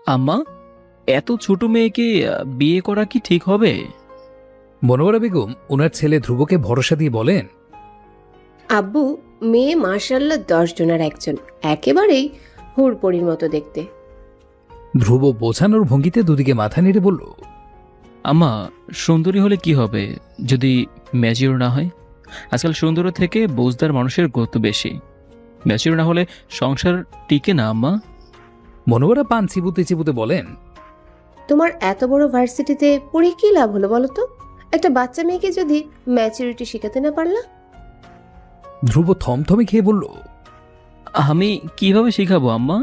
আম্মা, এত ছোট মেয়েকে বিয়ে করা কি ঠিক হবে? মনোয়ারা বেগম ওনার ছেলে ধ্রুবকে ভরসা দিয়ে বলেন, আব্বু, মেয়ে মাশাল্লাহ 10 জনের একজন, একেবারেই হুড়পড়ির মতো দেখতে। ধ্রুব বোঝানোর ভঙ্গিতে দুদিকে মাথা নেড়ে বলল, আম্মা, সুন্দরী হলে কি হবে যদি ম্যাচিওর না হয়? আজকাল সুন্দর থেকে বোঝদার মানুষের গুরুত্ব বেশি। ম্যাচিওর না হলে সংসার টিকে না আম্মা। মনোয়ারা পান চিবুতে চিবুতে বলেন, তোমার এত বড় ভার্সিটিতে পড়ে কি লাভ হলো বলো তো? একটা বাচ্চা মেয়েকে যদি ম্যাচুরিটি শেখাতে না পারলা। ধ্রুব থমথমে খেয়ে বলল, আমি কিভাবে শিখাবো আম্মা?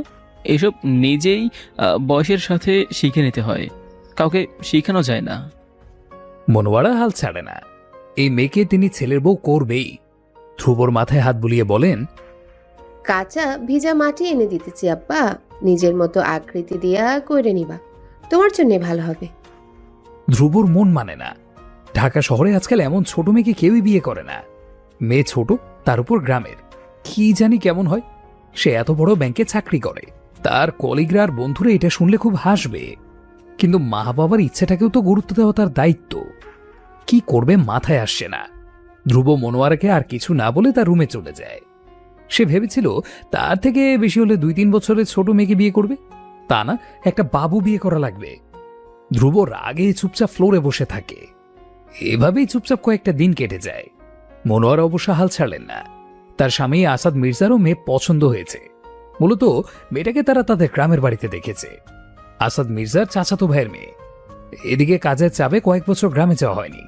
এসব নিজেই বয়সের সাথে শিখে নিতে হয়, কাউকে শেখানো যায় না। মনোয়ারা হাল ছাড়ে না। এই মেয়েকে তিনি ছেলের বউ করবেই। ধ্রুবর মাথায় হাত বুলিয়ে বলেন, কাঁচা ভিজা মাটি এনে দিতেছি আব্বা, নিজের মতো আকৃতি দিয়া কইরে নিবা, তোমার জন্য ভালো হবে। ধ্রুবর মন মানে না। ঢাকা শহরে আজকাল এমন ছোট মেয়েকে কেউই বিয়ে করে না। মেয়ে ছোট, তার উপর গ্রামের। কি জানি কেমন হয়। সে এত বড় ব্যাংকে চাকরি করে, তার কলিগরা আর বন্ধুরা এটা শুনলে খুব হাসবে। কিন্তু মা বাবার ইচ্ছেটাকেও তো গুরুত্ব দেওয়া তার দায়িত্ব। কি করবে মাথায় আসছে না। ধ্রুব মনোয়ারাকে আর কিছু না বলে তার রুমে চলে যায়। সে ভেবেছিল তার থেকে বেশি হলে 2-3 বছরের ছোট মেয়েকে বিয়ে করবে, তা না একটা বাবু বিয়ে করা লাগবে। ধ্রুব রাগে চুপচাপ ফ্লোরে বসে থাকে। এভাবেই চুপচাপ কয়েকটা দিন কেটে যায়। মনোয়ারা অবশ্য হাল ছাড়লেন না। তার স্বামী আসাদ মির্জারও মেয়ে পছন্দ হয়েছে। মূলত মেয়েটাকে তারা তাদের গ্রামের বাড়িতে দেখেছে। আসাদ মির্জার চাচাতো ভাইয়ের মেয়ে। এদিকে কাজের চাপে কয়েক বছর গ্রামে যাওয়া হয়নি।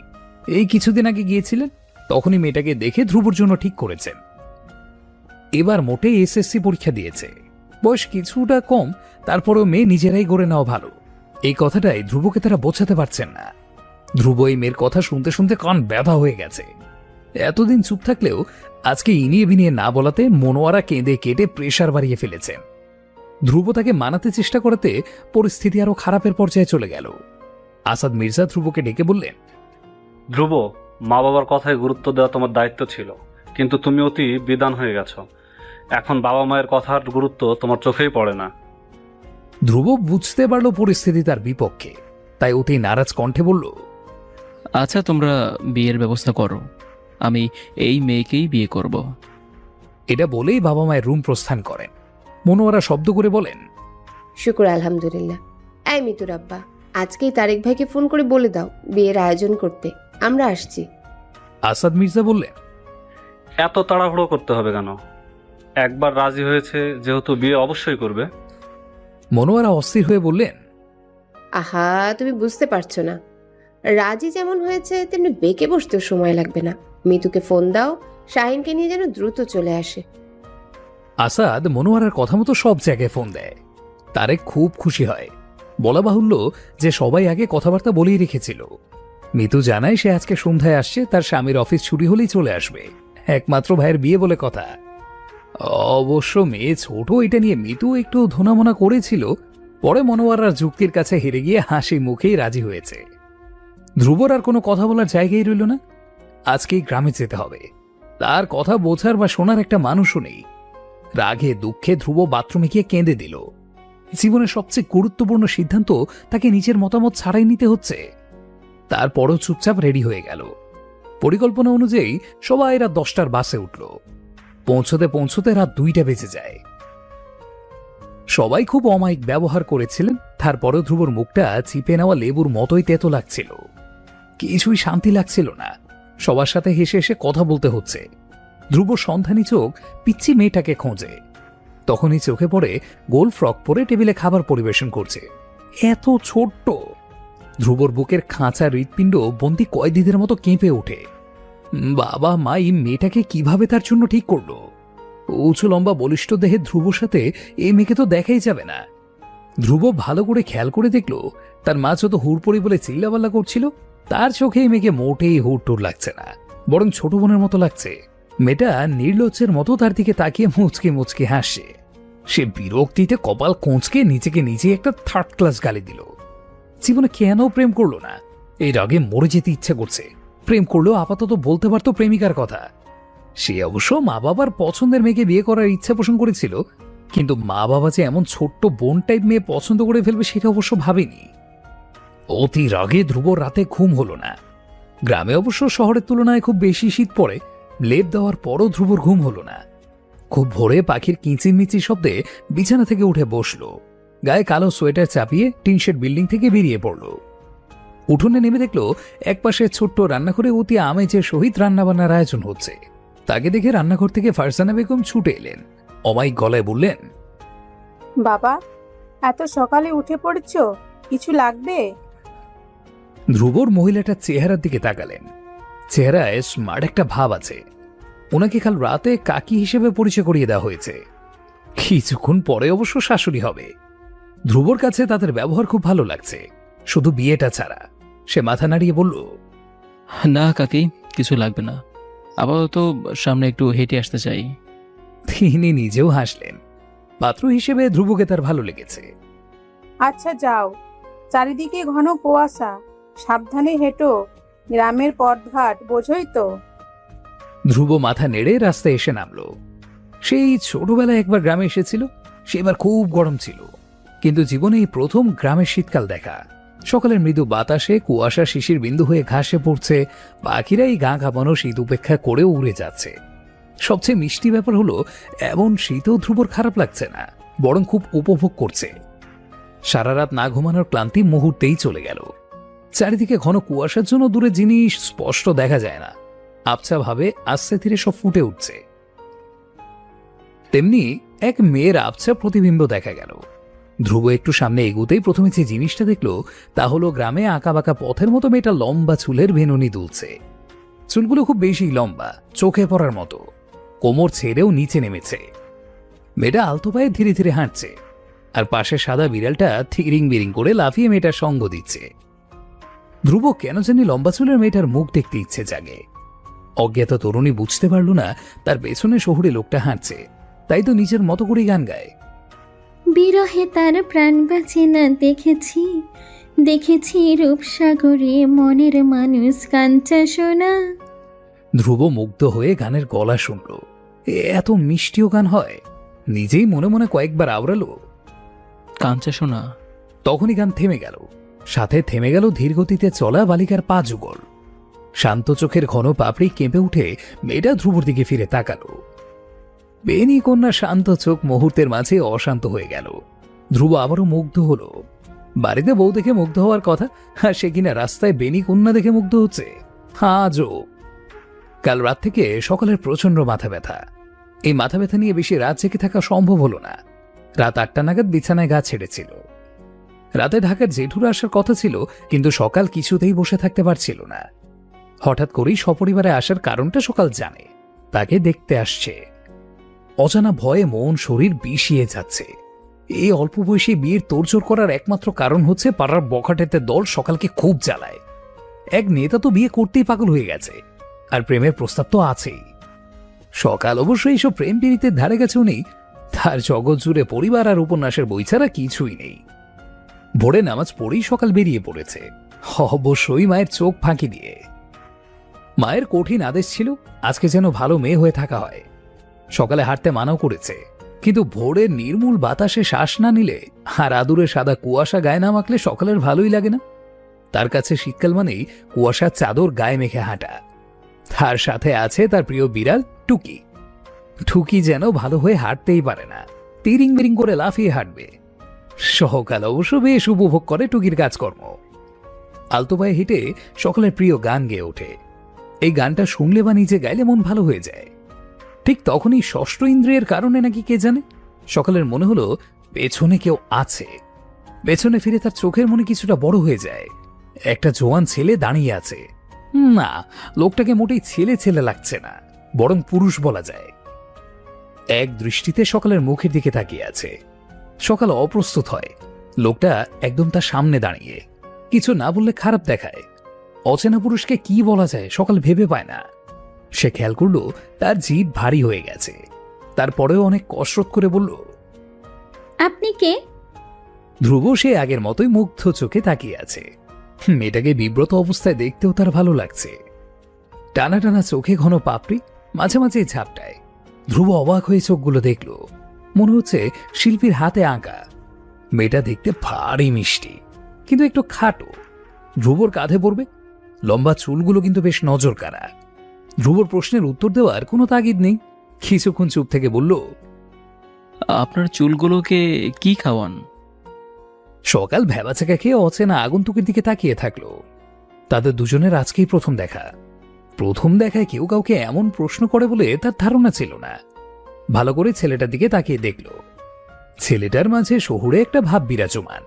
এই কিছুদিন আগে গিয়েছিলেন, তখনই মেয়েটাকে দেখে ধ্রুবর জন্য ঠিক করেছেন। এবার মোটে এসএসসি পরীক্ষা দিয়েছে। বয়স কিছুটা কম, তারপরেও মেয়ে নিজেরাই গড়ে নেওয়া ভালো। এই কথাটাই ধ্রুবকে তারা বোঝাতে পারছেন না। ধ্রুব এই মেয়ের কথা শুনতে শুনতে কান ব্যথা হয়ে গেছে। এতদিন চুপ থাকলেও আজকে ইনিয়ে বিনিয়ে না বলাতে মনোয়ারা কেঁদে কেটে প্রেশার বাড়িয়ে ফেলেছেন। ধ্রুব তাকে মানাতে চেষ্টা করাতে পরিস্থিতি আরো খারাপের পর্যায়ে চলে গেল। আসাদ মির্জা ধ্রুবকে ডেকে বললেন, ধ্রুব, মা বাবার কথায় গুরুত্ব দেওয়া তোমার দায়িত্ব ছিল, কিন্তু তুমি অতি বিদ্বান হয়ে গেছো। এখন বাবা মায়ের কথার গুরুত্ব তোমার চোখেই পড়ে না। ধ্রুব বুঝতে পারল পরিস্থিতি তার বিপক্ষে, তাই অতি নারাজ কণ্ঠে বলল, আচ্ছা, তোমরা বিয়ের ব্যবস্থা করো, আমি এই মেয়েকেই বিয়ে করব। এটা বলেই বাবা মায়ের রুম প্রস্থান করেন। মনোয়ারা শব্দ করে বলেন, শুকুর আলহামদুলিল্লাহ। এই মিতুর আব্বা, আজকেই তারেক ভাইকে ফোন করে বলে দাও বিয়ের আয়োজন করতে, আমরা আসছি। আসাদ মির্জা বললেন, এত তাড়াহুড়ো করতে হবে কেন? একবার রাজি হয়েছে যেহেতু বিয়ে অবশ্যই করবে। মনোয়ারা অস্থির হয়ে বললেন, আহা, তুমি বুঝতে পারছো না, রাজি যেমন হয়েছে তেমনি বেঁকে বসতেও সময় লাগবে না। মিতুকে ফোন দাও, শাহিনকে নিয়ে যেন দ্রুত চলে আসে। আসাদ মনোয়ারার কথা মতো সব জায়গায় ফোন দেয়। তারেক খুব খুশি হয়। বলা বাহুল্য যে সবাই আগে কথাবার্তা বলেই রেখেছিল। মিতু জানায় সে আজকে সন্ধ্যায় আসছে, তার স্বামীর অফিস ছুটি হলেই চলে আসবে। একমাত্র ভাইয়ের বিয়ে বলে কথা। অবশ্য মেয়ে ছোট, এটা নিয়ে মিতু একটু ধুনামোনা করেছিল। পরে মনোয়ারার যুক্তির কাছে হেরে গিয়ে হাসি মুখেই রাজি হয়েছে। ধ্রুবর আর কোনো কথা বলার জায়গায় রইল না। আজকেই গ্রামে যেতে হবে। তার কথা বোঝার বা শোনার একটা মানুষও নেই। রাগে দুঃখে ধ্রুব বাথরুমে গিয়ে কেঁদে দিল। জীবনের সবচেয়ে গুরুত্বপূর্ণ সিদ্ধান্ত তাকে নিজের মতামত ছাড়াই নিতে হচ্ছে। তারপরও চুপচাপ রেডি হয়ে গেল। পরিকল্পনা অনুযায়ী সবাই রাত 10টার বাসে উঠল। পৌঁছতে পৌঁছতে রাত 2টা বেজে যায়। সবাই খুব অমায়িক ব্যবহার করেছিলেন। তারপরেও ধ্রুবর মুখটা চিপে নেওয়া লেবুর মতোই তেতো লাগছিল। কিছুই শান্তি লাগছিল না। সবার সাথে হেসে হেসে কথা বলতে হচ্ছে। ধ্রুব সন্ধানী চোখ পিচ্ছি মেয়েটাকে খোঁজে। তখনই চোখে পড়ে গোল ফ্রক পরে টেবিলে খাবার পরিবেশন করছে। এত ছোট্ট! ধ্রুবর বুকের খাঁচা হৃৎপিণ্ড বন্দি কয়েদিদের মতো কেঁপে ওঠে। বাবা মা এই মেয়েটাকে কিভাবে তার জন্য ঠিক করলো? উঁচু লম্বা বলিষ্ঠ দেহে ধ্রুবর সাথে এই মেয়েকে তো দেখাই যাবে না। ধ্রুব ভালো করে খেয়াল করে দেখল, তার মা যত হুড়পড়ি বলে চিল্লাপাল্লা করছিল, তার চোখে এই মেয়েকে মোটেই হুড়টুর লাগছে না, বরং ছোট বোনের মতো লাগছে। মেয়েটা নির্লজ্জের মতো তার দিকে তাকিয়ে মুচকে মুচকে হাসছে। সে বিরক্তিতে কপাল কোঁচকে নিজেকে নিজে একটা থার্ড ক্লাস গালি দিল। জীবনে কেন প্রেম করলো না? এর আগে মরে যেতে ইচ্ছে করছে। প্রেম করলেও আপাতত বলতে পারতো প্রেমিকার কথা। সে অবশ্য মা বাবার পছন্দের মেয়েকে বিয়ে করার ইচ্ছা পোষণ করেছিল, কিন্তু মা বাবা যে এমন ছোট্ট বোন টাইপ মেয়ে পছন্দ করে ফেলবে সেটা অবশ্য ভাবেনি। অতি রাগে ধ্রুবর রাতে ঘুম হলো না। গ্রামে অবশ্য শহরের তুলনায় খুব বেশি শীত পড়ে, লেপ দেওয়ার পরও ধ্রুবর ঘুম হলো না। খুব ভোরে পাখির কিচিরমিচির শব্দে বিছানা থেকে উঠে বসলো। গায়ে কালো সোয়েটার চাপিয়ে টিনশেড বিল্ডিং থেকে বেরিয়ে পড়ল। উঠোনে নেমে দেখলো একপাশে ছোট্ট রান্নাঘরে অতি আমেজের সহিত রান্নাবান্নার আয়োজন হচ্ছে। তাকে দেখে রান্নাঘর থেকে ফারজানা বেগম ছুটে এলেন। অমায়িক গলায় বললেন, বাবা, এত সকালে উঠে পড়েছ, কিছু লাগবে? ধ্রুবর মহিলাটার চেহারার দিকে তাকালেন। চেহারায় স্মার্ট একটা ভাব আছে। ওনাকে কাল রাতে কাকি হিসেবে পরিচয় করিয়ে দেওয়া হয়েছে। কিছুক্ষণ পরে অবশ্য শাশুড়ি হবে। ধ্রুবর কাছে তাদের ব্যবহার খুব ভালো লাগছে, শুধু বিয়েটা ছাড়া। সে মাথা নাড়িয়ে বলল, না কাকি, কিছু লাগবে না, আপাতত সামনে একটু হেঁটে আসতে চাই। তিনি নিজেও হাসলেন। পাত্র হিসেবে ধ্রুবকে তার ভালো লেগেছে। আচ্ছা যাও, চারিদিকে ঘন কুয়াশা, সাবধানে হেঁটো, গ্রামের পথঘাট বোঝোই তো। ধ্রুব মাথা নেড়ে রাস্তায় এসে নামলো। সেই ছোটবেলায় একবার গ্রামে এসেছিল, সেবার খুব গরম ছিল, কিন্তু জীবনে এই প্রথম গ্রামের শীতকাল দেখা। সকালের মৃদু বাতাসে কুয়াশা শিশির বিন্দু হয়ে ঘাসে পড়ছে, পাখিরা এই গা কাঁপানো শীত উপেক্ষা করেও উড়ে যাচ্ছে। সবচেয়ে মিষ্টি ব্যাপার হলো, এমন শীতও ধ্রুবর খারাপ লাগছে না, বরং খুব উপভোগ করছে। সারা রাত না ঘুমানোর ক্লান্তি মুহূর্তেই চলে গেল। চারিদিকে ঘন কুয়াশার জন্য দূরে জিনিস স্পষ্ট দেখা যায় না, আবছা ভাবে আস্তে ধীরে সব ফুটে উঠছে। তেমনি এক মেয়ের আবছা প্রতিবিম্ব দেখা গেল। ধ্রুব একটু সামনে এগোতেই প্রথমে যে জিনিসটা দেখলো তা হলো গ্রামে আঁকাবাঁকা পথের মতো মেয়েটা লম্বা চুলের ভেনুনি দুলছে। চুলগুলো খুব বেশি লম্বা, চোখে পড়ার মতো, কোমর ছেড়েও নিচে নেমেছে। মেয়েটা আলতো পায়ে ধীরে ধীরে হাঁটছে, আর পাশে সাদা বিড়ালটা থিরিং বিরিং করে লাফিয়ে মেয়েটার সঙ্গ দিচ্ছে। ধ্রুব কেন জানি লম্বা চুলের মেয়েটার মুখ দেখতে ইচ্ছে জাগে। অজ্ঞাত তরুণী বুঝতে পারল না তার পেছনে শহুরে লোকটা হাঁটছে, তাই তো নিজের মতো করে গান গায়। বিরহে তার প্রাণ বাঁচে না, দেখেছি দেখেছি রূপসাগরে মনের মানুষ কাঞ্চা সোনা। ধ্রুব মুগ্ধ হয়ে গানের গলা শুনল। এত মিষ্টিও গান হয়! নিজেই মনে মনে কয়েকবার আওড়ালো, কাঞ্চা শোনা। তখনই গান থেমে গেল। সাথে থেমে গেল ধীরগতিতে চলা বালিকার পা যুগল। শান্ত চোখের ঘন পাপড়ি কেঁপে উঠে মেয়েটা ধ্রুবর দিকে ফিরে তাকালো। বেনি কন্যা শান্ত চোখ মুহূর্তের মাঝে অশান্ত হয়ে গেল। ধ্রুব আবারও মুগ্ধ হলো। বাড়িতে বউ দেখে মুগ্ধ হওয়ার কথা, আর সে কিনা রাস্তায় বেনি কন্যা দেখে মুগ্ধ হচ্ছে। আজব! কাল রাত থেকে সকালের প্রচন্ড মাথা ব্যথা। এই মাথা ব্যথা নিয়ে বেশি রাত জেগে থাকা সম্ভব হলো না। রাত 8টা নাগাদ বিছানায় গা ছেড়েছিল। রাতে ঢাকার জেঠুরা আসার কথা ছিল, কিন্তু সকাল কিছুতেই বসে থাকতে পারছিল না। হঠাৎ করেই সপরিবারে আসার কারণটা সকাল জানে, তাকে দেখতে আসছে। অজানা ভয়ে মন শরীর বিষিয়ে যাচ্ছে। এই অল্প বয়সী বিয়ের তোড়জোড় করার একমাত্র কারণ হচ্ছে পাড়ার বখাটেতে দল সকালকে খুব জ্বালায়। এক নেতা তো বিয়ে করতেই পাগল হয়ে গেছে, আর প্রেমের প্রস্তাব তো আছেই। সকাল অবশ্য এইসব প্রেম পীড়িতের ধারে কাছেও নেই। তার জগৎ জুড়ে পরিবার আর উপন্যাসের বই ছাড়া কিছুই নেই। ভোরে নামাজ পড়েই সকাল বেরিয়ে পড়েছে, অবশ্যই মায়ের চোখ ফাঁকি দিয়ে। মায়ের কঠিন আদেশ ছিল আজকে যেন ভালো মেয়ে হয়ে থাকা হয়। সকালে হাঁটতে মানাও করেছে, কিন্তু ভোরের নির্মূল বাতাসে শ্বাস না নিলে আর আদুরে সাদা কুয়াশা গায়ে না মাখলে সকালের ভালোই লাগে না। তার কাছে শীতকাল মানেই কুয়াশার চাদর গায়ে মেখে হাঁটা। তার সাথে আছে তার প্রিয় বিড়াল টুকি। টুকি যেন ভালো হয়ে হাঁটতেই পারে না, তিরিং বিরিং করে লাফিয়ে হাঁটবে। সকাল অবশ্য বেশ উপভোগ করে টুকির কাজকর্ম। আলতো পায়ে হেঁটে সকলের প্রিয় গান গেয়ে ওঠে। এই গানটা শুনলে বা নিজে গাইলে মন ভালো হয়ে যায়। ঠিক তখনই ষষ্ঠ ইন্দ্রিয়ের কারণে নাকি কে জানে সকালের মনে হলো পেছনে কেউ আছে। পেছনে ফিরে তার চোখের মনে কিছুটা বড় হয়ে যায়। একটা জোয়ান ছেলে দাঁড়িয়ে আছে। না, লোকটাকে মোটেই ছেলে ছেলে লাগছে না, বরং পুরুষ বলা যায়। এক দৃষ্টিতে সকালের মুখের দিকে তাকিয়ে আছে। সকাল অপ্রস্তুত হয়। লোকটা একদম তার সামনে দাঁড়িয়ে, কিছু না বললে খারাপ দেখায়। অচেনা পুরুষকে কি বলা যায় সকাল ভেবে পায় না। সে খেয়াল করল তার জিভ ভারী হয়ে গেছে। তারপরেও অনেক কসরত করে বলল, আপনি কে? ধ্রুব সে আগের মতোই মুগ্ধ চোখে তাকিয়ে আছে। মেয়েটাকে বিব্রত অবস্থায় দেখতেও তার ভালো লাগছে। টানা টানা চোখে ঘন পাপড়ি, মাঝে মাঝে ঝাপটায়। ধ্রুব অবাক হয়ে চোখগুলো দেখল। মনে হচ্ছে শিল্পীর হাতে আঁকা। মেয়েটা দেখতে ভারী মিষ্টি, কিন্তু একটু খাটো। ধ্রুবর কাঁধে পড়বে। লম্বা চুলগুলো কিন্তু বেশ নজর কাড়া। ধ্রুবর প্রশ্নের উত্তর দেওয়ার কোনো তাগিদ নেই। কিছুক্ষণ চুপ থেকে বলল, আপনার চুলগুলোকে কি খাওয়ান? সকাল ভ্যাবাচাকা খেয়ে অচেনা আগন্তুকের দিকে তাকিয়ে থাকলো। তাদের দুজনের আজকেই প্রথম দেখা। প্রথম দেখায় কেউ কাউকে এমন প্রশ্ন করে বলে তার ধারণা ছিল না। ভালো করে ছেলেটার দিকে তাকিয়ে দেখল। ছেলেটার মাঝে শহুরে একটা ভাব বিরাজমান।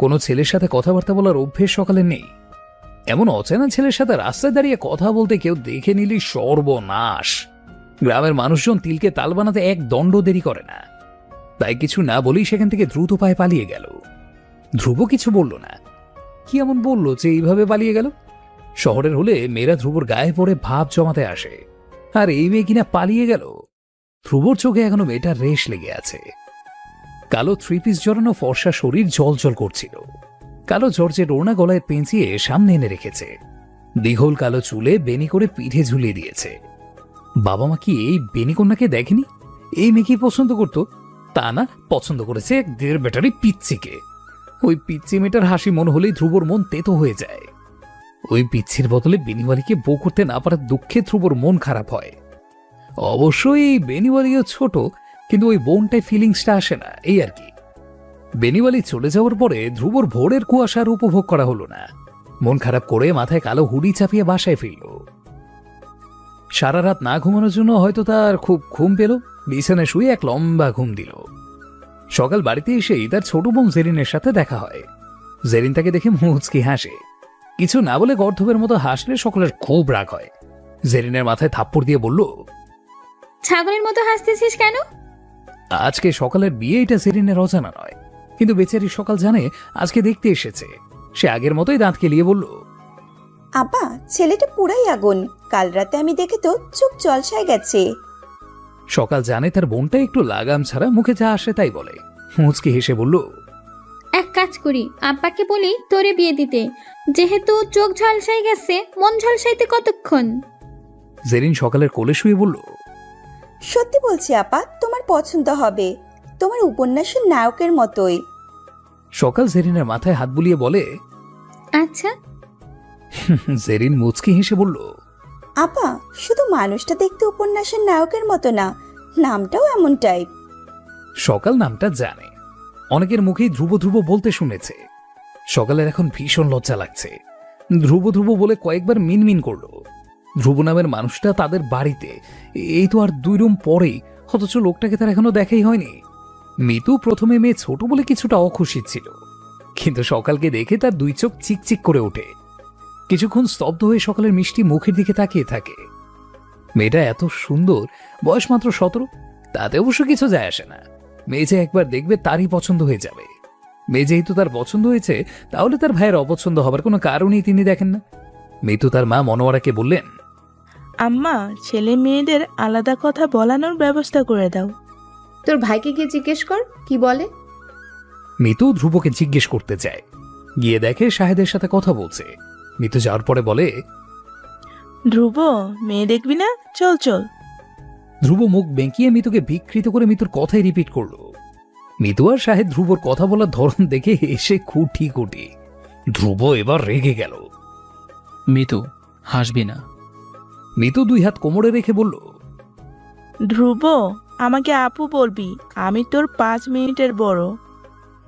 কোনো ছেলের সাথে কথাবার্তা বলার অভ্যেস সকালে নেই। এমন অচেনা ছেলের সাথে রাস্তায় দাঁড়িয়ে কথা বলতে কেউ দেখে নিলি সর্বনাশ। গ্রামের মানুষজন তিলকে তাল বানাতে এক দণ্ড দেরি করে না। তাই কিছু না বলেই সেখান থেকে দ্রুত পায়ে পালিয়ে গেল। ধ্রুব কিছু বলল না। কি এমন বলল যে এইভাবে পালিয়ে গেল? শহরের হলে মেয়েরা ধ্রুবর গায়ে পড়ে ভাব জমাতে আসে, আর এই মেয়ে কিনা পালিয়ে গেল। ধ্রুবর চোখে এখনো মেয়েটার রেশ লেগে আছে। কালো থ্রি পিস জড়ানো ফর্সা শরীর জলজল করছিল। কালো জর্জের ওড়না গলায় পেঁচিয়ে সামনে এনে রেখেছে। দীঘল কালো চুলে বেনি করে পিঠে ঝুলিয়ে দিয়েছে। বাবা মা কি এই বেনি কন্যাকে দেখেনি? এই মেয়েকে পছন্দ করত? তা না, পছন্দ করেছে এক দেড় বেটারি পিচ্ছিকে। ওই পিচ্ছি মেয়েটার হাসি মনে হলেই ধ্রুবর মন তেতো হয়ে যায়। ওই পিচ্ছির বদলে বেনিওয়ালিকে বউ করতে না পারার দুঃখে ধ্রুবর মন খারাপ হয়। অবশ্যই এই বেনিওয়ালিও ছোট, কিন্তু ওই বোনটায় ফিলিংসটা আসে না, এই আর কি। বেনিওয়ালি চলে যাওয়ার পরে ধ্রুবর ভোরের কুয়াশার উপভোগ করা হলো না। মন খারাপ করে মাথায় কালো হুডি চাপিয়ে বাসায় ফিরল। সারা রাত না ঘুমানোর জন্য হয়তো তার খুব ঘুম পেল। বিছানায় শুয়ে এক লম্বা ঘুম দিল। সকাল বাড়িতে এসেই তার ছোট বোন জেরিনের সাথে দেখা হয়। জেরিন তাকে দেখে মুচকি হাসে। কিছু না বলে গর্ধবের মতো হাসলে সকলের খুব রাগ হয়। জেরিনের মাথায় থাপ্পড় দিয়ে বলল, ছাগলের মতো হাসতেছিস কেন? আজকে সকালের বিয়ে, এটা জেরিনের অজানা নয়। কিন্তু বেচারি সকাল জানে আজকে দেখতে এসেছে। সে আগের মতোই দাঁত কেলিয়ে বলল, আব্বা, ছেলেটা পুরাই আগুন। কাল রাতে আমি দেখে তো চোখ জলসায় গেছে। সকাল জানে তার বোনটা একটু লাগাম ছাড়া মুখে যা আসে তাই বলে। মুচকি হেসে বলল, এক কাজ করি, আব্বাকে বলি তোরে বিয়ে দিতে। যেহেতু চোখ ঝলসাই গেছে, মন ঝলসাইতে কতক্ষণ? জেরিন সকালের কোলে শুয়ে বলল, সত্যি বলছি আপা, তোমার পছন্দ হবে। তোমার উপন্যাসের নায়কের মতোই। সকাল জেরিনের মাথায় হাত বুলিয়ে বলে, আচ্ছা। জেরিন মুচকি হেসে বলল, আপা, শুধু মানুষটা দেখতে উপন্যাসের নায়কের মতো না, নামটাও এমন টাইপ। সকাল নামটা জানে। অনেকের মুখেই ধ্রুব ধ্রুব বলতে শুনেছে। সকালের এখন ভীষণ লজ্জা লাগছে। ধ্রুব ধ্রুব বলে কয়েকবার মিনমিন করল। ধ্রুব নামের মানুষটা তাদের বাড়িতে, এই তো আর 2 রুম পরেই, অথচ লোকটাকে তার এখনো দেখাই হয়নি। মিতু প্রথমে মেয়ে ছোট বলে কিছুটা অখুশি ছিল, কিন্তু সকালকে দেখে তার 2 চোখ চিকচিক করে ওঠে। কিছুক্ষণ স্তব্ধ হয়ে সকালের মিষ্টি মুখের দিকে তাকিয়ে থাকে। মেয়েটা এত সুন্দর, বয়স মাত্র 17, তাতে অবশ্য কিছু যায় আসে না। মেয়ে যে একবার দেখবে তারই পছন্দ হয়ে যাবে। মেয়ে যেহেতু তার পছন্দ হয়েছে, তাহলে তার ভাইয়ের অপছন্দ হবার কোনো কারণই তিনি দেখেন না। মিতু তার মা মনোয়ারাকে বললেন, আম্মা, ছেলে মেয়েদের আলাদা কথা বলানোর ব্যবস্থা করে দাও। তোর ভাইকে গিয়ে জিজ্ঞেস কর কি বলে। মিতু ধ্রুবকে জিজ্ঞেস করতে চায়। গিয়ে দেখে শাহেদের সাথে কথা বলছে। মিতু যাওয়ার পরে বলে, ধ্রুব, মেয়ে দেখবি না? চল চল। ধ্রুব মুখ বেঁকিয়ে মিতুকে বিকৃত করে মিতুর কথাই রিপিট করল। মিতু আর শাহেদ ধ্রুবর কথা বলার ধরন দেখে এসে খুঁটি খুঁটি। ধ্রুব এবার রেগে গেল। মিতু, হাসবি না। মিতু 2 হাত কোমরে রেখে বলল, ধ্রুব, আমাকে আপু বলবি, আমি তোর 5 মিনিটের বড়।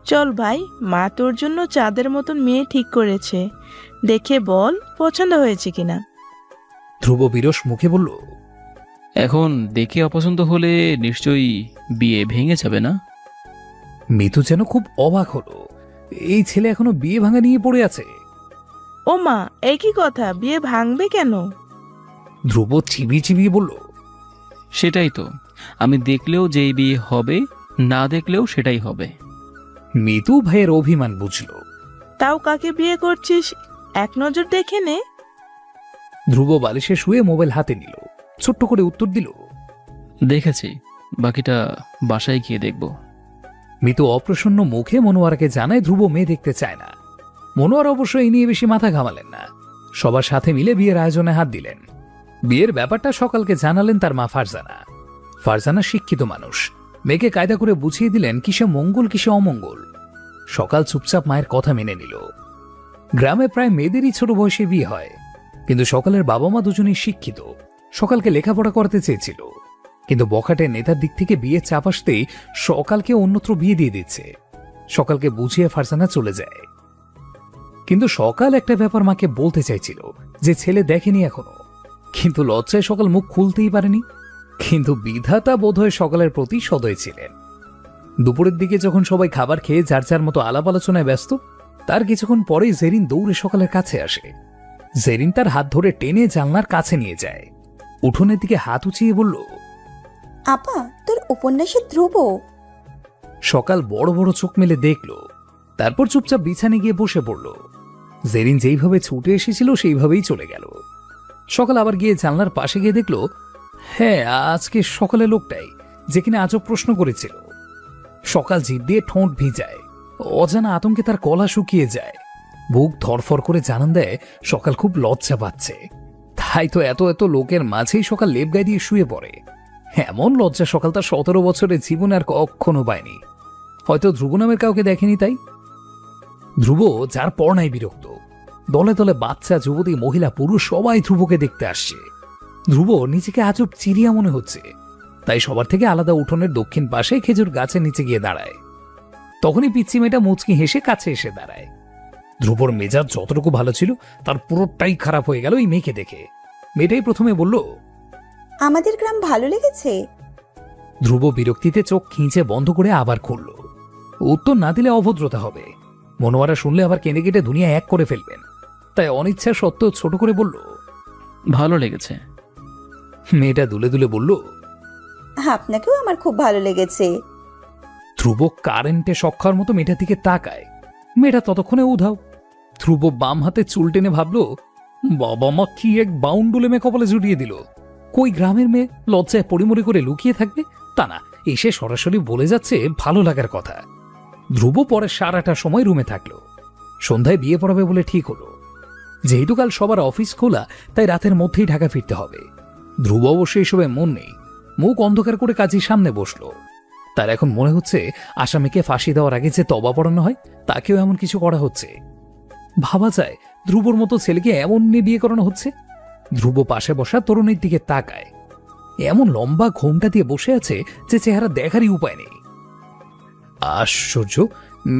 চল ভাই, মা তোর জন্য চাঁদের মতন মেয়ে ঠিক করেছে, দেখে বল পছন্দ হয়েছে কিনা। ধ্রুব বিরস মুখে বলল, এখন দেখে অপছন্দ হলে নিশ্চয়ই বিয়ে ভেঙে যাবে না? মিতু যেন খুব অবাক হলো। এই ছেলে এখনো বিয়ে ভাঙা নিয়ে পড়ে আছে। ও মা, একই কথা, বিয়ে ভাঙবে কেন? ধ্রুব চিবিয়ে চিবিয়ে বলল, সেটাই তো, আমি দেখলেও যেই বিয়ে হবে, না দেখলেও সেটাই হবে। মিতু ভাইয়ের অভিমান বুঝল। তাও কাকে বিয়ে করছিস এক নজর দেখে নে। ধ্রুব বালিশে শুয়ে মোবাইল হাতে নিল, ছোট্ট করে উত্তর দিল, দেখেছি, বাকিটা বাসায় গিয়ে দেখব। মিতু অপ্রসন্ন মুখে মনোয়ারাকে জানায় ধ্রুব মেয়ে দেখতে চায় না। মনোয়ারা অবশ্য এই নিয়ে বেশি মাথা ঘামালেন না। সবার সাথে মিলে বিয়ের আয়োজনে হাত দিলেন। বিয়ের ব্যাপারটা সকালকে জানালেন তার মা ফারজানা। ফারজানা শিক্ষিত মানুষ, মেয়েকে কায়দা করে বুঝিয়ে দিলেন কিসে মঙ্গল কিসে অমঙ্গল। সকাল চুপচাপ মায়ের কথা মেনে নিল। গ্রামে প্রায় মেয়েদেরই ছোট বয়সে বিয়ে হয়, কিন্তু সকালের বাবা মা দুজনেই শিক্ষিত। সকালকে লেখাপড়া করাতে চেয়েছিল, কিন্তু বখাটে নেতার দিক থেকে বিয়ে চাপ আসতেই সকালকে অন্যত্র বিয়ে দিয়ে দিচ্ছে। সকালকে বুঝিয়ে ফারজানা চলে যায়। কিন্তু সকাল একটা ব্যাপার মাকে বলতে চাইছিল, যে ছেলে দেখেনি এখনো, কিন্তু লজ্জায় সকাল মুখ খুলতেই পারেনি। কিন্তু বিধাতা বোধহয় সকালের প্রতি সদয় ছিলেন। দুপুরের দিকে যখন সবাই খাবার খেয়ে যার যার মতো আলাপ আলোচনায় ব্যস্ত, তার কিছুক্ষণ পরেই জেরিন দৌড়ে সকালের কাছে আসে। জেরিন তার হাত ধরে টেনে জানলার কাছে নিয়ে যায়। উঠোনের দিকে হাত উঁচিয়ে বলল, আপা, তোর উপন্যাসে ধ্রুব। সকাল বড় বড় চোখ মেলে দেখল, তারপর চুপচাপ বিছানে গিয়ে বসে পড়ল। জেরিন যেইভাবে ছুটে এসেছিল সেইভাবেই চলে গেল। সকাল আবার গিয়ে জানলার পাশে গিয়ে দেখল, হ্যাঁ, আজকে সকালে লোকটাই যে কিনা আজব প্রশ্ন করেছিল। সকাল জিদ দিয়ে ঠোঁট ভিজায়, অজানা আতঙ্কে তার গলা শুকিয়ে যায়। বুক ধরফর করে জানান দেয় সকাল খুব লজ্জা পাচ্ছে। তাই তো এত এত লোকের মাঝেই সকাল লেপ গায়ে দিয়ে শুয়ে পড়ে। এমন লজ্জা সকাল তার 17 বছরের জীবনে আর কখনো পায়নি। হয়তো ধ্রুব নামের কাউকে দেখেনি তাই। ধ্রুব যার পড়নায় বিরক্ত। দলে দলে বাচ্চা, যুবতী, মহিলা, পুরুষ সবাই ধ্রুবকে দেখতে আসছে। ধ্রুব নিজেকে আজব চিড়িয়া মনে হচ্ছে, তাই সবার থেকে আলাদা উঠোনের দক্ষিণ পাশে খেজুর গাছের নিচে গিয়ে দাঁড়ায়। তখনই পিচ্চি মেয়েটা মুচকি হেসে কাছে এসে দাঁড়ায়। ধ্রুবর মেজাজ যতটুকু ভালো ছিল তার পুরোটাই খারাপ হয়ে গেল এই মেয়েকে দেখে। মেয়েটাই প্রথমে বলল, আমাদের গ্রাম ভালো লেগেছে? ধ্রুব বিরক্তিতে চোখ খিঁচে বন্ধ করে আবার খুলল। উত্তর না দিলে অভদ্রতা হবে। মনোয়ারা শুনলে আবার কেঁদে কেটে দুনিয়া এক করে ফেলবেন। তাই অনিচ্ছা সত্ত্বেও ছোট করে বলল, ভালো লেগেছে। মেয়েটা দুলে দুলে বলল, আপনাকেও আমার খুব ভালো লেগেছে। ধ্রুব কারেন্টে সক্ষার মতো মেয়েটার দিকে তাকায়। মেয়েটা ততক্ষণে উধাও। ধ্রুব বাম হাতে চুল টেনে ভাবল, বাবা মা কি এক বাউন্ডুলে মেয়ে কপালে জুটিয়ে দিল। কই গ্রামের মেয়ে লজ্জায় পরিমরি করে লুকিয়ে থাকবে? তা না, এসে সরাসরি বলে যাচ্ছে ভালো লাগার কথা। ধ্রুব পরে সারাটা সময় রুমে থাকলো। সন্ধ্যায় বিয়ে পড়াবে বলে ঠিক হলো। যেহেতু কাল সবার অফিস খোলা, তাই রাতের মধ্যেই ঢাকা ফিরতে হবে। ধ্রুব অবশ্য এসবে মন নেই। মুখ অন্ধকার করে কাজীর সামনে বসলো। তার এখন মনে হচ্ছে আসামিকে ফাঁসি দেওয়ার আগে যে তবা পড়ানো হয়, তাকেও এমন কিছু করা হচ্ছে। ভাবা যায় ধ্রুবর মতো ছেলেকে এমন নিয়ে বিয়ে করানো হচ্ছে। ধ্রুব পাশে বসা তরুণীর দিকে তাকায়। এমন লম্বা ঘোমটা দিয়ে বসে আছে যে চেহারা দেখারই উপায় নেই। আশ্চর্য,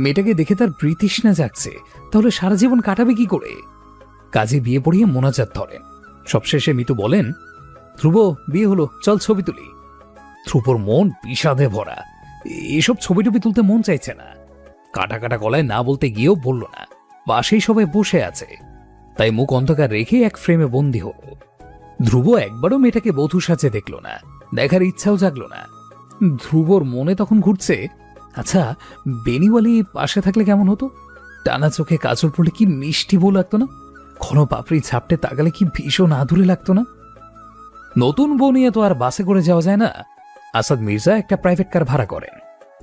মেয়েটাকে দেখে তার প্রীতৃষ্ণা জাগছে। তাহলে সারা জীবন কাটাবে কি করে? কাজে বিয়ে পড়িয়ে মোনাজাত ধরেন। সবশেষে মিতু বলেন, ধ্রুব বিয়ে হলো, চল ছবি তুলি। ধ্রুবর মন বিষাদে ভরা। এসব ছবি টবি তুলতে মন চাইছে না। কাটা কাটা গলায় না বলতে গিয়েও বলল না। পাশেই সবাই বসে আছে, তাই মুখ অন্ধকার রেখে এক ফ্রেমে বন্দি হলো। ধ্রুব একবারও মেয়েটাকে বধূ সাজে দেখল না, দেখার ইচ্ছাও জাগলো না। ধ্রুবর মনে তখন ঘুরছে, আচ্ছা বেনিওয়ালি পাশে থাকলে কেমন হতো? টানা চোখে কাজল পড়লে কি মিষ্টি বউ লাগতো না? ঘন পাপড়ি ঝাপটে তাকালে কি ভীষণ আদুরে লাগতো না? নতুন বউ নিয়ে তো আর বাসে করে যাওয়া যায় না। আসাদ মির্জা একটা প্রাইভেট কার ভাড়া করেন।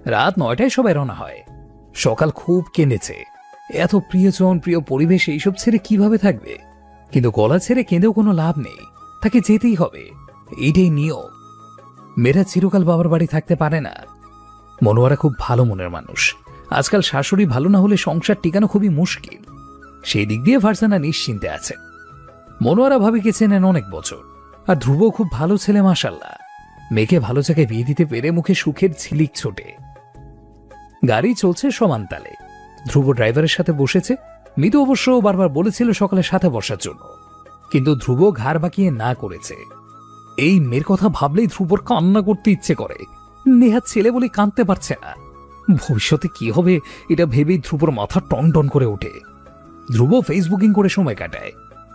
রাত 9টায় সবাই রওনা হয়। সকাল খুব কেঁদেছে। এত প্রিয়জন, প্রিয় পরিবেশ এইসব ছেড়ে কিভাবে থাকবে? কিন্তু গলা ছেড়ে কেঁদেও কোনো লাভ নেই, তাকে যেতেই হবে। এইটাই নিয়ম। মেয়েরা চিরকাল বাবার বাড়ি থাকতে পারে না। মনোয়ারা খুব ভালো মনের মানুষ। আজকাল শাশুড়ি ভালো না হলে সংসার টিকানো খুবই মুশকিল। সেই দিক দিয়ে ফারজানা নিশ্চিন্তে আছে। মনোয়ারা ভাবিকে চেনেন অনেক বছর। আর ধ্রুব খুব ভালো ছেলে, মাশাল্লাহ। মেয়েকে ভালো জায়গায় বিয়ে দিতে পেরে মুখে সুখের ঝিলিক ছোটে। গাড়ি চলছে সমান তালে। ধ্রুব ড্রাইভারের সাথে বসেছে। মিতু অবশ্য বারবার বলেছিল সকালের সাথে বসার জন্য, কিন্তু ধ্রুব ঘাড় বাঁকিয়ে না করেছে। এই মেয়ের কথা ভাবলেই ধ্রুবর কান্না করতে ইচ্ছে করে। নেহাত ছেলে বলে কাঁদতে পারছে না। ভবিষ্যতে কি হবে এটা ভেবেই ধ্রুবর মাথা টন টন করে ওঠে। ধ্রুব ফেসবুকিং করে সময় কাটায়।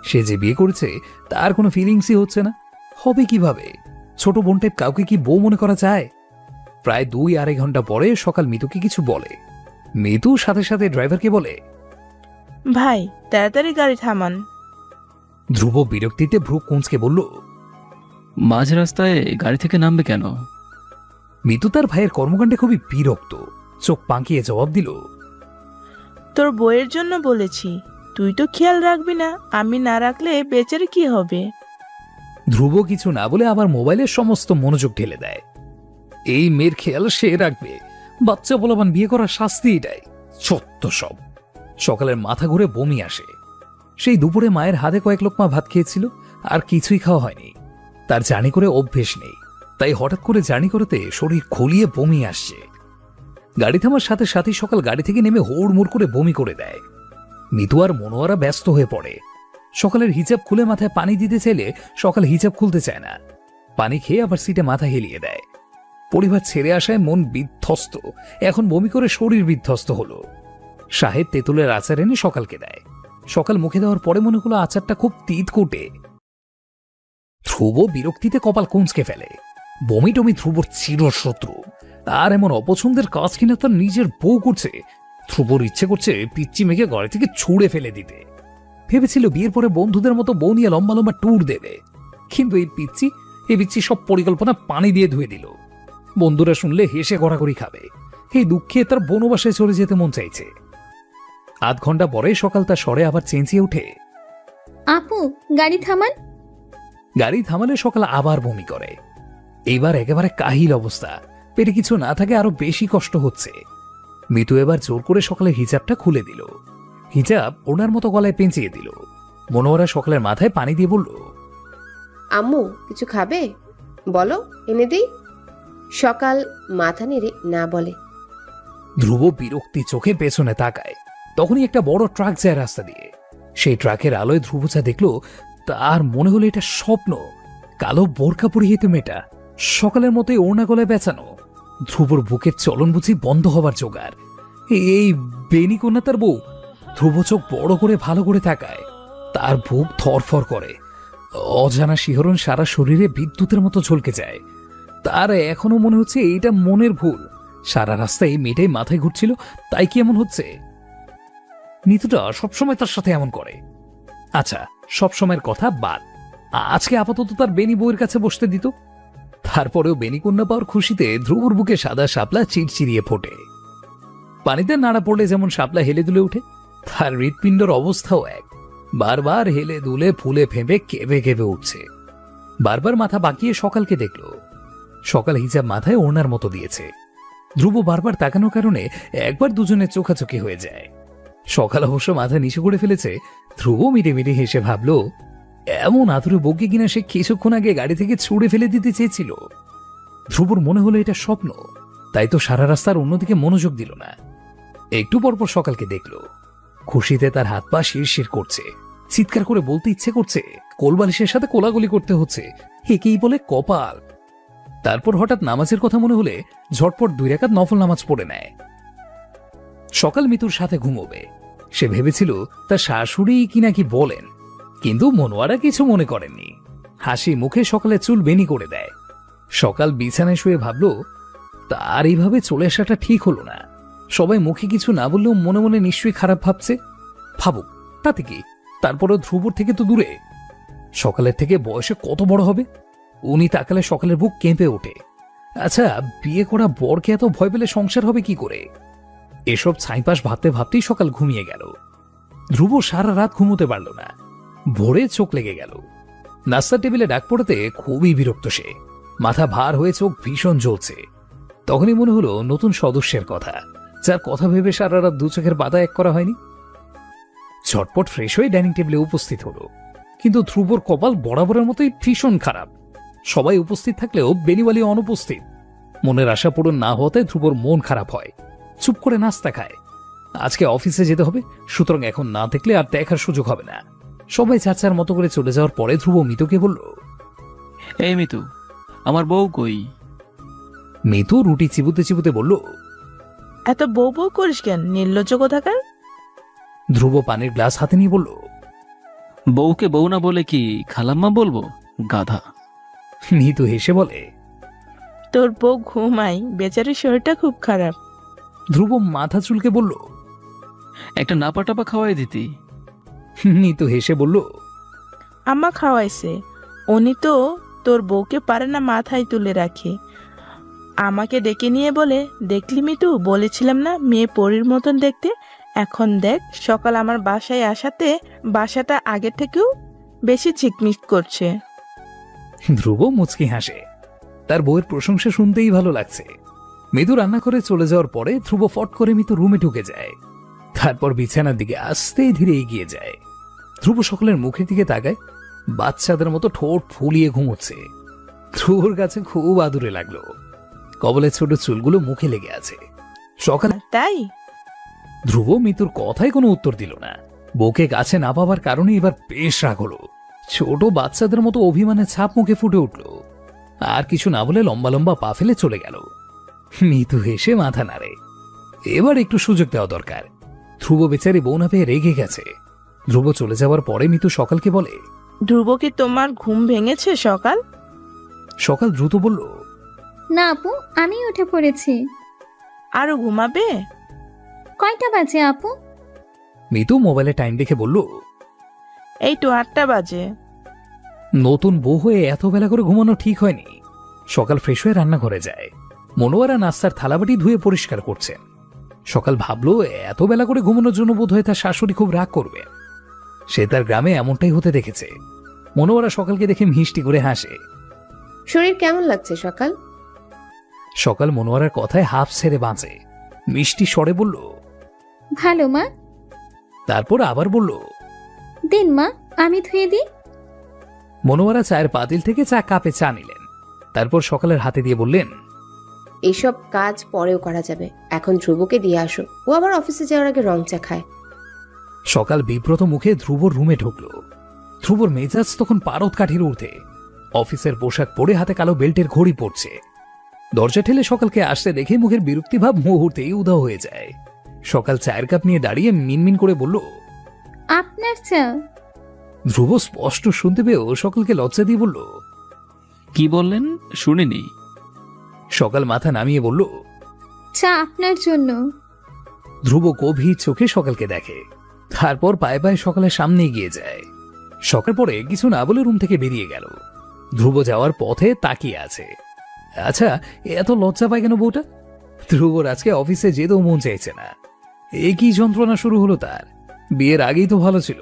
সে যে বিয়ে করেছে তার কোনো ফিলিংসই হচ্ছে না। হবে কিভাবে? ছোট বোন টাইপ কাউকে কি বউ মনে করা যায়? প্রায় 2-2.5 ঘন্টা পরে সকাল মিতুকে কিছু বলে। মিতু সাথে সাথে ড্রাইভারকে বলে, ভাই তাড়াতাড়ি গাড়ি থামান। ধ্রুব বিরক্তিতে ভ্রু কুঁচকে বলল, মাঝ রাস্তায় গাড়ি থেকে নামবে কেন? মিতু তার ভাইয়ের কর্মকাণ্ডে খুবই বিরক্ত। চোখ পাঁকিয়ে জবাব দিল, তোর বইয়ের জন্য বলেছি, তুই তো খেয়াল রাখবি না। আমি না রাখলে বেচারি কি হবে? ধ্রুব কিছু না বলে আবার মোবাইলের সমস্ত মনোযোগ ঢেলে দেয়। এই মেয়ের খেয়াল সে রাখবে। বাচ্চা বলবান বিয়ে করার শাস্তি এটাই। সত্য সব। সকালের মাথা ঘুরে বমি আসে। সেই দুপুরে মায়ের হাতে কয়েক লোকমা ভাত খেয়েছিল, আর কিছুই খাওয়া হয়নি। তার জার্নি করে অভ্যেস নেই, তাই হঠাৎ করে জার্নি করতে শরীর খুলিয়ে বমি আসছে। গাড়ি থামার সাথে সাথেই সকাল গাড়ি থেকে নেমে হুড়মুড় করে বমি করে দেয়। মিতু আর মনোয়ারা ব্যস্ত হয়ে পড়ে। সকালের হিজাব খুলে মাথায় পানি দিতে চাইলে সকাল হিজাব খুলতে চায় না। পানি খেয়ে আবার সিটে মাথা হেলিয়ে দেয়। পরিবার ছেড়ে আসায় মন বিধ্বস্ত, এখন বমি করে শরীর বিধ্বস্ত হলো। সাহেব তেঁতুলের আচার এনে সকালকে দেয়। সকাল মুখে দেওয়ার পরে মনে হলো আচারটা খুব তিত কোটে। ধ্রুব বিরক্তিতে কপাল কুঁচকে ফেলে। বমি টমি ধ্রুবর চিরশত্রু। তার এমন অপছন্দের কাজ কিনা তার নিজের বউ করছে। ধ্রুবর ইচ্ছে করছে পিচ্চি মেঘে ঘরে থেকে ছুঁড়ে ফেলে দিতে। ভেবেছিল বিয়ের পরে বন্ধুদের মতো বউ নিয়ে লম্বা লম্বা ট্যুর দেবে, কিন্তু এই পিচ্চি সব পরিকল্পনা পানি দিয়ে ধুয়ে দিল। বন্ধুরা শুনলে হেসে গড়াগড়ি খাবে। এই দুঃখে তার বনবাসে চলে যেতে মন চাইছে। আধ ঘন্টা পরে সকাল তার স্বরে আবার চেঁচিয়ে ওঠে, আপু গাড়ি থামান। গাড়ি থামালে সকাল আবার বমি করে। এইবার একেবারে কাহিল অবস্থা, পেটে কিছু না থাকে, আরো বেশি কষ্ট হচ্ছে। মিতু এবার জোর করে সকালের হিজাবটা খুলে দিল। হিজাব ওনার মতো গলায় পেঁচিয়ে দিল। মনোয়ারা সকালের মাথায় পানি দিয়ে বলল, আম্মু কিছু খাবে? বলো, এনে দিই। সকাল মাথা নেড়ে না বলে। ধ্রুব বিরক্তি চোখে পেছনে তাকায়। তখনই একটা বড় ট্রাক যায় রাস্তা দিয়ে। সেই ট্রাকের আলোয় ধ্রুব যা দেখলো, তার মনে হলো এটা স্বপ্ন। কালো বোরকা পরিহিত মেয়েটা, সকালের মতোই ওড়না গলায় বেচানো। ধ্রুবর বুকের চলন বুঝি বন্ধ হবার জোগাড়। এই বেনি কন্যা তার বউ। ধ্রুব চোখ বড় করে ভালো করে তাকায়। তার বুক থরফর করে। অজানা শিহরণ সারা শরীরে বিদ্যুতের মতো ঝলকে যায়। তার এখনো মনে হচ্ছে এইটা মনের ভুল। সারা রাস্তায় মেয়েটাই মাথায় ঘুরছিল, তাই কি এমন হচ্ছে? নিতুটা সবসময় তার সাথে এমন করে। আচ্ছা, সবসময়ের কথা বাদ, আজকে আপাতত তার বেনি বউয়ের কাছে বসতে দিত। তারপরেও বেনি কন্যা পাওয়ার খুশিতে ধ্রুবর বুকে সাদা শাপলা চিরচিরিয়ে ফোটে। পানিতে নাড়া পড়লে যেমন শাপলা হেলে দুলে উঠে, তার হৃৎপিণ্ডর অবস্থাও এক। বারবার হেলে দুলে ফুলে ফেঁপে কেঁপে কেঁপে উঠছে। বারবার মাথা বাঁকিয়ে সকালকে দেখল। সকাল হিজাব মাথায় ওড়নার মতো দিয়েছে। ধ্রুব বারবার তাকানোর কারণে একবার দুজনের চোখাচোখি হয়ে যায়। সকাল অবশ্য মাথা নিচু করে ফেলেছে। ধ্রুব মিটে মিটে হেসে ভাবল, এমন আদুরে বউকে কিনা সে কিছুক্ষণ আগে গাড়ি থেকে ছুড়ে ফেলে দিতে চেয়েছিল। ধ্রুবর মনে হলো এটা স্বপ্ন, তাই তো সারা রাস্তার অন্যদিকে মনোযোগ দিল না। একটু পরপর সকালকে দেখল। খুশিতে তার হাত পা শিরশির করছে। চিৎকার করে বলতে ইচ্ছে করছে, কোলবালিশের সাথে কোলাগুলি করতে হচ্ছে, একেই বলে কপাল। তারপর হঠাৎ নামাজের কথা মনে হলে ঝটপট 2 রাকাত নফল নামাজ পড়ে নেয়। সকাল মিতুর সাথে ঘুমোবে। সে ভেবেছিল তার শাশুড়ি কি নাকি বলেন, কিন্তু মনোয়ারা কিছু মনে করেননি। হাসি মুখে সকালে চুল বেনি করে দেয়। সকাল বিছানায় শুয়ে ভাবল, তার এইভাবে চলে আসাটা ঠিক হলো না। সবাই মুখে কিছু না বললেও মনে মনে নিশ্চয়ই খারাপ ভাবছে। ভাবুক, তাতে কি? তারপরেও ধ্রুবর থেকে তো দূরে। সকালের থেকে বয়সে কত বড় হবে? উনি তাকালে সকালের বুক কেঁপে ওঠে। আচ্ছা, বিয়ে করা বরকে এত ভয় পেলে সংসার হবে কি করে? এসব ছাইপাশ ভাবতে ভাবতেই সকাল ঘুমিয়ে গেল। ধ্রুব সারা রাত ঘুমোতে পারল না। ভোরে চোখ লেগে গেল। নাস্তার টেবিলে ডাক পড়াতে খুবই বিরক্ত সে। মাথা ভার হয়ে চোখ ভীষণ জ্বলছে। তখনই মনে হলো নতুন সদস্যের কথা, যার কথা ভেবে সারা রাত 2 চোখের পাতা এক করা হয়নি। ঝটপট ফ্রেশ হয়ে ডাইনিং টেবিলে উপস্থিত হলো। কিন্তু ধ্রুবর কপাল বরাবরের মতোই ভীষণ খারাপ। সবাই উপস্থিত থাকলেও বেনিওয়ালি অনুপস্থিত। মনের আশা পূরণ না হতে ধ্রুবর মন খারাপ হয়। চুপ করে নাস্তা খায়। আজকে অফিসে যেতে হবে, সুতরাং এখন না দেখলে আর দেখার সুযোগ হবে না। সবাই চাচার মতো করে চলে যাওয়ার পরে ধ্রুব মিতুকে বলল, এই মিতু, আমার বউ কই? মিতু রুটি চিবুতে চিবুতে বলল, এত বউ বউ করিস কেন, নির্লজ্জ কোথাকার। ধ্রুব পানির গ্লাস হাতে নিয়ে বলল, বউকে বউ না বলে কি খালাম্মা বলবো? গাধা। মিতু হেসে বলে, তোর বউ ঘুমাই, বেচারির শরীরটা খুব খারাপ। ধ্রুব মাথা চুলকে বলল, একটা নাপা টাপা খাওয়াই দিতি। মিতু হেসে বলল, আম্মা খাওয়াইছে, উনি তো তোর বউকে পারে না মাথায় তুলে রাখে। আমাকে ডেকে নিয়ে বলে, দেখলি মিতু, বলেছিলাম না মেয়ে পরীর মতন দেখতে। এখন দেখ, সকাল আমার বাসায় আসাতে বাসাটা আগের থেকেও বেশি চিকমিক করছে। ধ্রুব মুচকি হাসে। তার বউয়ের প্রশংসা শুনতেই ভালো লাগছে। মৃদু রান্না করে চলে যাওয়ার পরে ধ্রুব ফট করে মৃদু রুমে ঢুকে যায়। তারপর বিছানার দিকে আস্তে ধীরে এগিয়ে যায়। ধ্রুব সকলের মুখের দিকে তাকায়, বাচ্চাদের মতো ঠোঁট ফুলিয়ে ঘুমোচ্ছে। ধ্রুবর কাছে খুব আদুরে লাগলো। কবলের ছোট চুলগুলো মুখে লেগে আছে। সকালে তাই ধ্রুব মিতুর কথায় কোনো উত্তর দিল না। বউকে কাছে না পাওয়ার কারণে এবার বেশ রাগ হলো। ছোট বাচ্চাদের মতো অভিমানের ছাপ মুখে ফুটে উঠল। আর কিছু না বলে লম্বা লম্বা পা ফেলে চলে গেল। মিতু হেসে মাথা নাড়ে। এবার একটু সুযোগ দেওয়া দরকার। ধ্রুব বেচারি বউ না পেয়ে রেগে গেছে। ধ্রুব চলে যাওয়ার পরে মিতু সকালকে বলে, ধ্রুব কি তোমার ঘুম ভেঙেছে সকাল? সকাল দ্রুত বলল, না আপু, আমি উঠে পড়েছি। আরো ঘুমাবে? কয়টা বাজে আপু? মিতু মোবাইলে টাইম দেখে বলল, এই তো 8টা বাজে। নতুন বউ হয়ে এত বেলা করে ঘুমানো ঠিক হয়নি। সকাল ফ্রেশ হয়ে রান্নাঘরে যায়। মনোয়ারা নাস্তার থালাবাটি ধুয়ে পরিষ্কার করছেন। সকাল ভাবলো এত বেলা করে ঘুমানোর জন্য বোধ হয় তার শাশুড়ি খুব রাগ করবে। সে তার গ্রামে এমনটাই হতে দেখেছে। মনোয়ারা সকালকে দেখে মিষ্টি করে হাসে। শরীর কেমন লাগছে সকাল? সকাল মনোয়ারার কথায় হাফ ছেড়ে বাঁচে। মিষ্টি স্বরে বলল, ভালো মা। তারপর আবার বলল, দিন মা, আমি ধুয়ে দিই। মনোয়ারা চায়ের পাতিল থেকে চা কাপে চা নিলেন। তারপর সকালের হাতে দিয়ে বললেন, এইসব কাজ পরেও করা যাবে, এখন ধ্রুবকে দিয়ে আসো, ও আবার অফিসে যাওয়ার আগে রং চা খায়। সকাল বিব্রত মুখে ধ্রুবর রুমে ঢুকল। ধ্রুবর মেজাজ তখন পারদ কাঠির ঊর্ধ্বে। অফিসের পোশাক পরে হাতে কালো বেল্টের ঘড়ি পড়ছে। দরজা ঠেলে সকালকে আসতে দেখে মুখের বিরক্তিভাব মুহূর্তেই উধাও হয়ে যায়। সকাল চায়ের কাপ নিয়ে দাঁড়িয়ে মিনমিন করে বলল, আপনার চা। ধ্রুব স্পষ্ট শুনতে পেয়েও সকালকে লজ্জা দিয়ে বলল, কি বললেন শুনিনি। সকাল মাথা নামিয়ে বলল, চা আপনার জন্য। ধ্রুব গভীর চোখে সকালকে দেখে। তারপর পায়ে পায়ে সকালের সামনে এগিয়ে যায়। সকাল পরে কিছু না বলে রুম থেকে বেরিয়ে গেল। ধ্রুব যাওয়ার পথে তাকিয়ে আছে। আচ্ছা, এত লজ্জা পায় কেন বউটা? ধ্রুবর আজকে অফিসে যেতেও মন চাইছে না। এ কি যন্ত্রণা শুরু হলো তার? বিয়ের আগেই তো ভালো ছিল,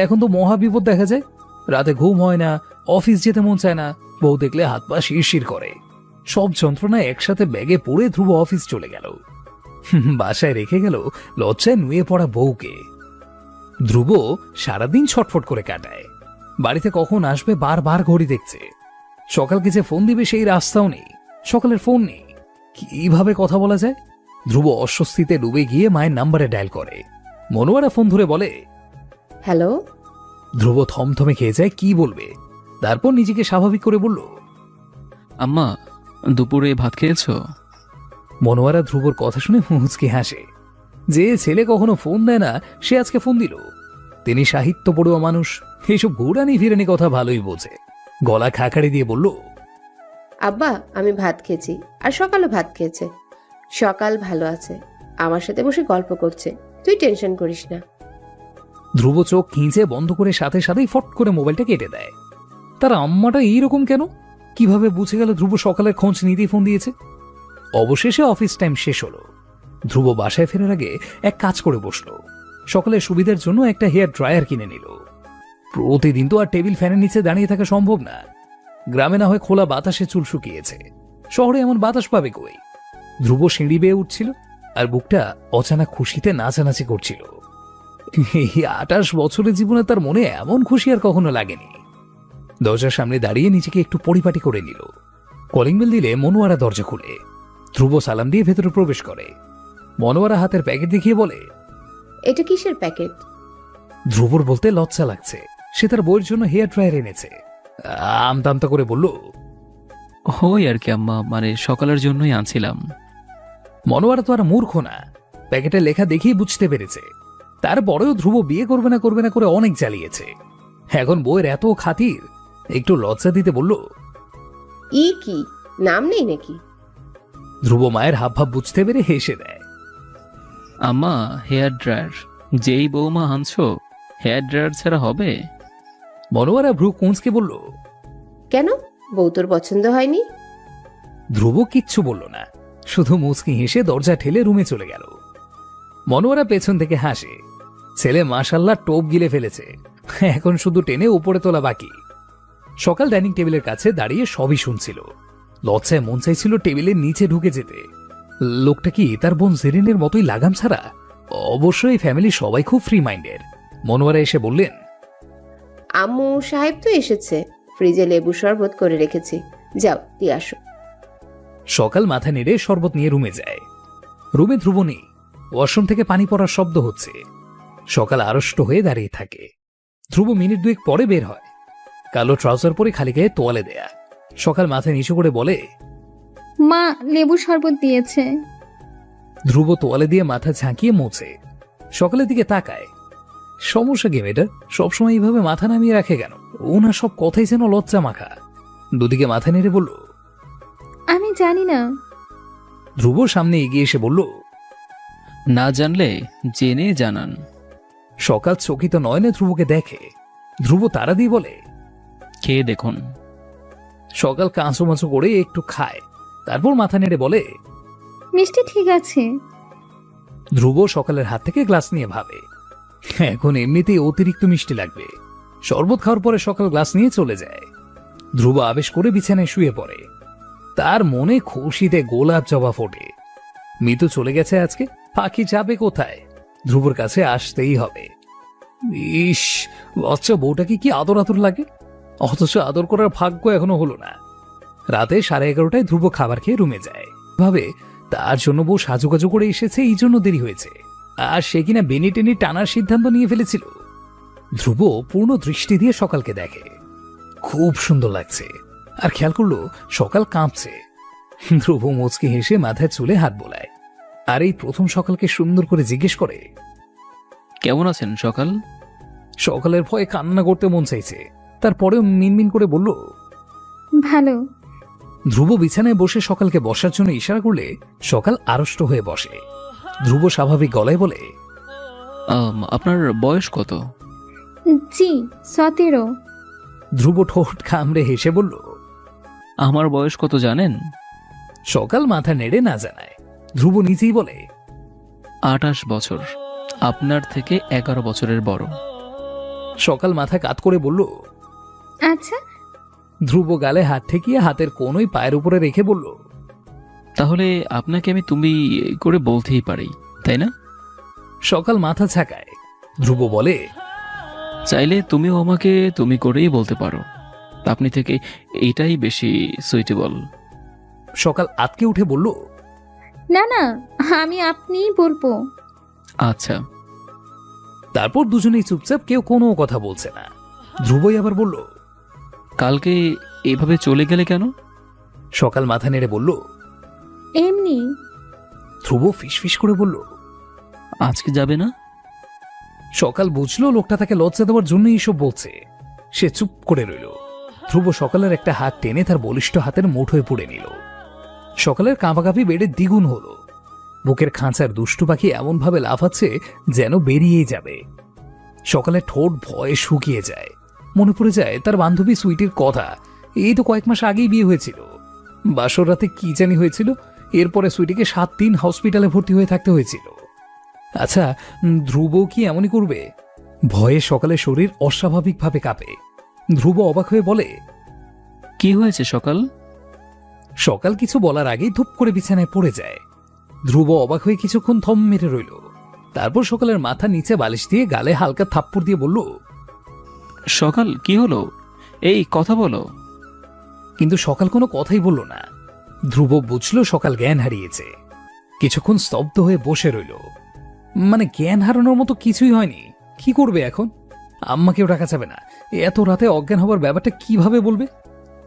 এখন তো মহা বিপদ দেখা যায়। রাতে ঘুম হয় না, অফিস যেতে মন চায় না, বউ দেখলে হাত পা শিরশির করে। সব যন্ত্রণা একসাথে ব্যাগে পড়ে ধ্রুব অফিস চলে গেল। বাসায় রেখে গেল লজ্জায় নুয়ে পড়া বউকে। ধ্রুব সারাদিন ছটফট করে কাটায়। বাড়িতে কখন আসবে বারবার ঘড়ি দেখছে। সকালকে যে ফোন দিবে সেই রাস্তাও নেই। সকালের ফোন নেই, কিভাবে কথা বলা যায়? ধ্রুব অস্বস্তিতে ডুবে গিয়ে মায়ের নাম্বারে ডায়াল করে। মনোয়ারা ফোন ধরে বলে, হ্যালো। ধ্রুব থমথমে খেয়ে যায়, কি বলবে। তারপর নিজেকে স্বাভাবিক করে বলল, আম্মা, দুপুরে ভাত খেয়েছো? মনোয়ারা ধ্রুবর কথা শুনে মুচকি হাসে। যে ছেলে কখনো ফোন দেয় না সে আজকে ফোন দিল। তিনি সাহিত্য পড়ুয়া মানুষ, এইসব ঘুরানি ফিরানি কথা ভালোই বোঝে। গলা খাকারি দিয়ে বলল, আব্বা, আমি ভাত খেয়েছি, আর সকালও ভাত খেয়েছে। সকাল ভালো আছে, আমার সাথে বসে গল্প করছে, তুই টেনশন করিস না। ধ্রুব চোখ খিঁচে বন্ধ করে সাথে সাথেই ফট করে মোবাইলটা কেটে দেয়। তার আম্মাটা এইরকম কেন? কিভাবে বুঝে গেল ধ্রুব সকালের খোঁজ নিতেই ফোন দিয়েছে? অবশেষে অফিস টাইম শেষ হলো। ধ্রুব বাসায় ফেরার আগে এক কাজ করে বসলো। সকালের সুবিধার জন্য একটা হেয়ার ড্রায়ার কিনে নিল। প্রতিদিন তো আর টেবিল ফ্যানের নিচে দাঁড়িয়ে থাকা সম্ভব না। গ্রামে না হয় খোলা বাতাসে চুল শুকিয়েছে, শহরে এমন বাতাস পাবে কই? ধ্রুব সিঁড়ি বেয়ে উঠছিল আর বুকটা অচানা খুশিতে নাচানাচি করছিল। এই 28 বছরের জীবনে তার মনে এমন খুশি আর কখনো লাগেনি। দরজার সামনে দাঁড়িয়ে নিজেকে একটু পরিপাটি করে নিল। কলিং বেল দিলে মনোয়ারা দরজা খুলে। ধ্রুব সালাম দিয়ে ভেতরে প্রবেশ করে। মনোয়ারা হাতের প্যাকেট দেখিয়ে বলে, এটা কিসের প্যাকেট? ধ্রুবর বলতে লজ্জা লাগছে। সে তার বউয়ের জন্য হেয়ার ড্রায়ার এনেছে। আমতামতা করে বলল, ওই আর কি আম্মা, মানে সকালের জন্যই আনছিলাম। মনোয়ারা তো আর মূর্খ না, প্যাকেটের লেখা দেখেই বুঝতে পেরেছে। তারপরেও ধ্রুব বিয়ে করবে না করে অনেক জ্বালিয়েছে। এখন বউয়ের এত খাতির, একটু লজ্জা দিতে বলল, কি নাম নেই নাকি? ধ্রুব মায়ের হাবভাব বুঝতে পেরে হেসে দেয়। আম্মা, হেয়ার ড্রায়ার যেই বৌমা আনছো, হেয়ার ড্রায়ার ছাড়া হবে? মনোয়ারা ভ্রু কুঁচকে বলল, কেন, বউ তোর পছন্দ হয়নি? ধ্রুব কিচ্ছু বলল না, শুধু মুচকি হেসে দরজা ঠেলে রুমে চলে গেল। মনোয়ারা পেছন থেকে হাসে। ছেলে মাশাল্লাহ টোপ গিলে ফেলেছে, এখন শুধু টেনে উপরে তোলা বাকি। সকাল ডাইনিং টেবিলের কাছে দাঁড়িয়ে সবই শুনছিল। লজ্জায় মন চাইছিল টেবিলের নিচে ঢুকে যেতে। লোকটা কি তার বোন জেরিনের মতোই লাগাম ছাড়া? অবশ্যই ফ্যামিলি সবাই খুব ফ্রি মাইন্ডের। মনোয়ারা এসে বললেন, আম্মু সাহেব তো এসেছে, ফ্রিজে লেবু শরবত করে রেখেছি, যাও দিয়ে আসো। সকাল মাথা নেড়ে শরবত নিয়ে রুমে যায়। রুমে ধ্রুব নেই। ওয়াশরুম থেকে পানি পড়ার শব্দ হচ্ছে। সকাল আড়ষ্ট হয়ে দাঁড়িয়ে থাকে। ধ্রুব মিনিট দুয়েক পরে বের হয়। কালো ট্রাউজার পরে খালি গায়ে তোয়ালে দেয়া। সকাল মাথা নিচু করে বলে, মা লেবু শরবত দিয়েছে। ধ্রুব তোয়ালে দিয়ে মাথা ঝাঁকিয়ে মোছে। সকালের দিকে তাকায়। সমস্যা কি মেয়েটা? সবসময় এইভাবে মাথা নামিয়ে রাখে কেন? ওনার সব কথাই যেন লজ্জা মাখা। দুদিকে মাথা নেড়ে বলল, আমি জানি না। ধ্রুব সামনে এগিয়ে এসে বলল, না জানলে জেনে জানান। সকাল চকিত নয়নে ধ্রুবকে দেখে। ধ্রুব তাড়া দিয়ে বলে, খেয়ে দেখুন। সকাল কাঁচো মাচো করে একটু খায়, তারপর মাথা নেড়ে বলে। মিষ্টি ঠিক আছে। ধ্রুব সকালের হাত থেকে গ্লাস নিয়ে ভাবে, এখন এমনিতেই অতিরিক্ত মিষ্টি লাগবে। শরবত খাওয়ার পরে সকাল গ্লাস নিয়ে চলে যায়। ধ্রুব আবেশ করে বিছানায় শুয়ে পড়ে। তার মনে খুশিতে গোলাপ জবা ফোটে। মিতু চলে গেছে আজকে, পাখি যাবে কোথায়? ধ্রুবর কাছে আসতেই হবে। ইস, বাচ্চা বউটাকে কি আদর আদর লাগে, অথচ আদর করার ভাগ্য এখনো হলো না। রাতে 11:30টায় ধ্রুব খাবার খেয়ে রুমে যায়। ভাবে তার জন্য বউ সাজুকাজু করে এসেছে, এই জন্য দেরি হয়েছে। আর সে কিনা বেনি টেনে টানার সিদ্ধান্ত নিয়ে ফেলেছিল। ধ্রুব পূর্ণ দৃষ্টি দিয়ে সকালকে দেখে। খুব সুন্দর লাগছে। আর খেয়াল করলো সকাল কাঁপছে। ধ্রুব মুচকি হেসে মাথায় চুলে হাত বোলায়। আর এই প্রথম সকালকে সুন্দর করে জিজ্ঞেস করে, কেমন আছেন সকাল? সকালের ভয়ে কান্না করতে মন চাইছে, তারপরেও মিনমিন করে বলল, ভালো। ধ্রুব বিছানায় বসে সকালকে বসার জন্য ইশারা করলে সকাল আড়ষ্ট হয়ে বসে। ধ্রুব স্বাভাবিক গলায় বলে, আপনার বয়স কত? জি 17। ধ্রুব ঠোঁট কামড়ে হেসে বলল, আমার বয়স কত জানেন? সকাল মাথা নেড়ে না জানায়। ধ্রুব নিজেই বলে, 28 বছর। আপনার থেকে 11 বছরের বড়। সকাল মাথা কাত করে বলল। আচ্ছা। ধ্রুব গালে হাত ঠেকিয়ে হাতের কোনোই পায়ের উপরে রেখে বলল, তাহলে আপনাকে আমি তুমি করে বলতেই পারি, তাই না? সকাল মাথা ঝাঁকায়। ধ্রুব বলে, চাইলে তুমিও আমাকে তুমি করেই বলতে পারো। আপনি থেকে এটাই বেশি সুইটেবল। সকাল আতকে উঠে বলল, না না, আমি আপনিই বলবো। আচ্ছা। তারপর দুজনেই চুপচাপ, কেউ কোনো কথা বলছে না। ধ্রুবই আবার বলল, কালকে এভাবে চলে গেলে কেন? সকাল মাথা নেড়ে বলল, এমনি। ধ্রুব ফিসফিস করে বলল, আজকে যাবে না? সকাল বুঝলো লোকটা তাকে লজ্জা দেওয়ার জন্য এইসব বলছে। সে চুপ করে রইল। ধ্রুব সকালের একটা হাত টেনে তার বলিষ্ঠ হাতের মুঠোয় পুড়ে নিল। সকালের কাঁপাকাঁপি বেড়ে দ্বিগুণ হলো। বুকের খাঁচার দুষ্টু পাখি এমনভাবে লাফাচ্ছে যেন বেরিয়েই যাবে। সকালের ঠোঁট ভয়ে শুকিয়ে যায়। মনে পড়ে যায় তার বান্ধবী সুইটির কথা। এই তো কয়েক মাস আগেই বিয়ে হয়েছিল। বাসর রাতে কি জানি হয়েছিল, এরপরে সুইটিকে 7 দিন হসপিটালে ভর্তি হয়ে থাকতে হয়েছিল। আচ্ছা, ধ্রুব কি এমনই করবে? ভয়ে সকালের শরীর অস্বাভাবিকভাবে কাঁপে। ধ্রুব অবাক হয়ে বলে, কি হয়েছে সকাল? সকাল কিছু বলার আগেই ধুপ করে বিছানায় পড়ে যায়। ধ্রুব অবাক হয়ে কিছুক্ষণ থম মেরে রইল। তারপর সকালের মাথা নিচে বালিশ দিয়ে গালে হালকা থাপ্পড় দিয়ে বলল, সকাল কি হলো? এই কথা বলো। কিন্তু সকাল কোনো কথাই বলল না। ধ্রুব বুঝল সকাল জ্ঞান হারিয়েছে। কিছুক্ষণ স্তব্ধ হয়ে বসে রইল। মানে জ্ঞান হারানোর মতো কিছুই হয়নি। কি করবে এখন? আম্মাকেও ডাকা যাবে না। এত রাতে অজ্ঞান হবার ব্যাপারটা কিভাবে বলবে?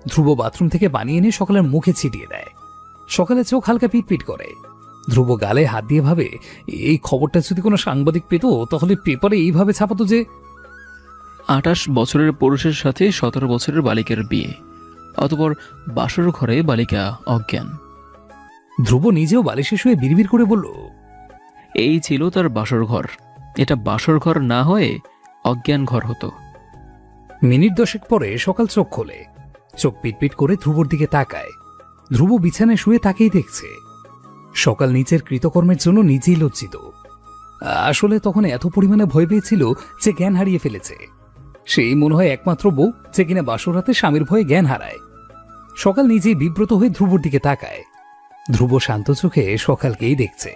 ধ্রুব বাথরুম থেকে বানিয়ে এনে সকালের মুখে ছিটিয়ে দেয়। সকালে চোখ হালকা পিটপিট করে। ধ্রুব গালে হাত দিয়ে ভাবে, এই খবরটা যদি কোনো সাংবাদিক পেত তাহলে পেপারে এইভাবে ছাপাতো যে 28 বছরের পুরুষের সাথে 17 বছরের বালিকার বিয়ে, অতঃপর বাসর ঘরে বালিকা অজ্ঞান। ধ্রুব নিজেও বালিশে শুয়ে বিড়বিড় করে বলল, এই ছিল তার বাসর ঘর। এটা বাসর ঘর না হয়ে অজ্ঞান ঘর হতো। মিনিট 10 পরে সকাল চোখ খোলে। চোখ পিটপিট করে ধ্রুবর দিকে তাকায়। ধ্রুব বিছানায় শুয়ে তাকেই দেখছে। সকাল নিজের কৃতকর্মের জন্য নিজেই লজ্জিত। আসলে তখন এত পরিমাণে ভয় পেয়েছিল যে জ্ঞান হারিয়ে ফেলেছে। সেই মনে হয় একমাত্র বউ যে কিনা বাসর রাতে স্বামীর ভয়ে জ্ঞান হারায়। সকাল নিজেই বিব্রত হয়ে ধ্রুবর দিকে তাকায়। ধ্রুব শান্ত চোখে সকালকেই দেখছে।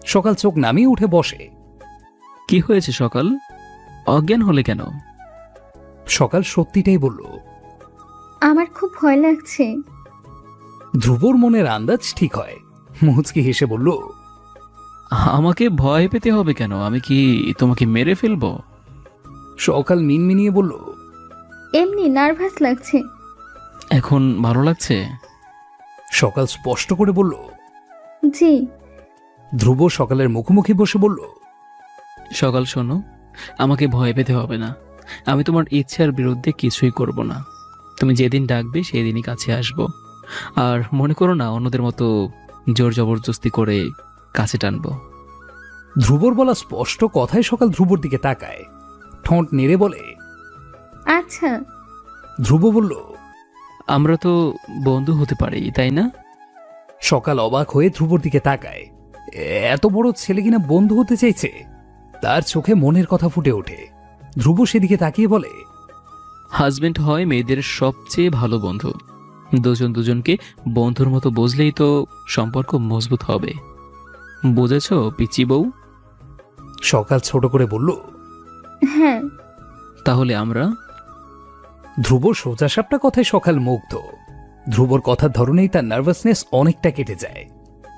সকাল চোখ নামিয়ে উঠে বসে। কি হয়েছে সকাল? অজ্ঞান হলে কেন? সকাল সত্যিটাই বলল। আমার খুব ভয় লাগছে। ধ্রুবর মনের আন্দাজ ঠিক হয়। মুচকি হেসে বলল, আমাকে ভয় পেতে হবে কেন? আমি কি তোমাকে মেরে ফেলবো? সকাল মিনমিনিয়ে বলল, এমনি নার্ভাস লাগছে। এখন ভালো লাগছে? সকাল স্পষ্ট করে বলল। জি। ধ্রুব সকালের মুখোমুখি বসে বলল, সকাল শোনো, আমাকে ভয় পেতে হবে না। আমি তোমার ইচ্ছার বিরুদ্ধে কিছুই করব না। তুমি যেদিন ডাকবে সেই দিনই কাছে আসব। আর মনে করো না অন্যদের মতো জোর জবরদস্তি করে কাছে টানবো। ধ্রুবর বলা স্পষ্ট কথায় সকাল ধ্রুবর দিকে তাকায়, ঠোঁট নেড়ে বলে, আচ্ছা। ধ্রুব বলল, আমরা তো বন্ধু হতে পারি, তাই না? সকাল অবাক হয়ে ধ্রুবর দিকে তাকায়। এত বড় ছেলে কিনা বন্ধু হতে চাইছে। তার চোখে মনের কথা ফুটে ওঠে। ধ্রুব সেদিকে তাকিয়ে বলে, হাজবেন্ড হয় মেয়েদের সবচেয়ে ভালো বন্ধু। দুজন দুজনকে বন্ধুর মতো বুঝলেই তো সম্পর্ক মজবুত হবে। বুঝেছো পিচি বউ? সকাল ছোট করে বলল, হ্যাঁ। তাহলে আমরা? ধ্রুব সোজাসাপটা কথায় সকাল মুগ্ধ। ধ্রুবর কথার ধরনেই তার নার্ভাসনেস অনেকটা কেটে যায়।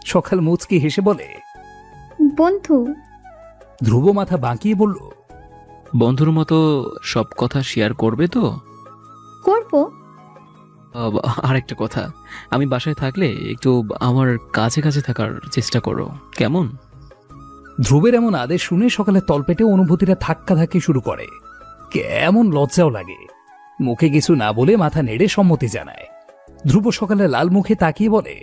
সকাল মুচকি হেসে বলে, বন্ধু। ধ্রুব মাথা বাঁকিয়ে বলল, বন্ধুর মতো সব কথা শেয়ার করবে তো? করব। আরেকটা কথা, আমি বাসায় থাকলে একটু আমার কাছে কাছে থাকার চেষ্টা করো, কেমন? ধ্রুবের এমন আদেশ শুনে সকালের তলপেটে অনুভূতিটা ধাক্কা ধাক্কি শুরু করে। কেমন লজ্জাও লাগে। মুখে কিছু না বলে মাথা নেড়ে সম্মতি জানায়। ধ্রুব সকালে লাল মুখে তাকিয়ে বলে,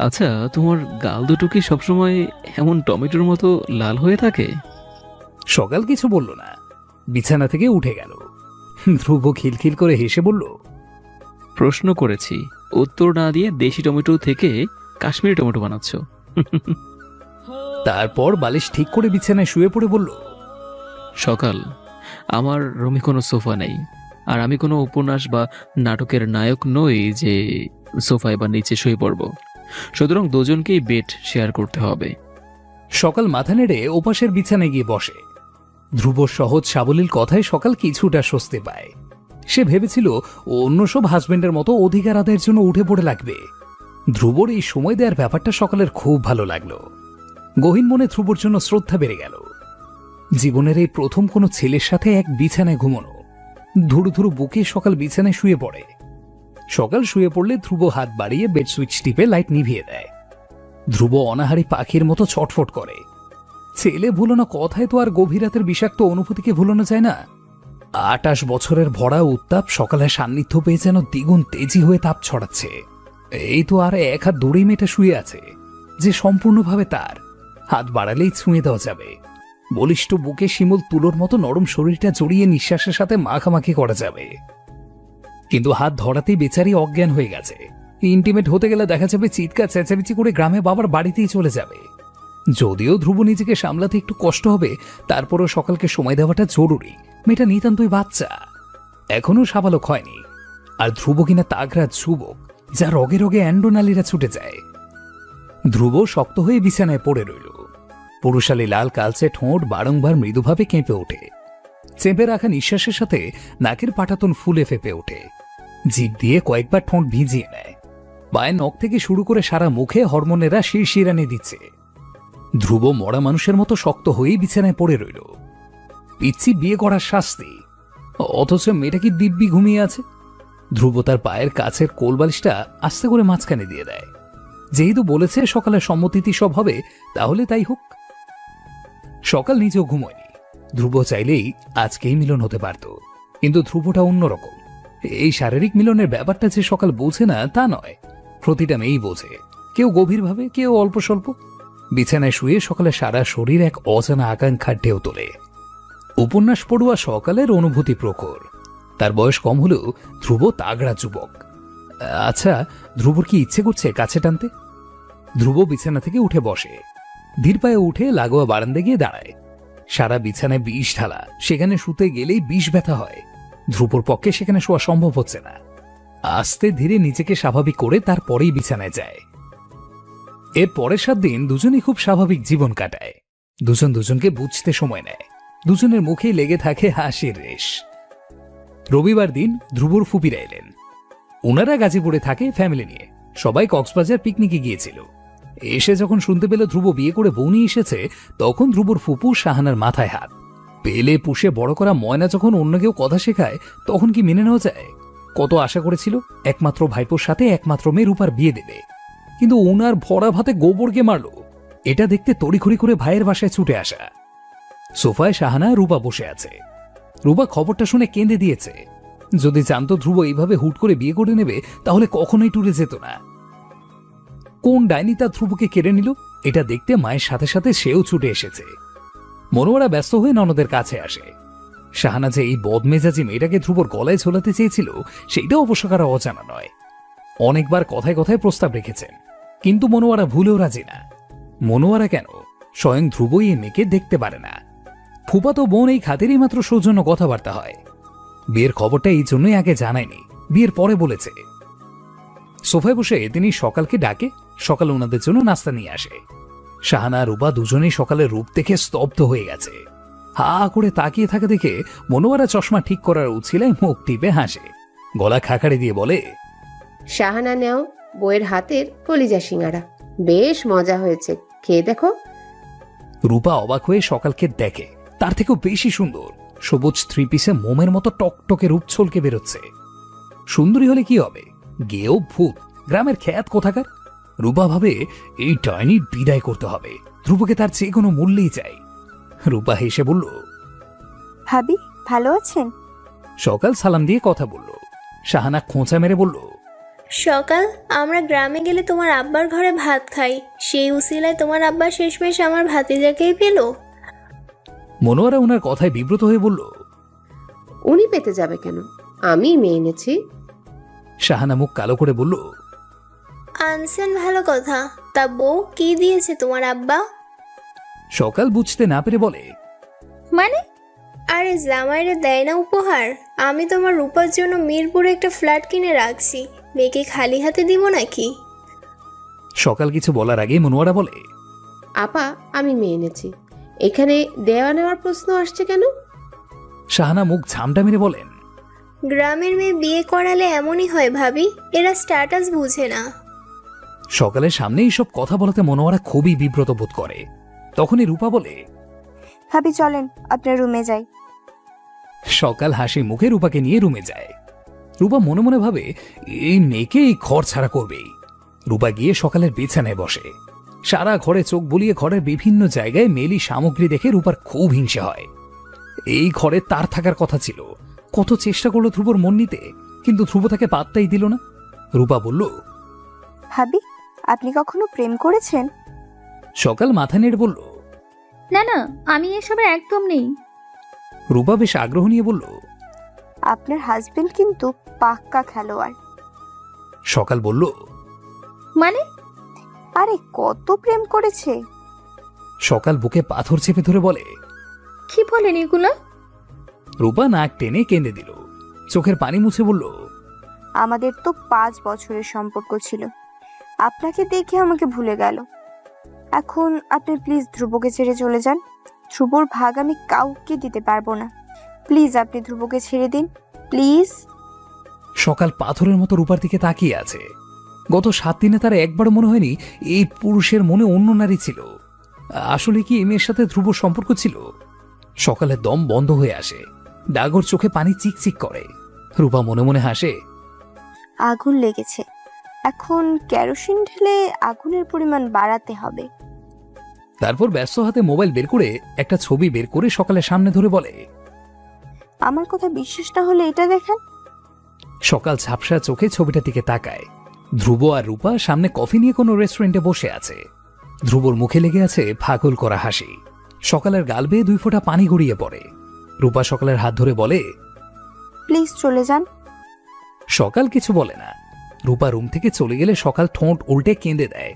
আচ্ছা, তোমার গাল দুটো কি সবসময় এমন টমেটোর মতো লাল হয়ে থাকে? সকাল কিছু বলল না, বিছানা থেকে উঠে গেল। ধ্রুব খিলখিল করে হেসে বলল, প্রশ্ন করেছি, উত্তর না দিয়ে দেশি টমেটো থেকে কাশ্মীরি টমেটো বানাচ্ছ। তারপর বালিশ ঠিক করে বিছানায় শুয়ে পড়ে বলল, সকাল, আমার রুমে কোনো সোফা নেই। আর আমি কোনো উপন্যাস বা নাটকের নায়ক নই যে সোফায় বা নিচে শুয়ে পড়ব। সুতরাং দুজনকেই বেড শেয়ার করতে হবে। সকাল মাথা নেড়ে ওপাশের বিছানায় গিয়ে বসে। ধ্রুব সহজ সাবলীল কথায় সকাল কিছুটা স্বস্তি পায়। সে ভেবেছিল অন্য সব হাজবেন্ডের মতো অধিকার আদায়ের জন্য উঠে পড়ে লাগবে। ধ্রুবর এই সময় দেওয়ার ব্যাপারটা সকালের খুব ভালো লাগলো। গহীন মনে ধ্রুবর জন্য শ্রদ্ধা বেড়ে গেল। জীবনের এই প্রথম কোনো ছেলের সাথে এক বিছানায় ঘুমানো। ধুরু ধুরু বুকে সকাল বিছানায় শুয়ে পড়ে। সকাল শুয়ে পড়লে ধ্রুব হাত বাড়িয়ে বেড সুইচ টিপে লাইট নিভিয়ে দেয়। ধ্রুব অনাহারী পাখির মতো ছটফট করে। ছেলে ভুলোনো কথায় তো আর গভীর রাতের বিষাক্ত অনুভূতিকে ভুলানো যায় না। 28 বছরের ভরা উত্তাপ সকালের সান্নিধ্য পেয়ে যেন দ্বিগুণ তেজি হয়ে তাপ ছড়াচ্ছে। এই তো আর এক হাত দড়ি মেয়েটা শুয়ে আছে, যে সম্পূর্ণভাবে তার। হাত বাড়ালেই ছুঁয়ে দেওয়া যাবে। বলিষ্ঠ বুকে শিমুল তুলোর মতো নরম শরীরটা জড়িয়ে নিঃশ্বাসের সাথে মাখামাখি করা যাবে। কিন্তু হাত ধরাতেই বেচারি অজ্ঞান হয়ে গেছে। ইন্টিমেট হতে গেলে দেখা যাবে চিৎকার চেঁচামেচি করে গ্রামে বাবার বাড়িতেই চলে যাবে। যদিও ধ্রুব নিজেকে সামলাতে একটু কষ্ট হবে, তারপরও সকালকে সময় দেওয়াটা জরুরি। মেয়েটা নিতান্তই বাচ্চা, এখনো সাবালক হয়নি। আর ধ্রুব কিনা তাগড়া যুবক, যা রগে রগে অ্যান্ডোনালিরা ছুটে যায়। ধ্রুব শক্ত হয়ে বিছানায় পড়ে রইল। পুরুষালী লাল কালচে ঠোঁট বারংবার মৃদুভাবে কেঁপে ওঠে। চেপে রাখা নিঃশ্বাসের সাথে নাকের পাটাতন ফুলে ফেপে ওঠে। জিভ দিয়ে কয়েকবার ঠোঁট ভিজিয়ে নেয়। পায়ের নখ থেকে শুরু করে সারা মুখে হরমোনেরা শিরশিরানি দিচ্ছে। ধ্রুব মরা মানুষের মতো শক্ত হয়েই বিছানায় পড়ে রইল। পিচ্ছি বিয়ে করার শাস্তি, অথচ মেয়েটা কি দিব্যি ঘুমিয়ে আছে। ধ্রুব তার পায়ের কাছের কোলবালিশটা আস্তে করে মাঝখানে দিয়ে দেয়। যেহেতু বলেছে সকালে সম্মতিতি সব হবে, তাহলে তাই হোক। সকাল নিজেও ঘুমোয়নি। ধ্রুব চাইলেই আজকেই মিলন হতে পারত, কিন্তু ধ্রুবটা অন্যরকম। এই শারীরিক মিলনের ব্যাপারটা যে সকাল বোঝে না তা নয়, প্রতিটা মেয়েই বোঝে। কেউ গভীরভাবে, কেউ অল্প স্বল্প। বিছানায় শুয়ে সকালে সারা শরীর এক অজানা আকাঙ্ক্ষার ঢেউ তোলে। উপন্যাস পড়ুয়া সকালের অনুভূতি প্রখর। তার বয়স কম হলেও ধ্রুব তাগড়া যুবক। আচ্ছা, ধ্রুবর কি ইচ্ছে করছে কাছে টানতে? ধ্রুব বিছানা থেকে উঠে বসে। ধীর পায়ে উঠে লাগোয়া বারান্দা গিয়ে দাঁড়ায়। সারা বিছানায় বিষ ঢালা, সেখানে শুতে গেলেই বিষ ব্যথা হয়। ধ্রুবর পক্ষে সেখানে শোয়া সম্ভব হচ্ছে না। আস্তে ধীরে নিজেকে স্বাভাবিক করে তারপরেই বিছানায় যায়। এর পরের 7 দিন দুজনেই খুব স্বাভাবিক জীবন কাটায়। দুজন দুজনকে বুঝতে সময় নেয়। দুজনের মুখেই লেগে থাকে হাসির রেশ। রবিবার দিন ধ্রুবর ফুপিরা এলেন। ওনারা গাজীপুরে থাকে ফ্যামিলি নিয়ে। সবাই কক্সবাজার পিকনিকে গিয়েছিল। এসে যখন শুনতে পেল ধ্রুব বিয়ে করে বউ নিয়ে এসেছে, তখন ধ্রুবর ফুপু শাহানার মাথায় হাত। পেলে পুষে বড় করা ময়না যখন অন্য কেউ কথা শেখায়, তখন কি মেনে নেওয়া যায়? কত আশা করেছিল একমাত্র ভাইপোর সাথে একমাত্র মেয়ে রূপার বিয়ে দেবে, কিন্তু ওনার ভরা ভাতে গোবরকে মারল। এটা দেখতে তড়িঘড়ি করে ভাইয়ের বাসায় ছুটে আসা। সোফায় শাহানা রূপা বসে আছে। রূপা খবরটা শুনে কেঁদে দিয়েছে। যদি জানতো ধ্রুব এইভাবে হুট করে বিয়ে করে নেবে, তাহলে কখনোই ট্যুরে যেত না। কোন ডাইনি তার ধ্রুবকে কেড়ে নিল, এটা দেখতে মায়ের সাথে সাথে সেও ছুটে এসেছে। মনোয়ারা ব্যস্ত হয়ে ননদের কাছে আসে। শাহানা যে এই বদমেজাজি মেয়েটাকে ধ্রুবর গলায় ঝোলাতে চেয়েছিল, সেইটা অবশ্য কারো অজানা নয়। অনেকবার কথায় কথায় প্রস্তাব রেখেছেন, কিন্তু মনোয়ারা ভুলেও রাজি না। মনোয়ারা কেন, স্বয়ং ধ্রুবই এই মেয়েকে দেখতে পারে না। ফুপাতো বোন এই খাতিরই মাত্র সৌজন্য কথাবার্তা হয়। বিয়ের খবরটা এই জন্যই আগে জানায়নি, বিয়ের পরে বলেছে। সোফায় বসে তিনি সকালকে ডাকে, সকাল ওনাদের জন্য নাস্তা নিয়ে আসে। শাহানা রূপা দুজনেই সকালের রূপ দেখে স্তব্ধ হয়ে গেছে। হা করে তাকিয়ে থাকে দেখে মনোয়ারা চশমা ঠিক করার উছিলায় মুখ টিপে হাসে। গলা খাকারি দিয়ে বলে, শাহানা নেও বইয়ের হাতের কলিজা সিঙ্গারা, বেশ মজা হয়েছে, খেয়ে দেখো। রূপা অবাক হয়ে সকালকে দেখে, তার থেকেও বেশি সুন্দর। সবুজ 3 পিসে মোমের মতো টকটকে রূপ ছলকে বেরোচ্ছে। সুন্দরী হলে কি হবে, গেও ভূত, গ্রামের খ্যাত কোথাকার। রূপা ভাবে এই ডাইনির বিদায় করতে হবে, ধ্রুবকে তার যে কোনো মূল্যেই চাই। রূপা হেসে বলল, ভাবি ভালো আছেন? সকাল সালাম দিয়ে কথা বলল। শাহানা খোঁচা মেরে বলল, সকাল, আমরা গ্রামে গেলে তোমার আব্বার ঘরে ভাত খাই, সেই উসিলায় তোমার আব্বা শেষমেশ আমার ভাতিজাকেই পেল। মনোয়ারা ওনার কথায় বিব্রত হয়ে বলল, উনি পেতে যাবে কেন, আমি মেয়ে এনেছি। শাহানা মুখ কালো করে বলল, আনছেন ভালো কথা, তা বউ কি দিয়েছে তোমার আব্বা? সকাল বুঝতে না পেরে বলে, মানে? আরে জামাইরে দেয় না উপহার? আমি তোমার রূপার জন্য মিরপুরে একটা ফ্ল্যাট কিনে রাখছি, মেয়েকে খালি হাতে দিব নাকি? সকাল কিছু বলার আগে মনোয়ারা বলে, আপা আমি মেয়ে এনেছি, এখানে দেওয়া নেওয়ার প্রশ্ন আসছে কেন? শাহানা মুখ ঝামটা মেরে বলেন, গ্রামের মেয়ে বিয়ে করালে এমনই হয় ভাবি, এরা স্ট্যাটাস বুঝে না। সকালের সামনে এইসব কথা বলাতে মনোয়ারা খুবই বিব্রত বোধ করে। তখনই রূপা বলে, ভাবি চলেন আপনার রুমে যাই। সকাল হাসি মুখে রূপাকে নিয়ে রুমে যায়। রূপা মনে মনে ভাবে এই মেয়েকে এই ঘর ছাড়া করবেই। রূপা গিয়ে সকালের বিছানায় বসে। সারা ঘরে চোখ বুলিয়ে ঘরের বিভিন্ন জায়গায় মেলি সামগ্রী দেখে রূপার খুব হিংসে হয়। এই ঘরে তার থাকার কথা ছিল। কত চেষ্টা করলো ধ্রুবর মন নিতে, কিন্তু ধ্রুব তাকে পাত্তাই দিল না। রূপা বলল, ভাবি আপনি কখনো প্রেম করেছেন? সকাল মাথা নেড়ে বলল, না না, আমি এসবের একদম নেই। রূপা বেশ আগ্রহ নিয়ে বলল, আপনার হাজবেন্ড কিন্তু পাক্কা খেলোয়াড়। সকাল বলল, মানে? আরে কত প্রেম করেছে। সকাল বুকে পাথর চেপে ধরে বলে, কি বলেন এগুলো? রূপা নাক টেনে কেঁদে দিল। চোখের পানি মুছে বলল, আমাদের তো 5 বছরের সম্পর্ক ছিল, আপনাকে দেখে আমাকে ভুলে গেল। এখন আপনি প্লিজ ধ্রুবকে ছেড়ে চলে যান। ধ্রুবর ভাগ আমি কাউকে দিতে পারবো না। প্লিজ আপনি ধ্রুবকে ছেড়ে দিন, প্লিজ। সকাল পাথরের মতো রূপার দিকে তাকিয়ে আছে। গত 7 দিনে তার একবারও মনে হয়নি এই পুরুষের মনে অন্য নারী ছিল। আসলে কি এই মেয়ের সাথে ধ্রুব সম্পর্ক ছিল? সকালের দম বন্ধ হয়ে আসে, ডাগর চোখে পানি চিকচিক করে। রূপা মনে মনে হাসে, আগুন লেগেছে, এখন কেরোসিন ঢেলে আগুনের পরিমাণ বাড়াতে হবে। তারপর ব্যস্ত হাতে মোবাইল বের করে একটা ছবি বের করে সকালের সামনে ধরে বলে, আমার কথা বিশ্বাস না হলে এটা দেখেন। সকাল ঝাপসা চোখে ছবিটার দিকে তাকায়। ধ্রুব আর রূপা সামনে কফি নিয়ে কোনো রেস্টুরেন্টে বসে আছে। ধ্রুবর মুখে লেগে আছে পাগল করা হাসি। সকালের গাল বেয়ে 2 ফোঁটা পানি গড়িয়ে পড়ে। রূপা সকালের হাত ধরে বলে, প্লিজ চলে যান। সকাল কিছু বলে না। রূপা রুম থেকে চলে গেলে সকাল ঠোঁট উল্টে কেঁদে দেয়।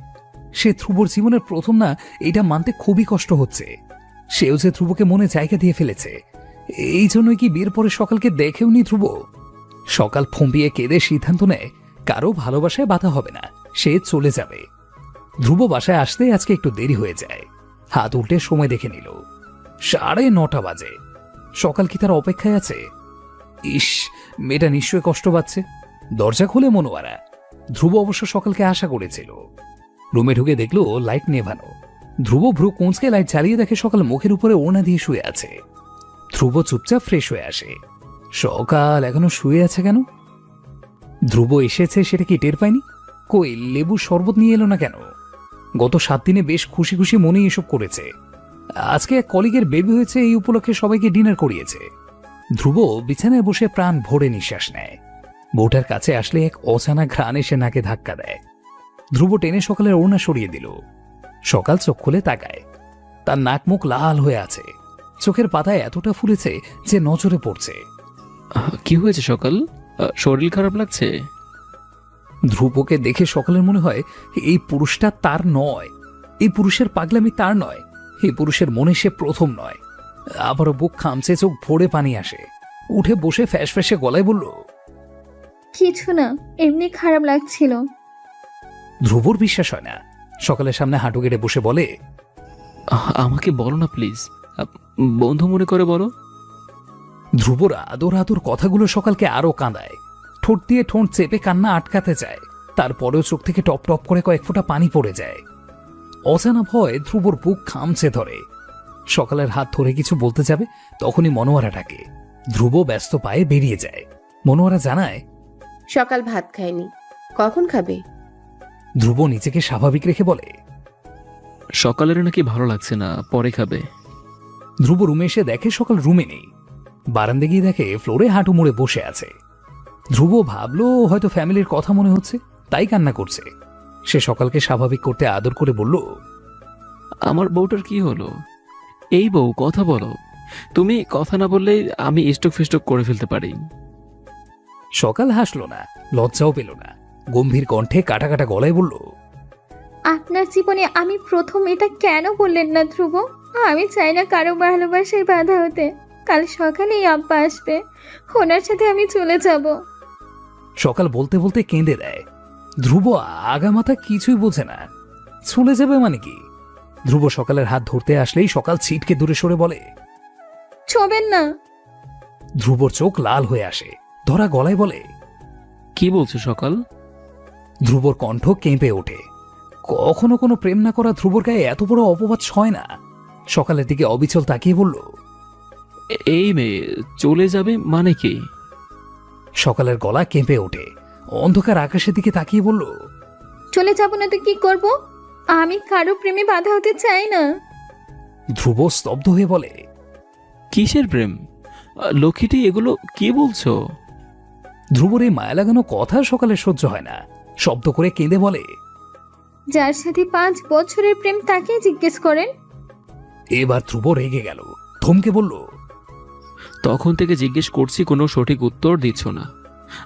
সে ধ্রুবর জীবনের প্রথম না, এটা মানতে খুবই কষ্ট হচ্ছে। সেও যে ধ্রুবকে মনে জায়গা দিয়ে ফেলেছে। এই জন্যই কি বিয়ের পরে সকালকে দেখেও নি ধ্রুব? সকাল ফুঁপিয়ে কেঁদে সিদ্ধান্ত নেয় কারো ভালোবাসায় বাধা হবে না, সে চলে যাবে। ধ্রুব বাসায় আসতে আজকে একটু দেরি হয়ে যায়। হাত উল্টে সময় দেখে নিল 9:30 বাজে। সকাল কি তার অপেক্ষায় আছে? ইস, মেয়েটা নিশ্চয়ই কষ্ট পাচ্ছে। দরজা খুলে মনোয়ারা। ধ্রুব অবশ্য সকালকে আশা করেছিল। রুমে ঢুকে দেখলো লাইট নেভানো। ধ্রুব ভ্রু কোঁচকে লাইট জ্বালিয়ে দেখে সকাল মুখের উপরে ওড়না দিয়ে শুয়ে আছে। ধ্রুব চুপচাপ ফ্রেশ হয়ে আসে। সকাল এখনো শুয়ে আছে কেন? ধ্রুব এসেছে সেটা কি টের পায়নি? কই লেবু শরবত নিয়ে এলো না কেন? গত 7 দিনে বেশ খুশি খুশি মনেই এসব করেছে। আজকে এক কলিগের বেবি হয়েছে, এই উপলক্ষে সবাইকে ডিনার করিয়েছে। ধ্রুব বিছানায় বসে প্রাণ ভরে নিঃশ্বাস নেয়। বউটার কাছে আসলে এক অজানা ঘ্রাণ এসে নাকে ধাক্কা দেয়। ধ্রুব টেনে সকালের ওড়না সরিয়ে দিল। সকাল চোখ খুলে তাকায়। তার নাক মুখ লাল হয়ে আছে, চোখের পাতায় এতটা ফুলেছে যে নজরে পড়ছে। কি হয়েছে সকাল? শরীর খারাপ লাগছে? ধ্রুবকে দেখে সকালের মনে হয় এই পুরুষটা তার নয়, এই পুরুষের পাগলামি তার নয়, এই পুরুষের মনে সে প্রথম নয়। আবারও বুক খামচে, চোখ ভরে পানি আসে। উঠে বসে ফ্যাস ফ্যাসে গলায় বলল, কিছু না, এমনি খারাপ লাগছিল। ধ্রুবর বিশ্বাস হয় না। সকালের সামনে হাঁটু গেড়ে বসে বলে, আমাকে বলো না প্লিজ, বন্ধু মনে করে বলো। ধ্রুবর আদর আদর কথাগুলো সকালকে আরো কাঁদায়। ঠোঁট দিয়ে ঠোঁট চেপে কান্না আটকাতে চায়, তারপরেও চোখ থেকে টপ টপ করে কয়েক ফোঁটা পানি পড়ে যায়। অজানা ভয় ধ্রুবর বুক খামচে ধরে। সকালের হাত ধরে কিছু বলতে যাবে, তখনই মনোয়ারা ডাকে। ধ্রুব ব্যস্ত পায়ে বেরিয়ে যায়। মনোয়ারা জানায়, সকাল ভাত খায়নি, কখন খাবে? ধ্রুব নিজেকে স্বাভাবিক রেখে বলে, সকালের নাকি ভালো লাগছে না, পরে খাবে। ধ্রুব রুমে এসে দেখে সকাল রুমে নেই। বারান্দা গিয়ে দেখে ফ্লোরে হাঁটু মুড়ে বসে আছে। ধ্রুব ভাবলো হয়তো ফ্যামিলির কথা মনে হচ্ছে, তাই কান্না করছে। সে সকালকে স্বাভাবিক করতে আদর করে বলল, আমার বউটার কি হলো? এই বউ, কথা বলো। তুমি কথা না বললে আমি স্টক ফিস্টক করে ফেলতে পারি। সকাল হাসলো না, লজ্জাও পেল না। গম্ভীর কণ্ঠে কাটা কাটা গলায় বলল, আপনার জীবনে আমি প্রথম এটা কেন বললেন না ধ্রুব? আমি চাই না কারো ভালোবাসায় বাধা হতে। কাল সকালেই আব্বা আসবে, ওনার সাথে আমি চলে যাব। সকাল বলতে বলতে কেঁদে দেয়। ধ্রুব আগামাথা কিছুই বোঝে না। চলে যাবে মানে কি? ধ্রুব সকালের হাত ধরতে আসলেই সকাল ছিটকে দূরে সরে বলে, ছোবেন না। ধ্রুবর চোখ লাল হয়ে আসে। ধরা গলায় বলে, কি বলছো সকাল? ধ্রুবর কণ্ঠ কেঁপে ওঠে। কখনো কোনো প্রেম না করা ধ্রুবর গায়ে এত বড় অপবাদ সয় না। সকালের দিকে অবিচল তাকিয়ে বলল, এই মেয়ে চলে যাবে মানে কি? সকালের গলা কেঁপে ওঠে। অন্ধকার আকাশের দিকে তাকিয়ে বলল, চলে যাব না তো কি করব? আমি কারো প্রেমে বাধা হতে চাই না। ধ্রুব স্তব্ধ হয়ে বলে, কিসের প্রেম? লক্ষ্মীটি, এগুলো কি বলছো? ধ্রুবর এই মায়া লাগানো কথা সকালে সহ্য হয় না। শব্দ করে কেঁদে বলে, যার সাথে 5 বছরের প্রেম তাকে জিজ্ঞেস করেন। এবার ধ্রুব রেগে গেল, থমকে বলল, তখন থেকে জিজ্ঞেস করছি, কোনো সঠিক উত্তর দিচ্ছ না।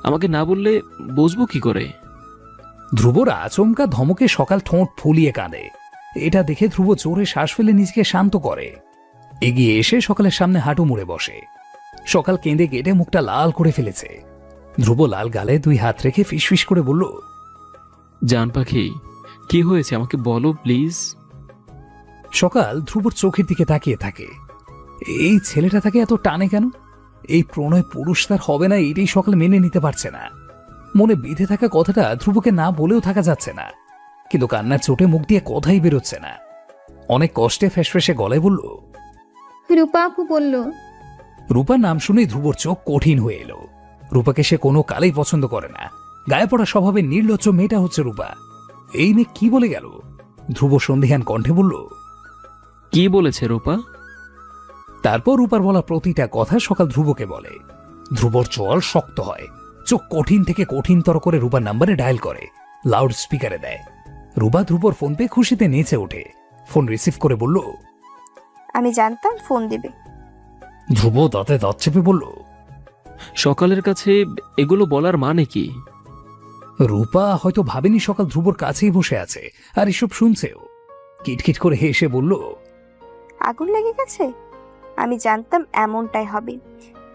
আমাকে না বললে বুঝবো কি করে? ধ্রুবর আচমকা ধমকে সকাল ঠোঁট ফুলিয়ে কাঁদে। এটা দেখে ধ্রুব জোরে শ্বাস ফেলে নিজেকে শান্ত করে। এগিয়ে এসে সকালের সামনে হাঁটু মুড়ে বসে। সকাল কেঁদে কেটে মুখটা লাল করে ফেলেছে। ধ্রুব লাল গালে 2 হাত রেখে ফিসফিস করে বলল, জান পাখি, কি হয়েছে আমাকে বলো প্লিজ। সকাল ধ্রুবর চোখের দিকে তাকিয়ে থাকে। এই ছেলেটা তাকে এত টানে কেন? এই প্রণয় পুরুষ তার হবে না, এটাই সকাল মেনে নিতে পারছে না। মনে বিধে থাকা কথাটা ধ্রুবকে না বলেও থাকা যাচ্ছে না, কিন্তু কান্নার চোটে মুখ দিয়ে কথাই বেরোচ্ছে না। অনেক কষ্টে ফেসফেসে গলায় বলল, রূপা আপু বলল। রূপার নাম শুনেই ধ্রুবর চোখ কঠিন হয়ে এলো। রূপাকে সে কোনো কালেই পছন্দ করে না। গায়ে পড়া স্বভাবের নির্লজ্জ মেয়েটা হচ্ছে রূপা। এই মেয়ে কি বলে গেল? ধ্রুব সন্দেহান কণ্ঠে বলল, কি বলেছে রূপা? তারপর রূপার বলা প্রতিটা কথা সকাল ধ্রুবকে বলে। ধ্রুবর চোয়াল শক্ত হয়, চোখ কঠিন থেকে কঠিনতর করে রূপার নাম্বারে ডায়াল করে, লাউড স্পিকারে দেয়। রূপা ধ্রুবর ফোন পেয়ে খুশিতে নেচে ওঠে। ফোন রিসিভ করে বলল, আমি জানতাম ফোন দিবে। ধ্রুব দাঁতে দাঁত চেপে বলল, সকালের কাছে এগুলো বলার মানে কি? রূপা হয়তো ভাবেনি সকাল ধ্রুবর কাছেই বসে আছে আর এসব শুনছেও। কিটকিট করে হেসে বলল, আগুন লেগে গেছে? আমি জানতাম এমনটাই হবে।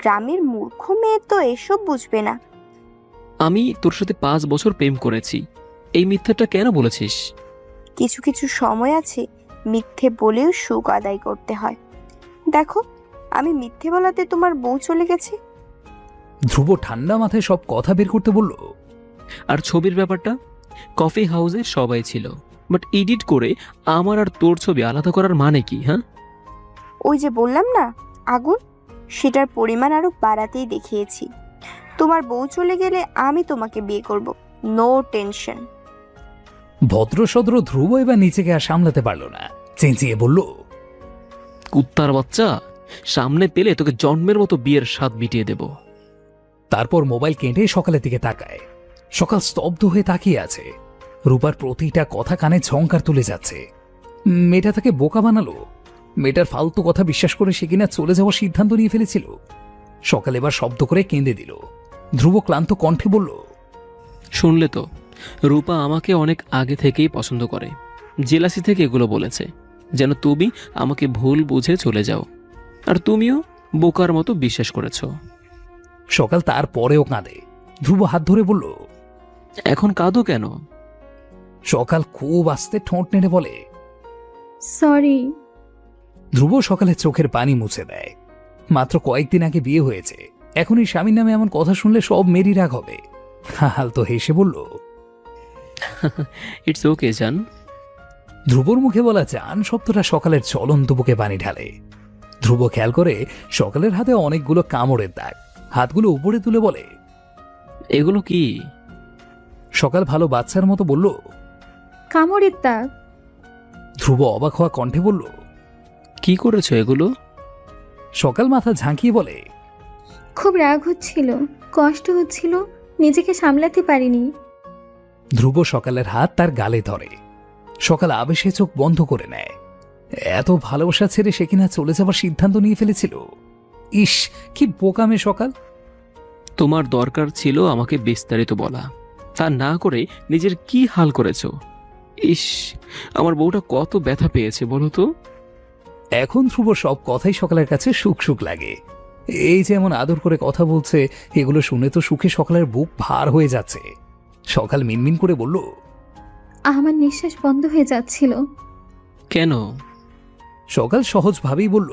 গ্রামের মূর্খ মেয়ে তো এসব বুঝবে না। আমি তোর সাথে 5 বছর প্রেম করেছি, এই মিথ্যাটা কেন বলেছিস? কিছু কিছু সময় আছে মিথ্যে বলেও সুখ আদায় করতে হয়। দেখো, আমি মিথ্যে বলাতে তোমার বউ চলে গেছে। ধ্রুব ঠান্ডা মাথায় সব কথা বের করতে বলল। আর ছবির ব্যাপারটা, কফি হাউসে সবাই ছিল, বাট এডিট করে আমার আর তোর ছবি আলাদা করার মানে কি? হ্যাঁ, ওই যে বললাম না, আগুন, সেটার পরিমাণ আরো বাড়াতেই দেখিয়েছি। তোমার বউ চলে গেলে আমি তোমাকে বিয়ে করব, নো টেনশন। ভদ্রসদ্র ধ্রুব এবার নিজেকে আর সামলাতে পারল না, চেঁচিয়ে বলল, কুত্তার বাচ্চা, সামনে পেলে তোকে জন্মের মতো বিয়ের স্বাদ মিটিয়ে দেব। তারপর মোবাইল কেটে সকালের দিকে তাকায়। সকাল স্তব্ধ হয়ে তাকিয়ে আছে। রূপার প্রতিটা কথা কানে ঝংকার তুলে যাচ্ছে। মেয়েটা তাকে বোকা বানালো। মেয়েটার ফালতু কথা বিশ্বাস করে সে কিনা চলে যাওয়ার সিদ্ধান্ত নিয়ে ফেলেছিল। সকাল এবার শব্দ করে কেঁদে দিল। ধ্রুব ক্লান্ত কণ্ঠে বলল, শুনলে তো, রূপা আমাকে অনেক আগে থেকেই পছন্দ করে। জেলাসি থেকে এগুলো বলেছে, যেন তুমি আমাকে ভুল বুঝে চলে যাও, আর তুমিও বোকার মতো বিশ্বাস করেছো। সকাল তারপরেও কাঁদে। ধ্রুব হাত ধরে বলল, এখন কাঁদো কেন? সকাল খুব আস্তে ঠোঁট নেড়ে বলে। সরি। ধ্রুব সকালে চোখের পানি মুছে দেয়। মাত্র কয়েকদিন আগে বিয়ে হয়েছে, এখন এই স্বামীর নামে এমন কথা শুনলে সব মেয়েরই রাগ হবে। হাল তো হেসে বলল, ইটস ওকে জান। ধ্রুবর মুখে বলা জান শব্দটা সকালের চলন্ত বুকে পানি ঢালে। ধ্রুব খেয়াল করে সকালের হাতে অনেকগুলো কামড়ের দাগ। হাতগুলো উপরে তুলে বলে, এগুলো কি? সকাল ভালো বাচ্চার মতো বলল। কামড়ের দাগ? ধ্রুব অবাক হওয়া কণ্ঠে বলল, কি করেছো এগুলো? সকাল মাথা ঝাঁকিয়ে বলে, খুব রাগ হচ্ছিল, কষ্ট হচ্ছিল, নিজেকে সামলাতে পারিনি। ধ্রুব সকালের হাত তার গালে ধরে। সকাল আবেশে চোখ বন্ধ করে নেয়। এত ভালোবাসা ছেড়ে সে কিনা চলে যাবার সিদ্ধান্ত নিয়ে ফেলেছিল। ইস, কি বোকামে সকাল। তোমার দরকার ছিল আমাকে বিস্তারিত বলা, তা না করে নিজের কি হাল করেছো। ইস, আমার বউটা কত ব্যথা পেয়েছে বলো তো। এখন ধ্রুব সব কথাই সকালের কাছে সুখ সুখ লাগে। এই যে এমন আদর করে কথা বলছে, এগুলো শুনে তো সুখে সকালের বুক ভার হয়ে যাচ্ছে। সকাল মিনমিন করে বলল, আমার নিঃশ্বাস বন্ধ হয়ে যাচ্ছিল। কেন? সকাল সহজভাবেই বলল,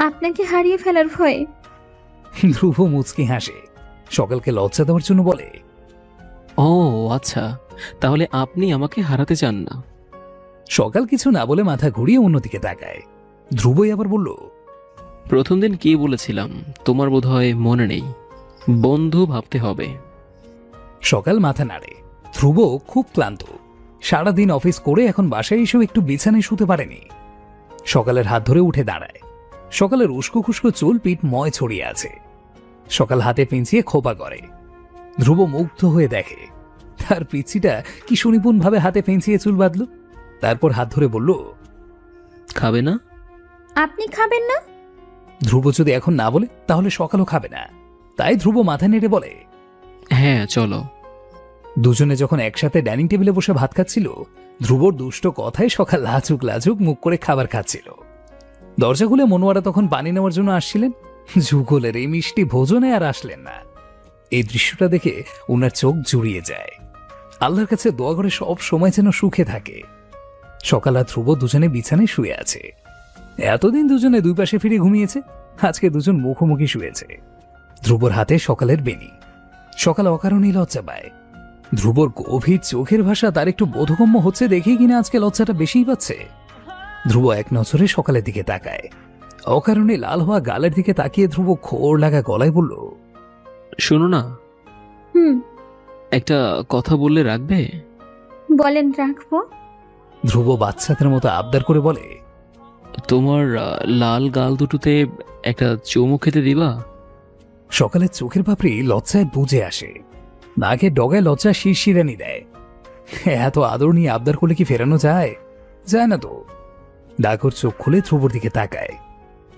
আপনাকে হারিয়ে ফেলার ভয়ে। ধ্রুব মুচকি হাসে। সকালকে লজ্জা দেওয়ার জন্য বলে, ও আচ্ছা, তাহলে আপনি আমাকে হারাতে চান না। সকাল কিছু না বলে মাথা ঘুরিয়ে অন্যদিকে তাকায়। ধ্রুবই আবার বলল, প্রথম দিন কি বলেছিলাম তোমার বোধহয় মনে নেই, বন্ধু ভাবতে হবে। সকাল মাথা নাড়ে। ধ্রুব খুব ক্লান্ত। সারাদিন অফিস করে এখন বাসায় এসেও একটু বিছানায় শুতে পারেনি। সকালের হাত ধরে উঠে দাঁড়ায়। সকালের উস্কো খুস্কো চুল পিঠ ময় ছড়িয়ে আছে। সকাল হাতে পেঁচিয়ে খোপা করে। ধ্রুব মুগ্ধ হয়ে দেখে তার পিচিটা কি সুনিপুণ ভাবে হাতে পেঁচিয়ে চুল বাঁধল। তারপর হাত ধরে বলল, খাবে না? আপনি খাবেন না? ধ্রুব যদি এখন না বলে তাহলে সকালও খাবে না। তাই ধ্রুব মাথা নেড়ে বলে, হ্যাঁ চলো। দুজনে যখন একসাথে ডাইনিং টেবিলে বসে ভাত খাচ্ছিল, ধ্রুবর দুষ্ট কথায় সকাল লাজুক লাজুক মুখ করে খাবার খাচ্ছিল। দরজা খুলে মনোয়ারা তখন পানি নেওয়ার জন্য আসছিলেন। যুগলের এই মিষ্টি ভোজনে আর আসলেন না। এই দৃশ্যটা দেখে ওনার চোখ জুড়িয়ে যায়। আল্লাহর কাছে দোয়া করে সব সময় যেন সুখে থাকে। সকাল আর ধ্রুব দুজনে বিছানায় শুয়ে আছে। এতদিন দুজনে দুই পাশে ফিরে ঘুমিয়েছে, আজকে দুজন মুখোমুখি শুয়েছে। ধ্রুবর হাতে সকালের বেনি। সকাল অকারণেই লজ্জা পায়। ধ্রুবর গভীর চোখের ভাষা তার একটু বোধগম্য হচ্ছে দেখেই কিনা আজকে লজ্জাটা বেশিই পাচ্ছে। ধ্রুব এক নজরে সকালের দিকে তাকায়। অকারণে লাল হওয়া গালের দিকে তাকিয়ে ধ্রুব খোর লাগা গলায় বলল, শোনো না, হুম, একটা কথা বললে রাখবে? বলেন, রাখবো। ধ্রুব বাচ্চাদের মতো আবদার করে বলে, তোমার লাল গাল দুটোতে একটা চুমু খেতে দিবা? সকালের চোখের পাপড়ি লজ্জায় বুঝে আসে। নাকে ডগায় লজ্জা শিরশিরানি দেয়। এত আদর নিয়ে আবদার করলে কি ফেরানো যায়? যায় না তো। ডাকর চোখ খুলে ধ্রুবর দিকে তাকায়।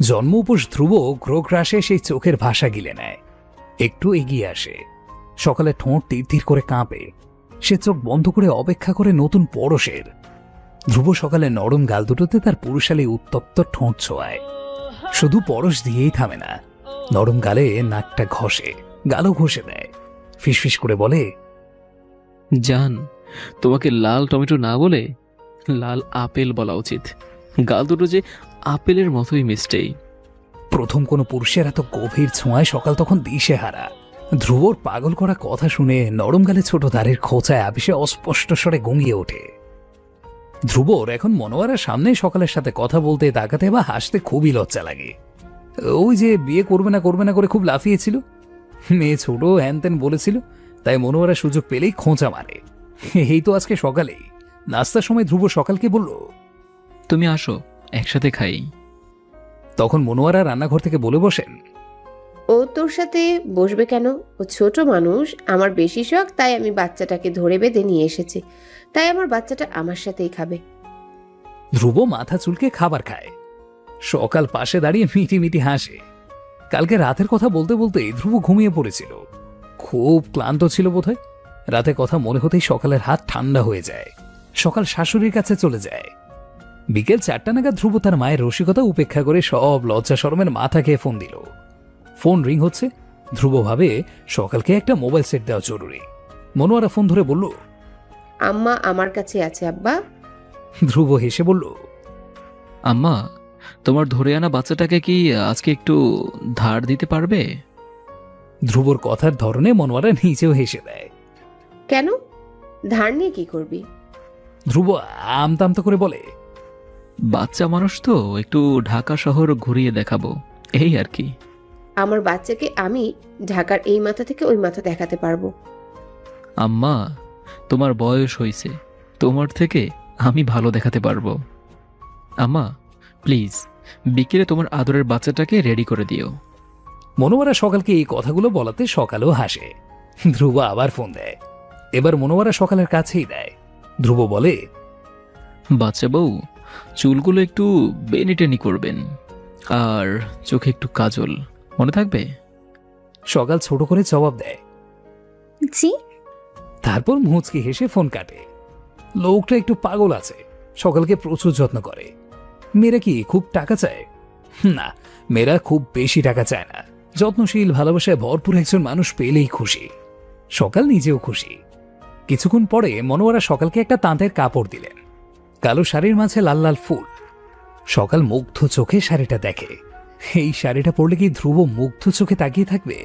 জন্ম উপোস ধ্রুব গ্রোগ্রাসে সেই চোখের ভাষা গিলে নেয়। একটু এগিয়ে আসে। সকালে ঠোঁট তীর তীর করে কাঁপে। সে চোখ বন্ধ করে অপেক্ষা করে নতুন পরশের। ধ্রুব সকালে নরম গাল দুটোতে তার পুরুষালী উত্তপ্ত ঠোঁট ছোঁয়ায়। শুধু পরশ দিয়েই থামে না, নরম গালে নাকটা ঘষে, গালও ঘষে দেয়। ফিসফিস করে বলে, জান, তোমাকে লাল টমেটো না বলে লাল আপেল বলা উচিত। গাল দুটো যে আপেলের মতোই মিষ্টি। প্রথম কোনো পুরুষের এত গভীর ছোঁয়ায় সকাল তখন দিশেহারা। ধ্রুবর পাগল করা কথা শুনে নরম গালে ছোট দাঁড়ের খোঁচায় আপিসে অস্পষ্ট স্বরে গুঙিয়ে ওঠে। ধ্রুবর এখন মনোয়ারার সামনে সকালের সাথে কথা বলতে, তাকাতে বা হাসতে খুবই লজ্জা লাগে। ওই যে বিয়ে করবে না করে খুব লাফিয়েছিল, মেয়ে ছোট হ্যান ত্যান বলেছিল, তাই মনোয়ারা সুযোগ পেলেই খোঁচা মারে। এই তো আজকে সকালেই নাস্তার সময় ধ্রুব সকালকে বলল, তুমি আসো, একসাথে খাই। তখন মনোয়ারা রান্নাঘর থেকে বলে বসেন, ও তোর সাথে বসবে কেন? ও ছোট মানুষ, আমার বেশি শখ, তাই আমি বাচ্চাটাকে ধরে বেঁধে নিয়ে এসেছি। তাই আমার বাচ্চাটা আমার সাথেই খাবে। ধ্রুব মাথা চুলকে খাবার খায়। সকাল পাশে দাঁড়িয়ে মিটি মিটি হাসে। কালকে রাতের কথা বলতে বলতেই ধ্রুব ঘুমিয়ে পড়েছিল। খুব ক্লান্ত ছিল বোধহয়। রাতে কথা মনে হতেই সকালের হাত ঠান্ডা হয়ে যায়। সকাল শাশুড়ির কাছে চলে যায়। বিকেল 4টা নাগাদ ধ্রুব তার মায়ের রসিকতা উপেক্ষা করে সব লজ্জা শরমের মাথা খেয়ে ফোন দিল। ফোন রিং হচ্ছে। ধ্রুব ভাবে সকালকে একটা মোবাইল সেট দেওয়া জরুরি। মনোয়ারা ফোন ধরে বলল, আম্মা আমার কাছে আছে আব্বা। ধ্রুব হেসে বলল, আম্মা, তোমার ধরে আনা বাচ্চাটাকে কি আজকে একটু ধার দিতে পারবে? ধ্রুবর কথার ধরনে মনোয়ারা নিচেও হেসে দেয়। কেন? ধার নিয়ে কি করবি? ধ্রুব আমতামতা করে বলে, বাচ্চা মানুষ তো, একটু ঢাকা শহর ঘুরিয়ে দেখাবো, এই আর কি। আমার বাচ্চাকে আমি ঢাকার এই মাথা থেকে ওই মাথা দেখাতে পারবো। আম্মা, তোমার বয়স হয়েছে, তোমার থেকে আমি ভালো দেখাতে পারবো। আম্মা প্লিজ, বিকেলে তোমার আদরের বাচ্চাটাকে রেডি করে দিও। মনোয়ারা সকালকে এই কথাগুলো বলাতে সকালেও হাসে। ধ্রুব আবার ফোন দেয়। এবার মনোয়ারা সকালের কাছেই দেয়। ধ্রুব বলে, বাচ্চা বউ, চুলগুলো একটু বেনি টেনি করবেন, আর চোখে একটু কাজল, মনে থাকবে? সকাল ছোট করে জবাব দেয়। জি। তারপর মুচকি হেসে ফোন কাটে। লোকটা একটু পাগল আছে, সকালকে প্রচুর যত্ন করে। মেয়েরা কি খুব টাকা চায়? না, মেয়েরা খুব বেশি টাকা চায় না। যত্নশীল, ভালোবাসায় ভরপুর একজন মানুষ পেলেই খুশি। সকাল নিজেও খুশি। কিছুক্ষণ পরে মনোয়ারা সকালকে একটা তাঁতের কাপড় দিলেন। কালো শাড়ির মাঝে লাল লাল ফুল। সকাল মুগ্ধ চোখে শাড়িটা দেখে। এই শাড়িটা পরলে কি ধ্রুব মুগ্ধ চোখে তাকিয়ে থাকবে?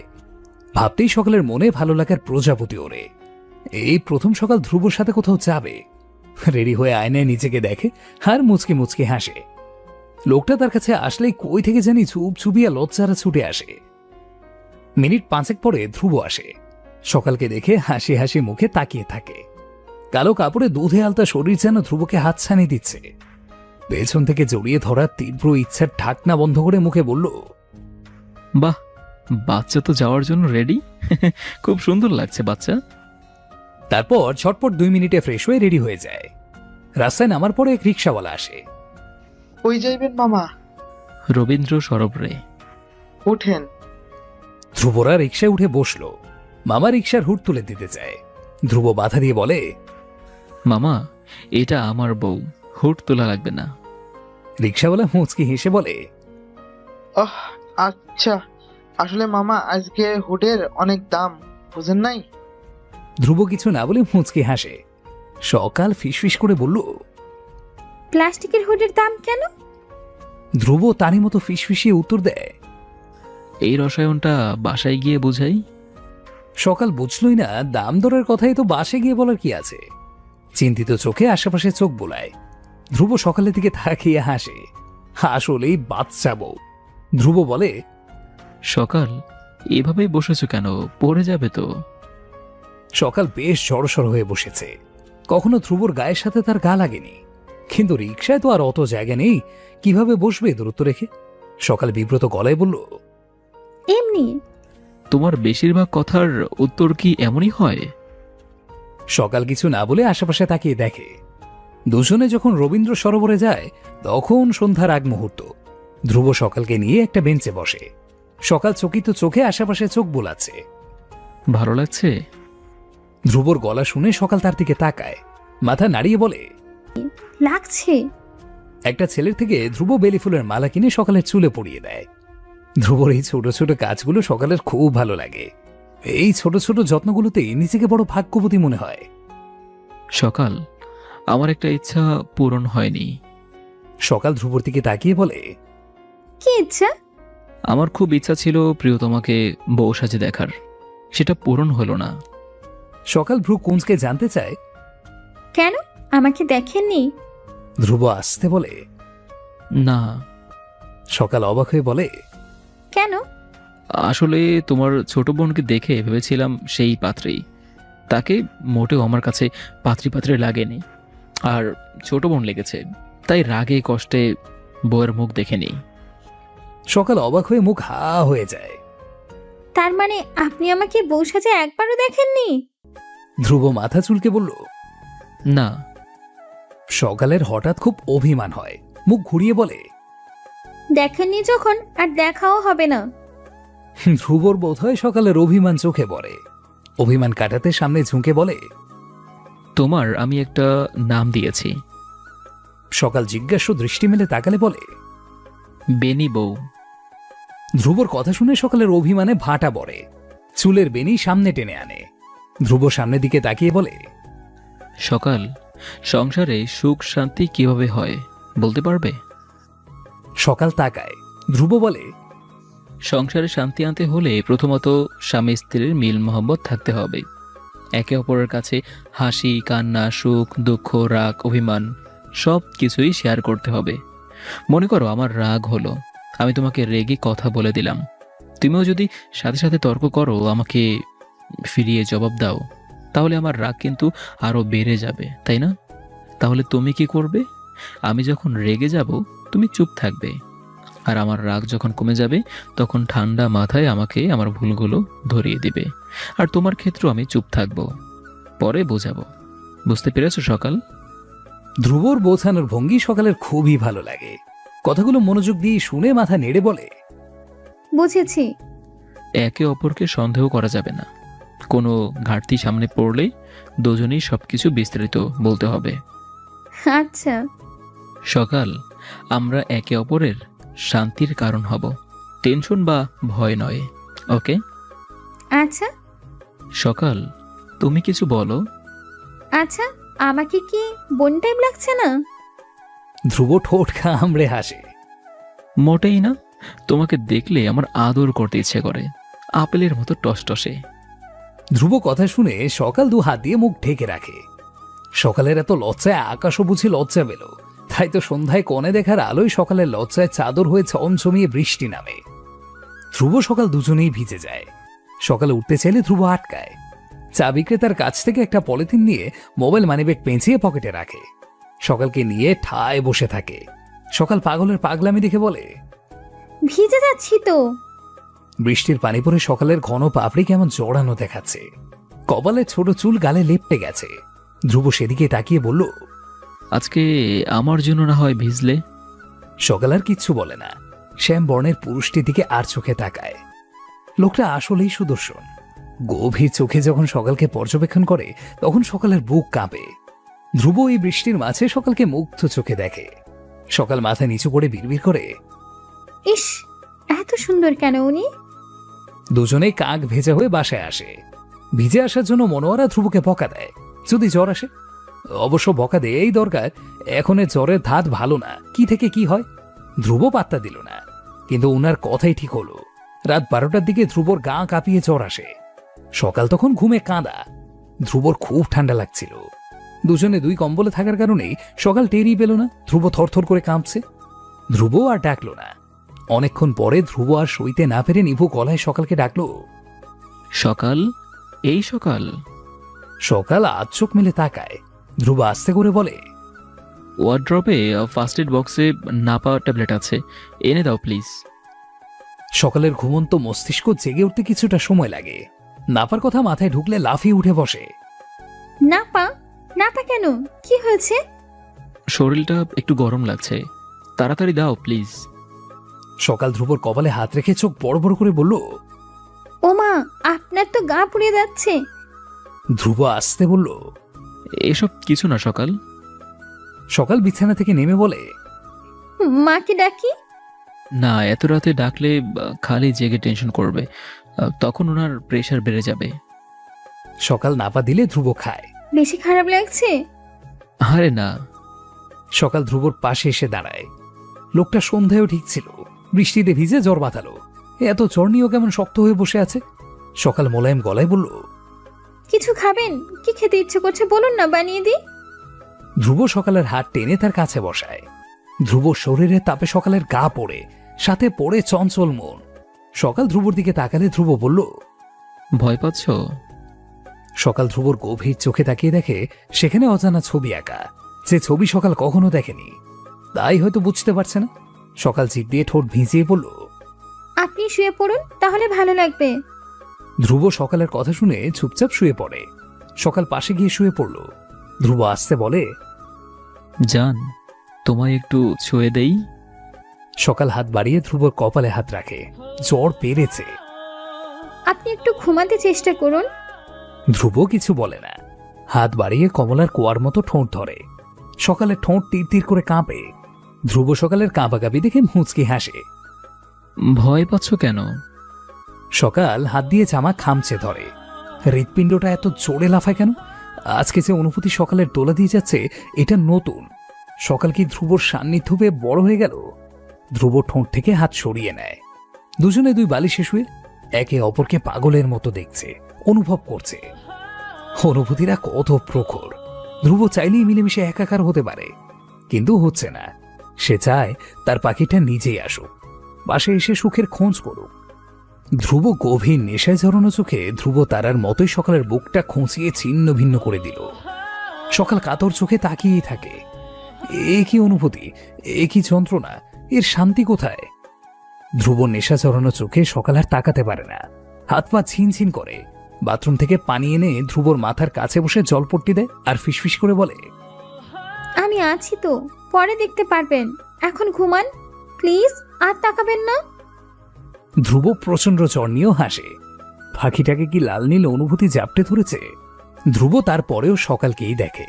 ভাবতেই সকালের মনে ভালো লাগার প্রজাপতি ওড়ে। এই প্রথম সকাল ধ্রুবর সাথে কোথাও যাবে। রেডি হয়ে আয়নায় নিজেকে দেখে আর মুচকে মুচকে হাসে। লোকটা তার কাছে আসলেই কই থেকে জানি চুপ চুপিয়া লজ্জারা ছুটে আসে। মিনিট 5 পরে ধ্রুব আসে। সকালকে দেখে হাসি হাসি মুখে তাকিয়ে থাকে। কালো কাপড়ে দুধে আলতা শরীর যেন ধ্রুবকে হাতছানি দিচ্ছে। পেছন থেকে জড়িয়ে ধরার তীব্র ইচ্ছার ঢাকনা বন্ধ করে মুখে বলল, বাহ, বাচ্চা তো যাওয়ার জন্য রেডি। খুব সুন্দর লাগছে বাচ্চা। তারপর ঝটপট 2 মিনিটে ফ্রেশ হয়ে রেডি হয়ে যায়। রাস্তায় নামার পরে এক রিক্সাওয়ালা আসে। কই যাইবেন মামা? রবীন্দ্র সরোবর রে। উঠেন। ধ্রুবরা রিক্সায় উঠে বসলো। মামা রিক্সার হুড তুলে দিতে চায়। ধ্রুব বাধা দিয়ে বলে, মামা, এটা আমার বউ, হুট তোলা লাগবে না। রিক্সাওয়ালা মুচকি হেসে বলে, আচ্ছা, আসলে মামা আজকে হুডের অনেক দাম, বুঝেন নাই? ধ্রুব কিছু না বলে মুচকি হাসে। সকাল ফিসফিস করে বলল, প্লাস্টিকের হুডের দাম কেন? ধ্রুব তারই মতো ফিসফিসিয়ে উত্তর দেয়, এই রসায়নটা বাসায় গিয়ে বুঝাই। সকাল বুঝলই না দাম দরের কথাই তো বাসে গিয়ে বলার কি আছে। চিন্তিত চোখে আশেপাশে চোখ বোলায়। ধ্রুব সকালের দিকে তাকিয়ে হাসে। আসলেই বাচ্চা বউ। ধ্রুব বলে, সকাল, এভাবেই বসেছো কেন? পড়ে যাবে তো। সকাল বেশ জড়সড় হয়ে বসেছে। কখনো ধ্রুবর গায়ের সাথে তার গা লাগেনি, কিন্তু রিক্সায় তো আর অত জায়গা নেই, কিভাবে বসবে দূরত্ব রেখে? সকাল বিব্রত গলায় বলল, এমনি। তোমার বেশিরভাগ কথার উত্তর কি এমনই হয়? সকাল কিছু না বলে আশেপাশে তাকিয়ে দেখে। দুজনে যখন রবীন্দ্র সরোবরে যায় তখন সন্ধ্যার আগ মুহূর্ত। ধ্রুব সকালকে নিয়ে একটা বেঞ্চে বসে। সকাল চকিত চোখে আশেপাশে চোখ বোলাচ্ছে। ভালো লাগছে? ধ্রুবর গলা শুনে সকাল তার দিকে তাকায়, মাথা নাড়িয়ে বলে, লাগছে। একটা ছেলের থেকে ধ্রুব বেলি ফুলের মালা কিনে সকালের চুলে পরিয়ে দেয়। ধ্রুবর এই ছোট ছোট কাজগুলো সকালের খুব ভালো লাগে। এই ছোট ছোট যত্নগুলোতে নিজেকে বড় ভাগ্যবতী মনে হয়। সকাল, আমার একটা ইচ্ছা পূরণ হয়নি। সকাল ধ্রুবর দিকে তাকিয়ে বলে, কি ইচ্ছা? আমার খুব ইচ্ছা ছিল প্রিয়তমাকে বউ সাজে দেখার, সেটা পূরণ হলো না। সকাল ভ্রু কুঞ্জকে জানতে চায়। কেন, আমাকে দেখেননি? ধ্রুব আসতে বলে, না। সকাল অবাক হয়ে বলে, কেন? আসলে তোমার ছোট বোনকে দেখে ভেবেছিলাম সেই পাত্রী, তাকে মোটেও আমার কাছে পাত্রী পাত্রে লাগেনি, আর ছোট বোন লেগেছে, তাই রাগে কষ্টে বউয়ের মুখ দেখেনি। সকাল অবাক হয়ে মুখ হা হয়ে যায়। তার মানে আপনি আমাকে বউ সাজে একবারও দেখেননি? ধ্রুব মাথা চুলকে বলল, না। সকালের হঠাৎ খুব অভিমান হয়, মুখ ঘুরিয়ে বলে, দেখেননি যখন আর দেখাও হবে না। ধ্রুবর বোধ হয় সকালের অভিমান চোখে পড়ে। অভিমান কাটাতে সামনে ঝুঁকে বলে, তোমার আমি একটা নাম দিয়েছি। সকাল জিজ্ঞাসু দৃষ্টি মেলে তাকালে বলে, বেনি বউ। ধ্রুবর কথা শুনে সকালের অভিমানে ভাটা পড়ে, চুলের বেনি সামনে টেনে আনে। ধ্রুব সামনের দিকে তাকিয়ে বলে, সকাল, সংসারে সুখ শান্তি কিভাবে হয় বলতে পারবে? সকাল তাকায়। ধ্রুব বলে, সংসারে শান্তি আনতে হলে প্রথমত স্বামী স্ত্রীর মিল মোহাম্মত থাকতে হবে। একে অপরের কাছে হাসি কান্না সুখ দুঃখ রাগ অভিমান সব কিছুই শেয়ার করতে হবে। মনে করো আমার রাগ হলো, আমি তোমাকে রেগে কথা বলে দিলাম, তুমিও যদি সাথে সাথে তর্ক করো, আমাকে ফিরিয়ে জবাব দাও, তাহলে আমার রাগ কিন্তু আরো বেড়ে যাবে, তাই না? তাহলে তুমি কি করবে? আমি যখন রেগে যাব তুমি চুপ থাকবে, আর আমার রাগ যখন কমে যাবে তখন ঠান্ডা মাথায় আমাকে আমার ভুলগুলো ধরিয়ে দিবে, আর তোমার ক্ষেত্রে আমি চুপ থাকবো, পরে বোঝাবো। বুঝতে পেরেছো সকাল? ধ্রুবর বোঝানোর ভঙ্গি সকালের খুবই ভালো লাগে। কথাগুলো মনোযোগ দিয়ে শুনে মাথা নেড়ে বলে, বুঝেছি। একে অপরকে সন্দেহ করা যাবে না, কোনো ঘাটতি সামনে পড়লে দুজনেই সবকিছু বিস্তারিত বলতে হবে। আচ্ছা। সকাল, আমরা একে অপরের শান্তির কারণ হব, টেনশন বা ভয় নয়, ওকে? আচ্ছা। সকাল, তুমি কিছু বলো। আচ্ছা, আমাকে কি বোন টাইপ লাগছে না? ধ্রুব ঠোঁট কামড়ে হাসে। মোটেই না, তোমাকে দেখলে আমার আদর করতে ইচ্ছে করে, আপেলের মতো টসটসে। ধ্রুব কথা শুনে সকাল দু হাত দিয়ে মুখ ঢেকে রাখে। সকালের এত লজ্জায় আকাশও বুঝি লজ্জা পেল, তাই তো সন্ধ্যায় কনে দেখার আলোয় সকালের লজ্জায় চাদর হয়ে চমচমিয়ে বৃষ্টি নামে। ধ্রুব সকাল দুজনেই ভিজে যায়। সকালে উঠতে চাইলে ধ্রুব আটকায়। চা বিক্রেতার কাছ থেকে একটা পলিথিন নিয়ে মোবাইল মানিব্যাগ পেঁচিয়ে পকেটে রাখে। সকালকে নিয়ে ঠায় বসে থাকে। সকাল পাগলের পাগলামি দেখে বলে, ভিজে যাচ্ছি তো। বৃষ্টির পানি পড়ে সকালের ঘন পাপড়ি কেমন জড়ানো দেখাচ্ছে। কপালে ছোট চুল গালে লেপ্টে গেছে। ধ্রুব সেদিকে তাকিয়ে বলল, আজকে আমার জন্য না হয় ভিজলে? সকাল আর কিচ্ছু বলে না। শ্যাম বর্ণের পুরুষটির দিকে আর চোখে তাকায়। লোকটা আসলেই সুদর্শন। গভীর চোখে যখন সকালকে পর্যবেক্ষণ করে তখন সকালের বুক কাঁপে। ধ্রুব এই বৃষ্টির মাঝে সকালকে মুগ্ধ চোখে দেখে। সকাল মাথা নিচু করে বিড়বিড় করে, ইস, এত সুন্দর কেন উনি? দুজনেই কাক ভেজা হয়ে বাসায় আসে। ভিজে আসার জন্য মনোয়ারা ধ্রুবকে বকা দেয় যদি জ্বর আসে। অবশ্য বকা দেয়াই দরকার, এখন এ জ্বরের ধাত ভালো না, কি থেকে কি হয়। ধ্রুব পাত্তা দিল না, কিন্তু উনার কথাই ঠিক হলো। রাত 12টার দিকে ধ্রুবর গা কাঁপিয়ে জ্বর আসে। সকাল তখন ঘুমে কাঁদা। ধ্রুবর খুব ঠান্ডা লাগছিল। দুজনে দুই কম্বলে থাকার কারণেই সকাল টেরই পেল না ধ্রুব থরথর করে কাঁপছে। ধ্রুব আর ডাকলো না। অনেকক্ষণ পরে ধ্রুব আর সইতে না পেরে নিভু গলায় সকালকে ডাকলো, সকাল, এই সকাল। সকাল আজ চোখ মেলে তাকায়। ধ্রুব আস্তে করে বলে, ওয়ার্ড্রপে ফার্স্ট এড বক্সে নাপা ট্যাবলেট আছে, এনে দাও প্লিজ। সকালের ঘুমন্ত মস্তিষ্ক জেগে উঠতে কিছুটা সময় লাগে। নাপার কথা মাথায় ঢুকলে লাফিয়ে উঠে বসে। নাপা? নাপা কেন, কি হয়েছে? শরীরটা একটু গরম লাগছে, তাড়াতাড়ি দাও প্লিজ। সকাল ধ্রুবর কপালে হাত রেখে চোখ বড় বড় করে বলল, ওমা, আপনার তো গা পুড়ে যাচ্ছে। ধ্রুব আসতে বলল, এসব কিছু না সকাল। সকাল বিছানা থেকে নেমে বলে, মাকে ডাকি? না, এত রাতে ডাকলে খালি জেগে টেনশন করবে, তখন ওনার প্রেশার বেড়ে যাবে। সকাল নাপা দিলে ধ্রুব খায়। বেশি খারাপ লাগছে? আরে না। সকাল ধ্রুবর পাশে এসে দাঁড়ায়। লোকটা সন্ধ্যায়ও ঠিক ছিল, বৃষ্টিতে ভিজে জ্বর বাঁধালো। এত জ্বর নিয়েও কেমন শক্ত হয়ে বসে আছে। সকাল মোলায়েম গলায় বলল, কিছু খাবেন? কি খেতে ইচ্ছে করছে বলুন না, বানিয়ে দিই। ধ্রুব সকালের হাত টেনে তার কাছে বসায়। ধ্রুব শরীরে তাপে সকালের গা পড়ে, সাথে পড়ে চঞ্চল মন। সকাল ধ্রুবর দিকে তাকালে ধ্রুব বলল, ভয় পাচ্ছ? সকাল ধ্রুবর গভীর চোখে তাকিয়ে দেখে সেখানে অজানা ছবি আঁকা, যে ছবি সকাল কখনো দেখেনি। তাই হয়তো বুঝতে পারছে না। সকাল জিভ দিয়ে ঠোঁট ভিজিয়ে বলল, আপনি শুয়ে পড়ুন, তাহলে ভালো লাগবে। ধ্রুব সকালের কথা শুনে চুপচাপ শুয়ে পড়ে। সকাল পাশে গিয়ে শুয়ে পড়ল। ধ্রুব আসতে বলে, জান, তোমায় একটু ছুঁয়ে দেই। সকাল হাত বাড়িয়ে ধ্রুবর কপালে হাত রাখে। জ্বর পেরেছে। আপনি একটু ঘুমাতে চেষ্টা করুন। ধ্রুব কিছু বলে না, হাত বাড়িয়ে কমলার কোয়ার মতো ঠোঁট ধরে। সকালের ঠোঁট তীর তীর করে কাঁপে। ধ্রুব সকালের কাঁপাকাঁপি দেখে মুচকি হাসে। ভয় পাচ্ছ কেন? সকাল হাত দিয়ে জামা খামচে ধরে। হৃৎপিণ্ডটা এত জোরে লাফায় কেন? আজকে যে অনুভূতি সকালের দোলা দিয়ে যাচ্ছে, এটা নতুন। সকাল কি ধ্রুবর সান্নিধ্য পেয়ে বড় হয়ে গেল? ধ্রুব ঠোঁট থেকে হাত সরিয়ে নেয়। দুজনে দুই বালিশে শুয়ে একে অপরকে পাগলের মতো দেখছে, অনুভব করছে। অনুভূতিরা কত প্রখর। ধ্রুব চাইলেই মিলেমিশে একাকার হতে পারে, কিন্তু হচ্ছে না। সে চায় তার পাখিটা নিজেই আসুক, পাশে এসে সুখের খোঁজ করুক। ধ্রুব গভীর নেশায় জড়ানো চোখে ধ্রুব তারার মতোই সকালের বুকটা খুঁচিয়ে ছিন্ন ভিন্ন করে দিল। সকাল কাতর চোখে তাকিয়েই থাকে। এ কি অনুভূতি, এ কি যন্ত্রণা, এর শান্তি কোথায়? ধ্রুব নেশা জড়ানো চোখে সকাল আর তাকাতে পারে না। হাত পা ছিনছিন করে। বাথরুম থেকে পানি এনে ধ্রুবর মাথার কাছে বসে জলপট্টি দেয় আর ফিসফিস করে বলে, আমি আছি তো, পরে দেখতে পারবেন। এখন ঘুমান প্লিজ, আর তাকাবেন না। ধ্রুব প্রচন্ড জ্বর নিয়েও হাসে। পাখিটাকে কি লাল নীল অনুভূতি জাপটে ধরেছে? ধ্রুব তারপরেও সকালকেই দেখে।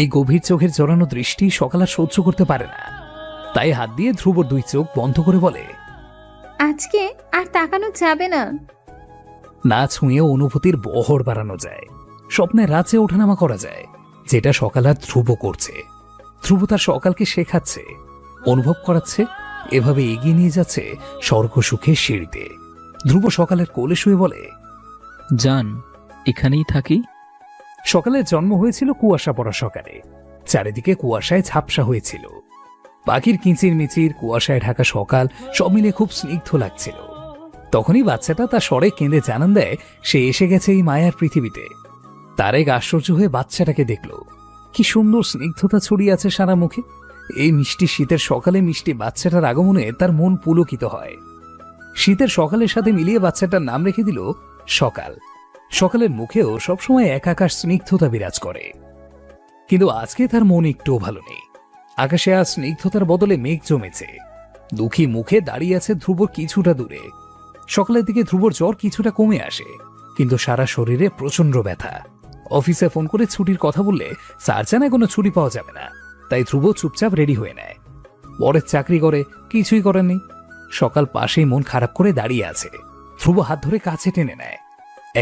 এই গভীর চোখের জড়ানো দৃষ্টি সকাল আর সহ্য করতে পারে না। তাই হাত দিয়ে ধ্রুবর দুই চোখ বন্ধ করে বলে, আজকে আর তাকানো যাবে না। না ছুঁয়ে অনুভূতির বহর বাড়ানো যায়, স্বপ্নে রাতে ওঠানামা করা যায়, যেটা সকাল আর ধ্রুব করছে। ধ্রুব তার সকালকে শেখাচ্ছে, অনুভব করাচ্ছে, এভাবে এগিয়ে নিয়ে যাচ্ছে স্বর্গ সুখের সিঁড়িতে। ধ্রুব সকালের কোলে শুয়ে বলে, জান, এখানেই থাকি। সকালের জন্ম হয়েছিল কুয়াশা পড়া সকালে। চারিদিকে কুয়াশায় ঝাপসা হয়েছিল। পাখির কিচির মিচির, কুয়াশায় ঢাকা সকাল সব মিলে খুব স্নিগ্ধ লাগছিল। তখনই বাচ্চাটা তার স্বরে কেঁদে জানান দেয় সে এসে গেছে এই মায়ার পৃথিবীতে। তারেক আশ্চর্য হয়ে বাচ্চাটাকে দেখল। কি সুন্দর স্নিগ্ধতা ছড়িয়ে আছে সারা মুখে। এই মিষ্টি শীতের সকালে মিষ্টি বাচ্চাটার আগমনে তার মন পুলকিত হয়। শীতের সকালের সাথে মিলিয়ে বাচ্চাটার নাম রেখে দিল সকাল। সকালের মুখেও সবসময় একাকার স্নিগ্ধতা বিরাজ করে। কিন্তু আজকে তার মন একটুও ভালো নেই। আকাশে আজ স্নিগ্ধতার বদলে মেঘ জমেছে। দুঃখী মুখে দাঁড়িয়ে আছে ধ্রুবর কিছুটা দূরে। সকালের দিকে ধ্রুবর জ্বর কিছুটা কমে আসে, কিন্তু সারা শরীরে প্রচন্ড ব্যথা। অফিসে ফোন করে ছুটির কথা বললে স্যার জানায় কোনো ছুটি পাওয়া যাবে না। তাই ধ্রুব চুপচাপ রেডি হয়ে নেয়। পরের চাকরি করে, কিছুই করেননি। সকাল পাশেই মন খারাপ করে দাঁড়িয়ে আছে। ধ্রুব হাত ধরে কাছে টেনে নেয়,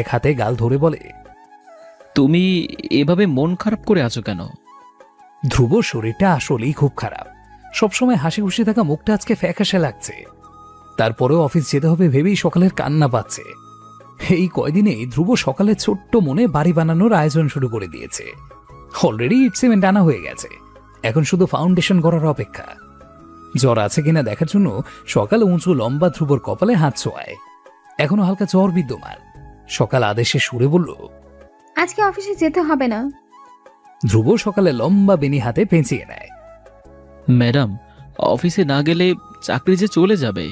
এক হাতে গাল ধরে বলে, তুমি এভাবে মন খারাপ করে আছো কেন? ধ্রুব শরীরটা আসলেই খুব খারাপ। সবসময় হাসি খুশি থাকা মুখটা আজকে ফ্যাকাশে লাগছে। তারপরেও অফিস যেতে হবে ভেবেই সকালের কান্না পাচ্ছে। এই কয়দিনেই ধ্রুব সকালের ছোট্ট মনে বাড়ি বানানোর আয়োজন শুরু করে দিয়েছে। অলরেডি ইট সিমেন্ট আনা হয়ে গেছে, এখন শুধু ফাউন্ডেশন করার অপেক্ষা। জ্বর আছে কিনা দেখার জন্য সকাল উঁচু লম্বা ধ্রুবর কপালে হাত ছোঁয়ায়। এখনো হালকা জ্বর বিদ্যমান। সকাল আদেশে সুরে বলল, আজকে অফিসে যেতে হবে না। ধ্রুব সকালে লম্বা বেনি হাতে পেঁচিয়ে নেয়। ম্যাডাম, অফিসে না গেলে চাকরি যে চলে যাবে।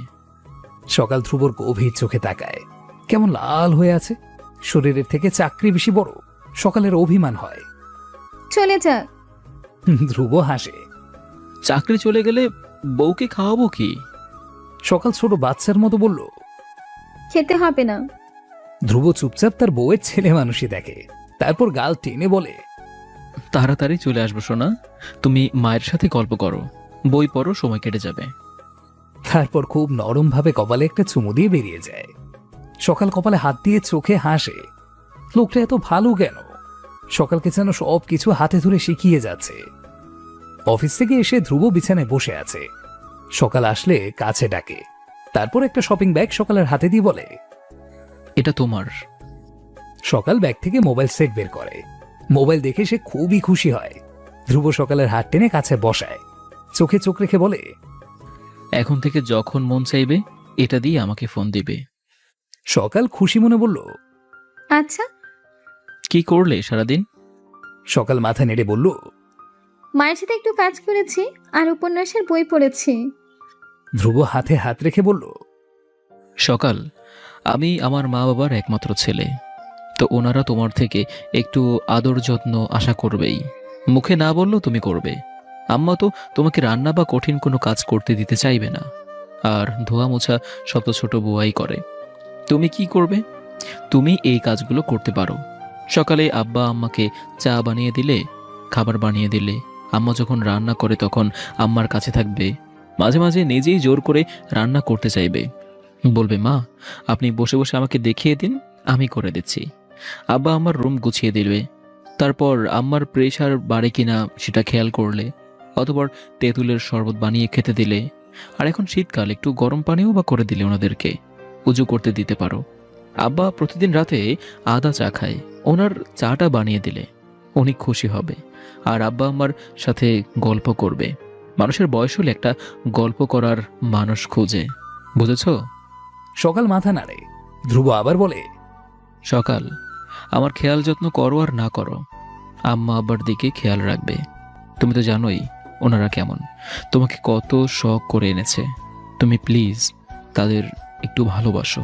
সকাল ধ্রুবর গভীর চোখে তাকায়। কেমন লাল হয়ে আছে। শরীরের থেকে চাকরি বেশি বড়। সকালের অভিমান হয়। চলে যা। ধ্রুব হাসে। চাকরি চলে গেলে বউকে খাওয়াবো কি? সকাল ছোট বাচ্চার মতো বলল, খেতে হবে না। ধ্রুব চুপচাপ তার বউয়ের ছেলে মানুষই দেখে। তারপর গাল টেনে বলে, তাড়াতাড়ি চলে আসবো সোনা। তুমি মায়ের সাথে গল্প করো, বই পড়ো, সময় কেটে যাবে। তারপর খুব নরম ভাবে কপালে একটা চুমু দিয়ে বেরিয়ে যায়। সকাল কপালে হাত দিয়ে চোখে হাসে। লোকটা এত ভালো কেন? সকালকে যেন সব কিছু হাতে ধরে শিখিয়ে যাচ্ছে। অফিস থেকে এসে ধ্রুব বিছানায় বসে আছে। সকাল আসলে কাছে ডাকে। তারপর একটা শপিং ব্যাগ সকালের হাতে দিয়ে বলে, এটা তোমার। সকাল ব্যাগ থেকে মোবাইল সেট বের করে। মোবাইল দেখে সে খুবই খুশি হয়। ধ্রুব সকালের হাত টেনে কাছে বসায়, চোখে চোখ রেখে বলে, এখন থেকে যখন মন চাইবে এটা দিয়ে আমাকে ফোন দিবে। সকাল খুশি মনে বলল, আচ্ছা, কি করলে সারাদিন? সকাল মাথা নেড়ে বলল, মায়ের সাথে একটু কাজ করেছি আর উপন্যাসের বই পড়েছি। ধ্রুব হাতে হাত রেখে বলল, সকাল, আমি আমার মা বাবার একমাত্র ছেলে, তো ওনারা তোমার থেকে একটু আদর যত্ন আশা করবেই। মুখে না বললেও তুমি করবে। আম্মা তো তোমাকে রান্না বা কঠিন কোনো কাজ করতে দিতে চাইবে না, আর ধোয়া মোছা সব তো ছোট বুয়াই করে। তুমি কি করবে? তুমি এই কাজগুলো করতে পারো। সকালে আব্বা আম্মাকে চা বানিয়ে দিলে, খাবার বানিয়ে দিলে, আম্মা যখন রান্না করে তখন আম্মার কাছে থাকবে। মাঝে মাঝে নিজেই জোর করে রান্না করতে চাইবে, বলবে, মা আপনি বসে বসে আমাকে দেখিয়ে দিন, আমি করে দিচ্ছি। আব্বা আমার রুম গুছিয়ে দিবে। তারপর আম্মার প্রেশার বাড়ে কিনা সেটা খেয়াল করলে, অতঃপর তেঁতুলের শরবত বানিয়ে খেতে দিলে, আর এখন শীতকাল একটু গরম পানিও বা করে দিলে ওনাদেরকে উজু করতে দিতে পারো। আব্বা প্রতিদিন রাতে আদা চা খায়, ওনার চাটা বানিয়ে দিলে উনি খুশি হবে। আর আব্বা আমার সাথে গল্প করবে। মানুষের বয়স হলে একটা গল্প করার মানুষ খোঁজে, বুঝেছ? সকাল মাথা নাড়ে। ধ্রুব আবার বলে, সকাল, আমার খেয়াল যত্ন করো আর না করো, আম্মা আব্বার দিকে খেয়াল রাখবে। তুমি তো জানোই ওনারা কেমন, তোমাকে কত শখ করে এনেছে। তুমি প্লিজ তাদের একটু ভালোবাসো।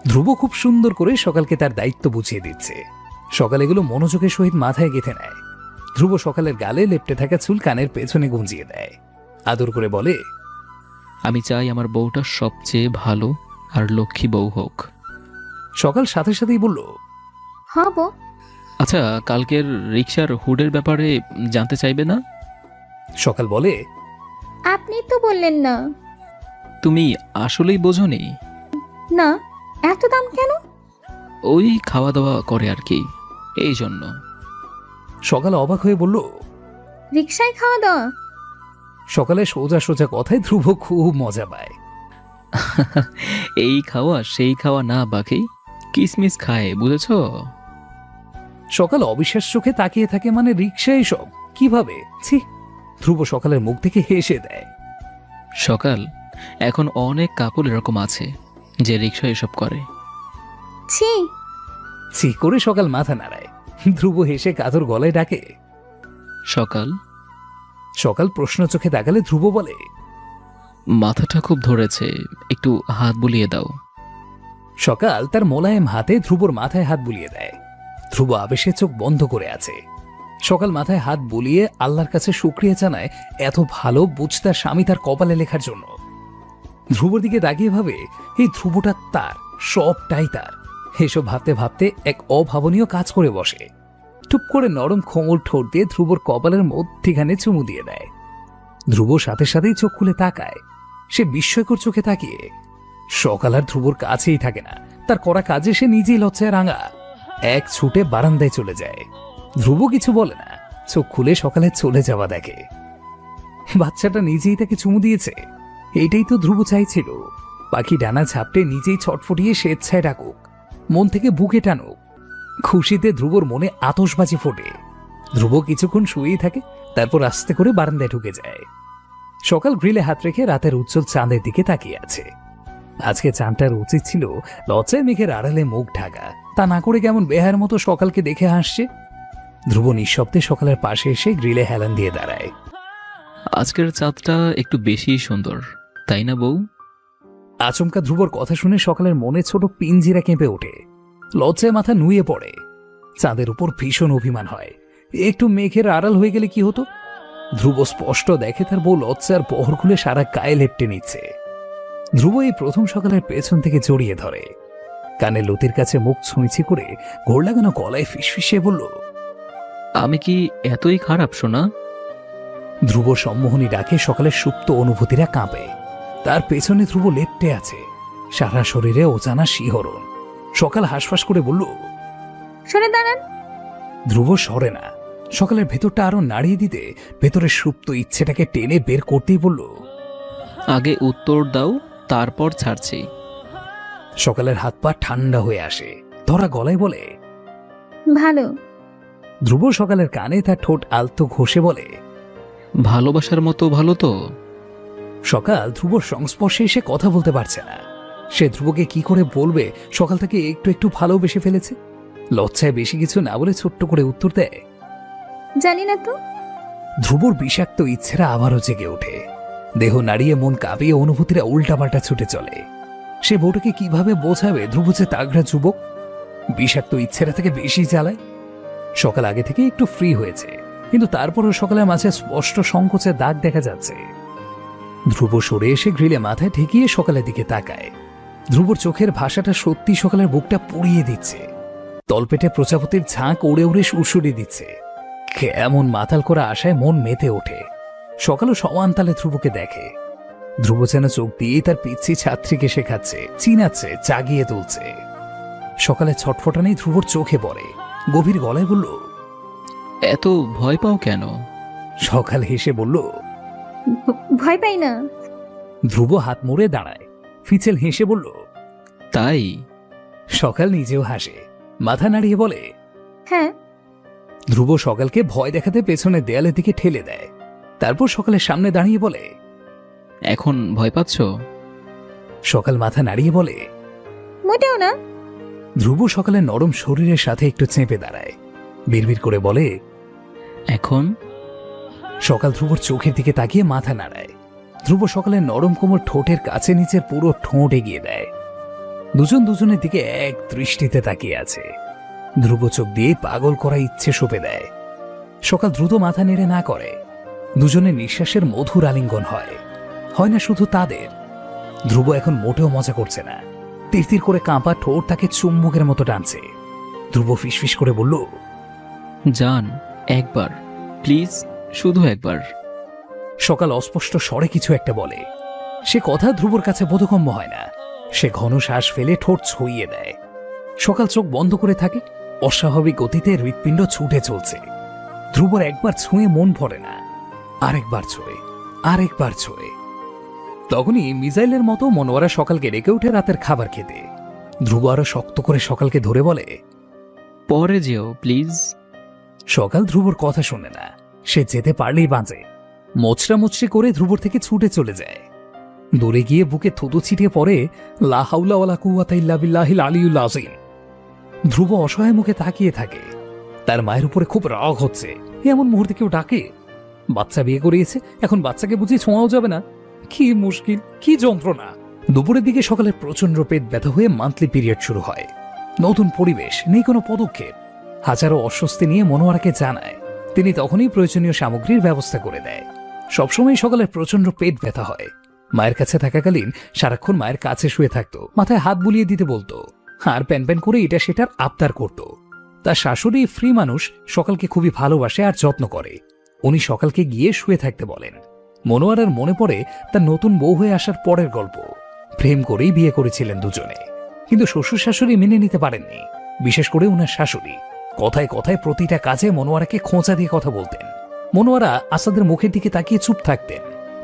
ধ্রুব খুব সুন্দর করে সকালকে তার দায়িত্ব বুঝিয়ে দিচ্ছে। সকাল এগুলো মনোযোগের সহিত মাথায় গেঁথে নেয়। ধ্রুব সকালের গালে লেপ্টে থাকা চুল কানের পেছনে গুঁজিয়ে দেয়, আদর করে বলে, আমি চাই আমার বউটা সবচেয়ে ভালো আর লক্ষ্মী বউ হোক। সকাল সাথে সাথেই বলল, হব। আচ্ছা, কালকের রিক্সার হুডের ব্যাপারে জানতে চাইবে না? সকাল বলে, আপনি তো বললেন না। তুমি আসলেই বোঝোনি? না, এত দাম কেন? ওই খাওয়া দাওয়া করে আর কি, এই জন্য। সকাল অবাক হয়ে বলল, রিক্সায় খাওয়া দাওয়া? সকালে সোজা সোজা কথায় ধ্রুব খুব মজা পায়। এই খাওয়া সেই খাওয়া না বাকি, কিসমিস খায়, বুঝেছ? সকাল অবিশ্বাস চোখে তাকিয়ে থাকে, মানে রিক্সা এসব কিভাবে? ছি! ধ্রুব সকালের মুখ থেকে হেসে দেয়। সকাল, এখন অনেক কাপড় এরকম আছে যে রিক্সা এসব করে। ছি! ছি করে সকাল মাথা নাড়ায়। ধ্রুব হেসে কাতর গলায় ডাকে, সকাল। সকাল প্রশ্ন চোখে তাকালে ধ্রুব বলে, মাথাটা খুব ধরেছে, একটু হাত বুলিয়ে দাও। সকাল তার মোলায়েম হাতে ধ্রুবর মাথায় হাত বুলিয়ে দেয়। ধ্রুব আবেশে চোখ বন্ধ করে আছে। সকাল মাথায় হাত বুলিয়ে আল্লাহর কাছে শুকরিয়া জানায় এত ভালো বুঝ তার স্বামী তার কপালে লেখার জন্য। ধ্রুবর দিকে তাকিয়ে ভাবে, এই ধ্রুবটা তার, সবটাই তার। এসব ভাবতে ভাবতে এক অভাবনীয় কাজ করে বসে। টুপ করে নরম কোমল ঠোঁট দিয়ে ধ্রুবর কপালের মধ্যিখানে চুমু দিয়ে দেয়। ধ্রুব সাথে সাথেই চোখ খুলে তাকায়। সে বিস্ময়কর চোখে তাকিয়ে সকাল আর ধ্রুবর কাছেই থাকে না। তার করা কাজে সে নিজেই লজ্জায় রাঙা। এক ছুটে বারান্দায় চলে যায়। ধ্রুব কিছু বলে না, চোখ খুলে সকালে চলে যাওয়া দেখে। বাচ্চাটা নিজেই তাকে চুমু দিয়েছে। এইটাই তো ধ্রুব চাইছিল। পাখি ডানা ঝাপটে নিজেই ছটফটিয়ে স্বেচ্ছায় ডাকুক, মন থেকে বুকে টানুক। খুশিতে ধ্রুবর মনে আতশবাজি ফোটে। ধ্রুব কিছুক্ষণ শুয়েই থাকে, তারপর আস্তে করে বারান্দায় ঢুকে যায়। সকাল গ্রিলে হাত রেখে রাতের উজ্জ্বল চাঁদের দিকে তাকিয়ে আছে। আজকে চাঁদটার উচিত ছিল লজ্জায় মেঘের আড়ালে মুখ ঢাকা, তা না করে কেমন বেহার মতো সকালকে দেখে হাসছে। ধ্রুব নিঃশব্দে সকালের পাশে এসে গ্রিলে হেলান দিয়ে দাঁড়ায়। আজকের চাঁদটা একটু বেশি সুন্দর, তাই না বউ? আচমকা ধ্রুবর কথা শুনে সকালের মনে ছোট পিঞ্জিরা কেঁপে ওঠে। লজ্জায় মাথা নুয়ে পড়ে। চাঁদের উপর ভীষণ অভিমান হয়। একটু মেঘের আড়াল হয়ে গেলে কি হতো? ধ্রুব স্পষ্ট দেখে তার বউ লজ্জার বহর খুলে সারা গায়ে লেপটে নিচ্ছে। ধ্রুব এই প্রথম সকালের পেছন থেকে জড়িয়ে ধরে, কানে লতির কাছে মুখ ছুঁইছি করে ঘোর লাগানো গলায় ফিসফিসিয়ে বলল, আমি কি এতই খারাপ শোনা? ধ্রুব সম্মোহনী ডাকে সকালের সুপ্ত অনুভূতিরা কাঁপে। তার পেছনে ধ্রুব লেপ্টে আছে। সারা শরীরে অজানা শিহরণ। সকাল হাঁসফাঁস করে বলল, সরে দাঁড়ান। ধ্রুব সরে না। সকালের ভেতরটা আরো নাড়িয়ে দিতে ভেতরের সুপ্ত ইচ্ছেটাকে টেনে বের করতেই বলল, আগে উত্তর দাও, তারপর ছাড়ছি। সকালের হাত পা ঠান্ডা হয়ে আসে, ধরা গলায় বলে, ভালো। ধ্রুব সকালের কানে তার ঠোঁট আলতো ঘষে বলে, ভালোবাসার মতো ভালো তো? সকাল ধ্রুবর সংস্পর্শে এসে কথা বলতে পারছে না। সে ধ্রুবকে কি করে বলবে সকাল থেকে একটু একটু ভালোবেসে ফেলেছে। লজ্জায় বেশি কিছু না বলে ছোট্ট করে উত্তর দেয়। জানি না তো। ধ্রুবর বিষাক্ত ইচ্ছেরা আবারও জেগে ওঠে। দেহ নাড়িয়ে মন কাঁপিয়ে অনুভূতিরা উল্টাপাল্টা ছুটে চলে। সে বউটাকে কিভাবে বোঝাবে ধ্রুব যে তাগড়া যুবক, বিষাক্ত ইচ্ছেরা থেকে বেশি জ্বালায়। সকাল আগে থেকে একটু ফ্রি হয়েছে, কিন্তু তারপরও সকালের মাঝে স্পষ্ট সংকোচের দাগ দেখা যাচ্ছে। ধ্রুব সরে এসে গ্রিলে মাথায় ঠেকিয়ে সকালের দিকে তাকায়। ধ্রুবর চোখের ভাষাটা সত্যি সকালের বুকটা পুড়িয়ে দিচ্ছে। তলপেটে প্রজাপতির ঝাঁক উড়ে উড়ে সুরসুরি দিচ্ছে। কেমন মাতাল করা আশায় মন মেতে ওঠে। সকালও সমান তালে ধ্রুবকে দেখে। ধ্রুব যেন চোখ দিয়ে তার পিচ্ছি ছাত্রীকে শেখাচ্ছে, চিনাচ্ছে, জাগিয়ে তুলছে। সকালে ছটফটানেই ধ্রুবর চোখে পড়ে। গভীর গলায় বলল, এত ভয় পাও কেন? সকাল হেসে বলল, ভয় পাই না। ধ্রুব হাত মুড়ে দাঁড়ায়। ফিচেল হেসে বলল, তাই? সকাল নিজেও হাসে, মাথা নাড়িয়ে বলে, হ্যাঁ। ধ্রুব সকালকে ভয় দেখাতে পেছনে দেয়ালের দিকে ঠেলে দেয়। তারপর সকালের সামনে দাঁড়িয়ে বলে, এখন ভয় পাচ্ছ? সকাল মাথা নাড়িয়ে বলে, মোটেও না। ধ্রুব সকালের নরম শরীরের সাথে একটু চেপে দাঁড়ায়। বিড়বিড় করে বলে, এখন? সকাল ধ্রুবর চোখের দিকে তাকিয়ে মাথা নাড়ায়। ধ্রুব সকালের নরম কোমল ঠোঁটের কাছে নিচের পুরো ঠোঁট এগিয়ে দেয়। দুজন দুজনের দিকে এক দৃষ্টিতে তাকিয়ে আছে। ধ্রুব চোখ দিয়ে পাগল করা ইচ্ছে সঁপে দেয়। সকাল দ্রুত মাথা নেড়ে না করে। দুজনের নিঃশ্বাসের মধুর আলিঙ্গন হয়। হয় না শুধু তাদের, ধ্রুব এখন মোটেও মজা করছে না। তিরতির করে কাঁপা ঠোঁট তাকে চুম্বকের মতো টানছে। ধ্রুব ফিসফিস করে বলল, জান, একবার প্লিজ, শুধু একবার। সকাল অস্পষ্ট স্বরে কিছু একটা বলে। সে কথা ধ্রুবর কাছে বোধগম্য হয় না। সে ঘন শ্বাস ফেলে ঠোঁট ছুঁইয়ে দেয়। সকাল চোখ বন্ধ করে থাকে। অস্বাভাবিক গতিতে হৃৎপিণ্ড ছুটে চলছে। ধ্রুবর একবার ছুঁয়ে মন ভরে না, আরেকবার ছোঁয়ে, আরেকবার ছোঁয়ে। তখনই মিসাইলের মতো মনোয়ারা সকালকে ডেকে উঠে রাতের খাবার খেতে। ধ্রুব আরো শক্ত করে সকালকে ধরে বলে, পরে যেও প্লিজ। সকাল ধ্রুবর কথা শোনে না। সে যেতে পারলেই বাঁচে। মোচড়া মুচড়ি করে ধ্রুবর থেকে ছুটে চলে যায়। দূরে গিয়ে বুকে থুতু ছিটিয়ে পড়ে, লা হাওলা ওয়ালা কুওয়াতা ইল্লা বিল্লাহিল আলিয়্যুল আযীম। ধ্রুব অসহায় মুখে তাকিয়ে থাকে। তার মায়ের উপরে খুব রাগ হচ্ছে। এমন মুহূর্তে কেউ ডাকে? বাচ্চা বিয়ে করিয়েছে, এখন বাচ্চাকে বুঝি ছোঁয়াও যাবে না? কি মুশকিল, কি যন্ত্রণা! দুপুরের দিকে সকালের প্রচন্ড পেট ব্যথা হয়ে মান্থলি পিরিয়ড শুরু হয়। নতুন পরিবেশ, নেই কোনো পদক্ষেপ। হাজারো অস্বস্তি নিয়ে মনোয়ারাকে জানায়। তিনি তখনই প্রয়োজনীয় সামগ্রীর ব্যবস্থা করে দেয়। সবসময় সকালের প্রচন্ড পেট ব্যথা হয়। মায়ের কাছে থাকাকালীন সারাক্ষণ মায়ের কাছে শুয়ে থাকতো, মাথায় হাত বুলিয়ে দিতে বলতো, আর প্যান প্যান করে এটা সেটার আবদার করত। তার শাশুড়ি ফ্রি মানুষ, সকালকে খুবই ভালোবাসে আর যত্ন করে। উনি সকালকে গিয়ে শুয়ে থাকতে বলেন। মনোয়ারার মনে পড়ে তার নতুন বউ হয়ে আসার পরের গল্প। প্রেম করেই বিয়ে করেছিলেন দুজনে, কিন্তু শ্বশুর শাশুড়ি মেনে নিতে পারেননি। বিশেষ করে উনার শাশুড়ি কথায় কথায় প্রতিটা কাজে মনোয়ারাকে খোঁচা দিয়ে কথা বলতেন। মনোয়ারা আসাদের মুখের দিকে তাকিয়ে চুপ থাকতেন।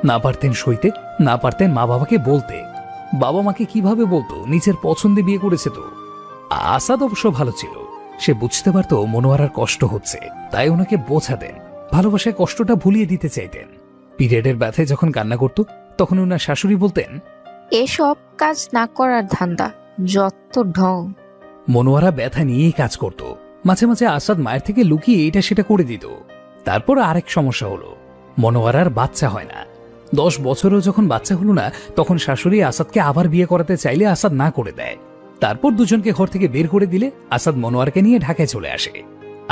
না পারতেন সইতে, না পারতেন মা বাবাকে বলতে। বাবা মাকে কিভাবে বলতো নিজের পছন্দে বিয়ে করেছে তো? আসাদ অবশ্য ভালো ছিল। সে বুঝতে পারতো মনোয়ারার কষ্ট হচ্ছে, তাই ওনাকে বোঝাতেন, ভালোবাসায় কষ্টটা ভুলিয়ে দিতে চাইতেন। পিরিয়ডের ব্যথায় যখন কান্না করত, তখন ওনার শাশুড়ি বলতেন, এসব কাজ না করার ধান্দা, যত ঢং। মনোয়ারা ব্যথা নিয়েই কাজ করত। মাঝে মাঝে আসাদ মায়ের থেকে লুকিয়ে এটা সেটা করে দিত। তারপর আরেক সমস্যা হলো, মনোয়ারার বাচ্চা হয় না। 10 বছরও যখন বাচ্চা হলো না, তখন শাশুড়ি আসাদকে আবার বিয়ে করাতে চাইলে আসাদ না করে দেয়। তারপর দুজনকে ঘর থেকে বের করে দিলে আসাদ মনোয়ারকে নিয়ে ঢাকায় চলে আসে।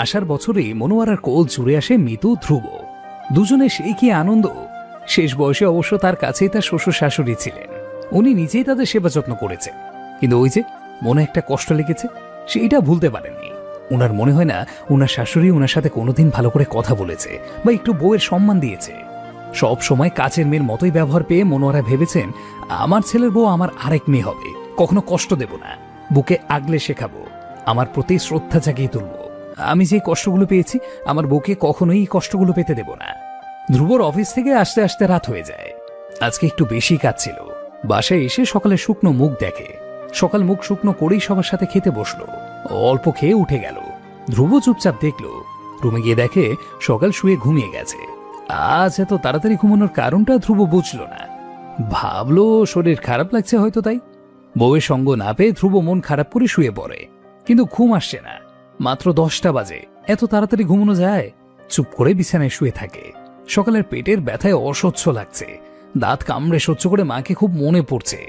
আসার বছরেই মনোয়ারার কোল জুড়ে আসে মিতু, ধ্রুব। দুজনে সেই কি আনন্দ! শেষ বয়সে অবশ্য তার কাছেই তার শ্বশুর শাশুড়ি ছিলেন। উনি নিজেই তাদের সেবা যত্ন করেছেন। কিন্তু ওই যে মনে একটা কষ্ট লেগেছে, সেইটা ভুলতে পারেননি। উনার মনে হয় না উনার শাশুড়ি উনার সাথে কোনোদিন ভালো করে কথা বলেছে বা একটু বউয়ের সম্মান দিয়েছে। সব সময় কাছের মেয়ের মতোই ব্যবহার পেয়ে মনোয়ারা ভেবেছেন, আমার ছেলের বউ আমার আরেক মেয়ে হবে, কখনো কষ্ট দেব না, বুকে আগলে শেখাবো, আমার প্রতি শ্রদ্ধা জাগিয়ে তুলবো। আমি যে কষ্টগুলো পেয়েছি আমার বুকে কখনোই এই কষ্টগুলো পেতে দেব না। ধ্রুবর অফিস থেকে আসতে আসতে রাত হয়ে যায়। আজকে একটু বেশি কাজ ছিল। বাসায় এসে সকালে শুকনো মুখ দেখে। সকাল মুখ শুকনো করেই সবার সাথে খেতে বসলো। অল্প খেয়ে উঠে গেল। ধ্রুব চুপচাপ দেখলো। রুমে গিয়ে দেখে সকাল শুয়ে ঘুমিয়ে গেছে। আজ এত তাড়াতাড়ি ঘুমানোর কারণটা ধ্রুব বুঝল না। ভাবলো শরীর খারাপ লাগছে হয়তো তাই। বউয়ের সঙ্গ না পেয়ে ধ্রুব মন খারাপ করে শুয়ে পড়ে, কিন্তু ঘুম আসছে না। মাত্র 10টা বাজে, এত তাড়াতাড়ি ঘুমানো যায়? চুপ করে বিছানায় শুয়ে থাকে। সকালের পেটের ব্যথায় অসহ্য লাগছে। দাঁত কামড়ে সহ্য করে মাকে খুব মনে পড়ছে।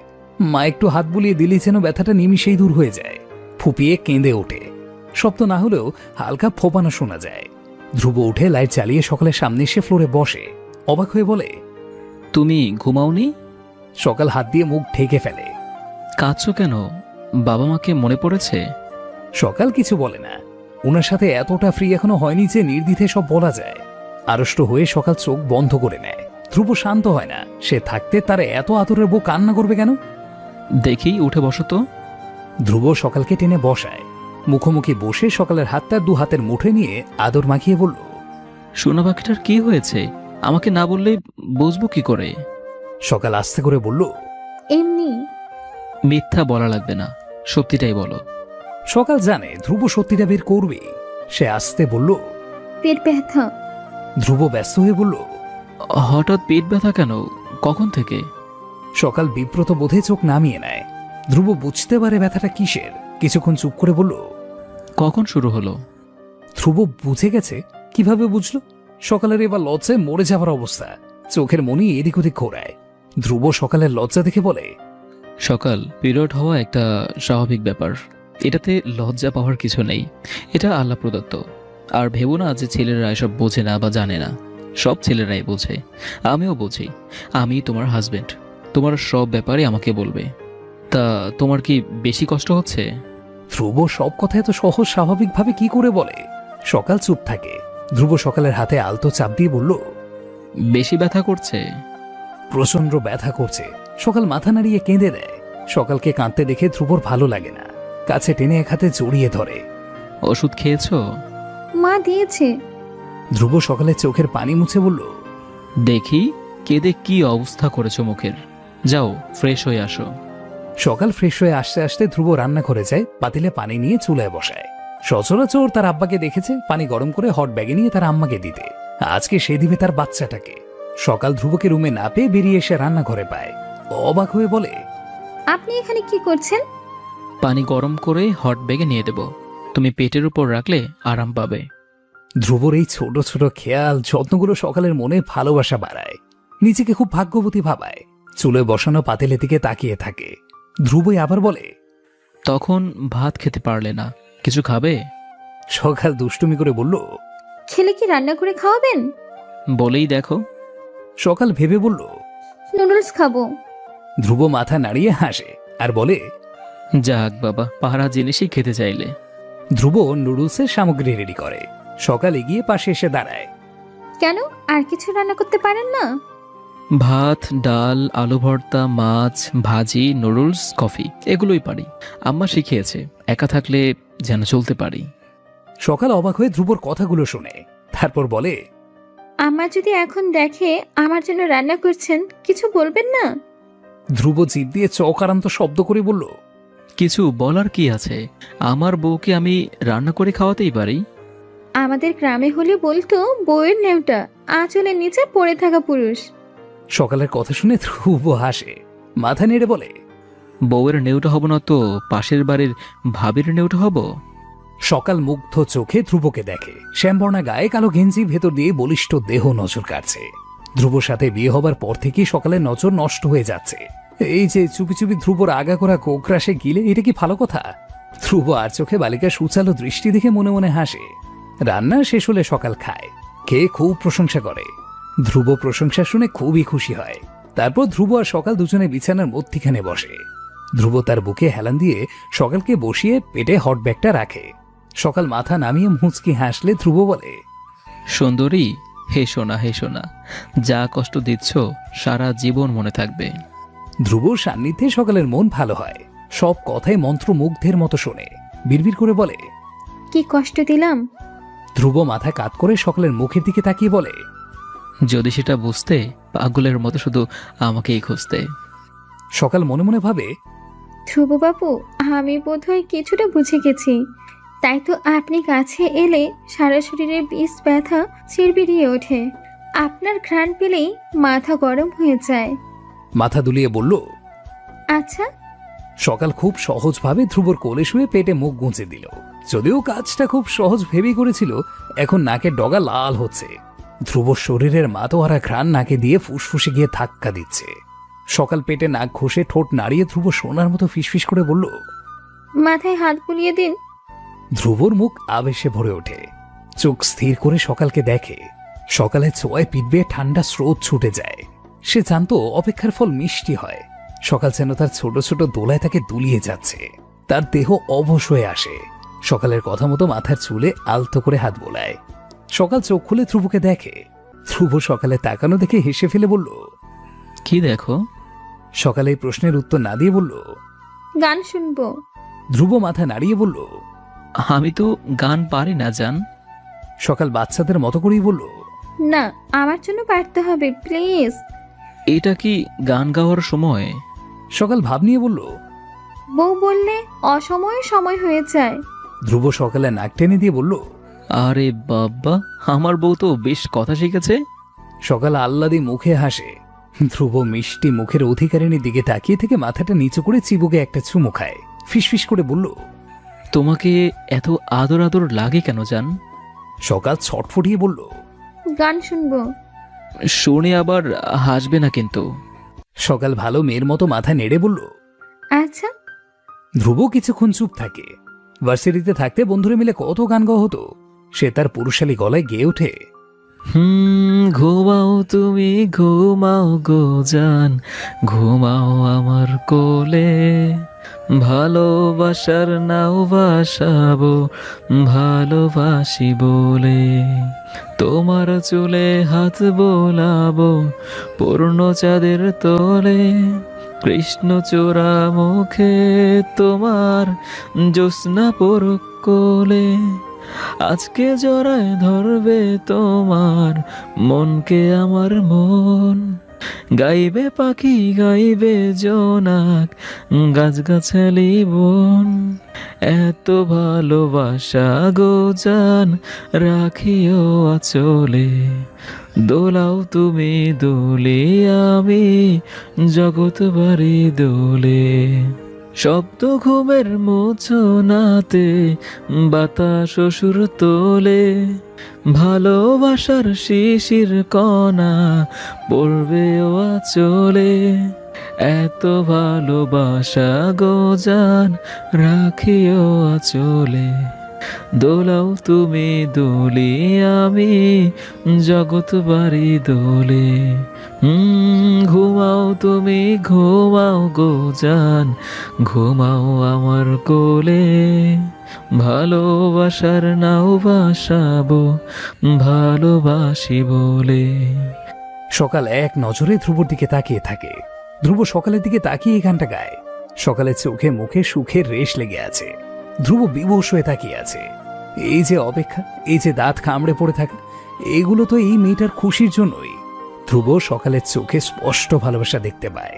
মা একটু হাত বুলিয়ে দিলে যেন ব্যথাটা নিমিষেই দূর হয়ে যায়। ফুপিয়ে কেঁদে ওঠে। শব্দ না হলেও হালকা ফোপানো শোনা যায়। ধ্রুব উঠে লাইট চালিয়ে সকালের সামনে এসে ফ্লোরে বসে। অবাক হয়ে বলে, তুমি ঘুমাওনি? সকাল হাত দিয়ে মুখ ঢেকে ফেলে। কাঁদছো কেন? বাবা মাকে মনে পড়েছে? সকাল কিছু বলে না। ওনার সাথে এতটা ফ্রি এখনো হয়নি যে নির্দ্বিধে সব বলা যায়। আড়ষ্ট হয়ে সকাল চোখ বন্ধ করে নেয়। ধ্রুব শান্ত হয় না। সে থাকতে তার এত আদরের বউ কান্না করবে কেন? দেখি উঠে বসো তো। ধ্রুব সকালকে টেনে বসায়। মুখোমুখি বসে সকালের হাতটা 2 হাতের মুঠে নিয়ে আদর মাখিয়ে বলল, সোনা পাখিটার কি হয়েছে? আমাকে না বললে বুঝবো কি করে? সকাল আস্তে করে বলল, এমনি। মিথ্যা বলা লাগবে না, সত্যিটাই বলো। সকাল জানে ধ্রুব সত্যিটা বের করবে। সে আস্তে বলল, পেট ব্যথা। ধ্রুব ব্যস্ত হয়ে বলল, হঠাৎ পেট ব্যথা কেন? কখন থেকে? সকাল বিব্রত বোধে চোখ নামিয়ে নেয়। ধ্রুব বুঝতে পারে ব্যথাটা কিসের। কিছুক্ষণ চুপ করে বলল, কখন শুরু হলো? ধ্রুব বুঝে গেছে। কিভাবে বুঝলো? সকালের এবার লজ্জায় মরে যাবার অবস্থা। চোখের মনি এদিক ওদিক ঘোরায়। ধ্রুব সকালের লজ্জা দেখে বলে, সকাল, পিরিয়ড হওয়া একটা স্বাভাবিক ব্যাপার। এটাতে লজ্জা পাওয়ার কিছু নেই। এটা আল্লাহ প্রদত্ত। আর ভেবো না যে ছেলেরা এসব বোঝে না বা জানে না। সব ছেলেরাই বোঝে, আমিও বুঝি। আমি তোমার হাজবেন্ড, তোমার সব ব্যাপারে আমাকে বলবে। তা তোমার কি বেশি কষ্ট হচ্ছে? ধ্রুব সব কথা এত সহজ স্বাভাবিকভাবে কি করে বলে? সকাল চুপ থাকে। ধ্রুব সকালের হাতে আলতো চাপ দিয়ে বলল, বেশি ব্যথা করছে? প্রচন্ড ব্যথা করছে। সকাল মাথা নাড়িয়ে কেঁদে দেয়। সকালকে কাঁদতে দেখে ধ্রুবর ভালো লাগে না। কাছে টেনে এক হাতে জড়িয়ে ধরে। ওষুধ খেয়েছো? মা দিয়েছে। ধ্রুব সকালের চোখের পানি মুছে বলল, দেখি কেঁদে কি অবস্থা করেছো মুখের। যাও ফ্রেশ হয়ে আসো। সকাল ফ্রেশ হয়ে আসতে আসতে ধ্রুব রান্না করে যায়। পাতিলে পানি নিয়ে চুলায় বসায়। সচরাচর তার আব্বাকে দেখেছে পানি গরম করে হট ব্যাগে নিয়ে তার আম্মাকে দিতে। আজকে সে দিবে তার বাচ্চাটাকে। সকাল ধ্রুবকে রুমে না পেয়ে বেরিয়ে এসে রান্নাঘরে পায়। অবাক হয়ে বলে, আপনি এখানে কি করছেন? পানি গরম করে হট ব্যাগে নিয়ে দেব। তুমি পেটের উপর রাখলে আরাম পাবে। ধ্রুবর এই ছোট ছোট খেয়াল যত্নগুলো সকালের মনে ভালোবাসা বাড়ায়। নিজেকে খুব ভাগ্যবতী ভাবায়। চুলে বসানো পাতিলের দিকে তাকিয়ে থাকে। ধ্রুবই আবার বলে, তখন ভাত খেতে পারলে না, কিছু খাবে? সকাল দুষ্টুমি করে বলল, খেলে কি রান্না করে খাওয়াবেন? বলেই দেখো। সকাল ভেবে বলল, নুডলস খাবো। ধ্রুব মাথা নাড়িয়ে হাসে আর বলে, যাক বাবা, পাহারা জিনিসই খেতে চাইলে। ধ্রুব নুডলসের সামগ্রী রেডি করে। সকাল এগিয়ে পাশে এসে দাঁড়ায়। কেন, আর কিছু রান্না করতে পারেন না? ভাত, ডাল, আলু ভর্তা, মাছ, ভাজি, নুডলস, কফি এগুলোই পারি। আম্মা শিখিয়েছে, একা থাকলে যেন চলতে পারি। সকাল অবাক হয়ে ধ্রুবর কথাগুলো শুনে। তারপর বলে, আমার যদি এখন দেখে আমার জন্য রান্না করছেন, কিছু বলবেন না? ধ্রুব জিভ দিয়ে চকারান্ত শব্দ করে বলল, কিছু বলার কি আছে? আমার বউকে আমি রান্না করে খাওয়াতেই পারি। আমাদের গ্রামে হলে বলতো বউয়ের নেউটা আঁচলের নিচে পড়ে থাকা পুরুষ। সকালের কথা শুনে ধ্রুব হাসে, মাথা নেড়ে বলে, বউয়ের নেউটা হব না তো পাশের বাড়ির ভাবির নেউটা হব? সকাল মুগ্ধ চোখে ধ্রুবকে দেখে। শ্যামবর্ণা গায়ে, কালো গেঞ্জি, ভেতর দিয়ে বলিষ্ঠ দেহ নজর কাটছে। ধ্রুবর সাথে বিয়ে হবার পর থেকেই সকালের নজর নষ্ট হয়ে যাচ্ছে। এই যে চুপি চুপি ধ্রুবর আগা করা কোকরাসে গিলে, এটা কি ভালো কথা? ধ্রুব আর চোখে বালিকার সুচালো দৃষ্টি দেখে মনে মনে হাসে। রান্না শেষ হলে সকাল খায়। খেয়ে খুব প্রশংসা করে। ধ্রুব প্রশংসা শুনে খুবই খুশি হয়। তারপর ধ্রুব আর সকাল দুজনে বিছানার মধ্যিখানে বসে। ধ্রুব তার বুকে হেলান দিয়ে সকালকে বসিয়ে পেটে হট ব্যাগটা রাখে। সকাল মাথা নামিয়ে মুচকি হাসলে ধ্রুব বলে, সুন্দরী, হে সোনা, হে সোনা, যা কষ্ট দিচ্ছ সারা জীবন মনে থাকবে। ধ্রুব সান্নিধ্যে সকালের মন ভালো হয়। সব কথাই মন্ত্রমুগ্ধের মতো শোনে। বিড়বিড় করে বলে, কি কষ্ট দিলাম? ধ্রুব মাথা কাত করে সকালের মুখের দিকে তাকিয়ে বলে, যদি সেটা বুঝতে, পাগলের মতো শুধু আমাকেই খুঁজতে। সকাল মনে মনে ভাবে, ধ্রুববাবু, আমি বোধহয় কিছুটা বুঝে গেছি। তাই তো আপনি কাছে এলে সারা শরীরের বিষ ব্যথা চিরবিরিয়ে ওঠে। আপনার ঘ্রাণ পেলেই মাথা গরম হয়ে যায়। মাথা দুলিয়ে বলল। আচ্ছা। সকাল খুব সহজভাবে ধ্রুবর কোলে শুয়ে পেটে মুখ গুঁজে দিল। যদিও কাজটা খুব সহজ ভেবেই করেছিল, এখন নাকের ডগা লাল হচ্ছে। ধ্রুবর শরীরের মাতোয়ারা ঘ্রাণ নাকে দিয়ে ফুসফুসে গিয়ে ধাক্কা দিচ্ছে। সকাল পেটে নাক ঘষে ঠোঁট নাড়িয়ে ধ্রুব সোনার মতো ফিসফিস করে বলল, মাথায় হাত বুলিয়ে দিন। ধ্রুবর মুখ আবেশে ভরে ওঠে। চোখ স্থির করে সকালকে দেখে। সকালে ছোঁয়ায় পিঠ বেয়ে ঠান্ডা স্রোত ছুটে যায়। সে জানতো অপেক্ষার ফল মিষ্টি হয়। সকাল যেন তার ছোট ছোট দোলায় তাকে দুলিয়ে যাচ্ছে। তার দেহ অবশ হয়ে আসে। সকালের কথা মতো মাথার চুলে আলতো করে হাত বোলায়। সকাল চোখ খুলে ধ্রুবকে দেখে। ধ্রুব সকালে তাকানো দেখে হেসে ফেলে বলল, কি দেখো? সকালে এই প্রশ্নের উত্তর না দিয়ে বলল, গান শুনবো। ধ্রুব মাথা নাড়িয়ে বলল, আমি তো গান পারি না জান। সকাল বাচ্চাদের মতো করেই বলল, না, আমার জন্য পারতে হবে প্লিজ। এটা কি গান গাওয়ার সময়? সকাল ভাব নিয়ে বলল, বউ বললে অসময়ে সময় হয়ে যায়। ধ্রুব সকালে নাক টেনে দিয়ে বলল, আরে বাবা, আমার বউ তো বেশ কথা শিখেছে। সকাল আহ্লাদে মুখে হাসে। ধ্রুব মিষ্টি মুখের অধিকারিণীর দিকে তাকিয়ে থেকে মাথাটা নিচু করে চিবুকে একটা চুমু খায়। ফিসফিস করে বলল, তোমাকে এত আদর আদর লাগে কেন জান? সকাল ছটফটিয়ে বলল, গান শুনবো। শুনে আবার হাসবে না কিন্তু। সকাল ভালো মেয়ের মতো মাথা নেড়ে বলল, আচ্ছা। ধ্রুব কিছুক্ষণ চুপ থাকে। ভার্সিটিতে থাকতে বন্ধুরা মিলে কত গান গাওয়া হতো। সে তার পুরুষালী গলায় গেয়ে ওঠে, ঘুমাও তুমি ঘুমাও গো জান, ঘুমাও আমার কোলে, ভালোবাসার নাও ভাসাবো ভালোবাসি বলে, তোমার চুলে হাত বোলাবো পূর্ণ চাঁদের তোলে, কৃষ্ণচূড়া মুখে তোমার জ্যোৎস্না পরক কোলে, আজকে জড়ায় ধরবে তোমার মনকে আমার মন, গাইবে পাখি গাইবে জোনাক গাছগাছালি বন, এত ভালোবাসা গো জান রাখিও আচলে, দোলাও তুমি দোলে আমি জগৎ বাড়ি দোলে, শব্দ ঘুমের মোচনাতে বাতাস সুর তোলে, ভালোবাসার শিশির কণা পড়বে ও আঁচলে, এত ভালোবাসা গো জান রাখিও আঁচলে, দোলাও তুমি দোলে আমি জগৎ বাড়ি দোলে, ঘুমাও তুমি ঘুমাও গো জান ঘুমাও আমার কোলে, ভালোবাসার নাও ভাসাবো ভালোবাসি বলে। সকাল এক নজরে ধ্রুবর দিকে তাকিয়ে থাকে। ধ্রুব সকালের দিকে তাকিয়ে এই গানটা গায়। সকালের চোখে মুখে সুখের রেশ লেগে আছে। ধ্রুব বিবশ হয়ে তাকিয়ে আছে। এই যে অপেক্ষা, এই যে দাঁত কামড়ে পড়ে থাকা, এগুলো তো এই মেয়েটার খুশির জন্যই। ধ্রুব সকালের চোখে স্পষ্ট ভালোবাসা দেখতে পায়।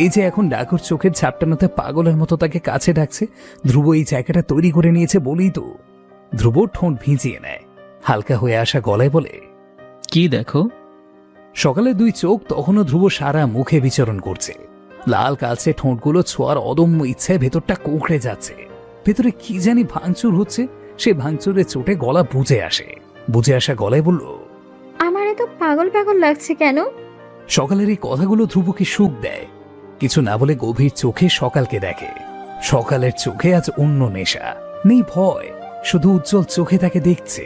এই যে এখন ডাকুর চোখের ঝাপটানোতে পাগলের মতো তাকে কাছে ডাকছে, ধ্রুব এই জায়গাটা তৈরি করে নিয়েছে বলেই তো। ধ্রুব ঠোঁট ভিজিয়ে নেয়, হালকা হয়ে আসা গলায় বলে, কি দেখো? সকালে দুই চোখ তখনও ধ্রুব সারা মুখে বিচরণ করছে। লাল কালচে ঠোঁটগুলো ছোঁয়ার অদম্য ইচ্ছায় ভেতরটা কুঁকড়ে যাচ্ছে। ভেতরে কি জানি ভাঙচুর হচ্ছে। সে ভাঙচুরের চোটে গলা বুঝে আসে। বুঝে আসা গলায় বলল, আমার এত পাগল পাগল লাগছে কেন? সকালের এই কথাগুলো ধ্রুবকে সুখ দেয়। কিছু না বলে গভীর চোখে সকালকে দেখে। সকালের চোখে আজ অন্য নেশা নেই, ভয়, শুধু উজ্জ্বল চোখে তাকে দেখছে।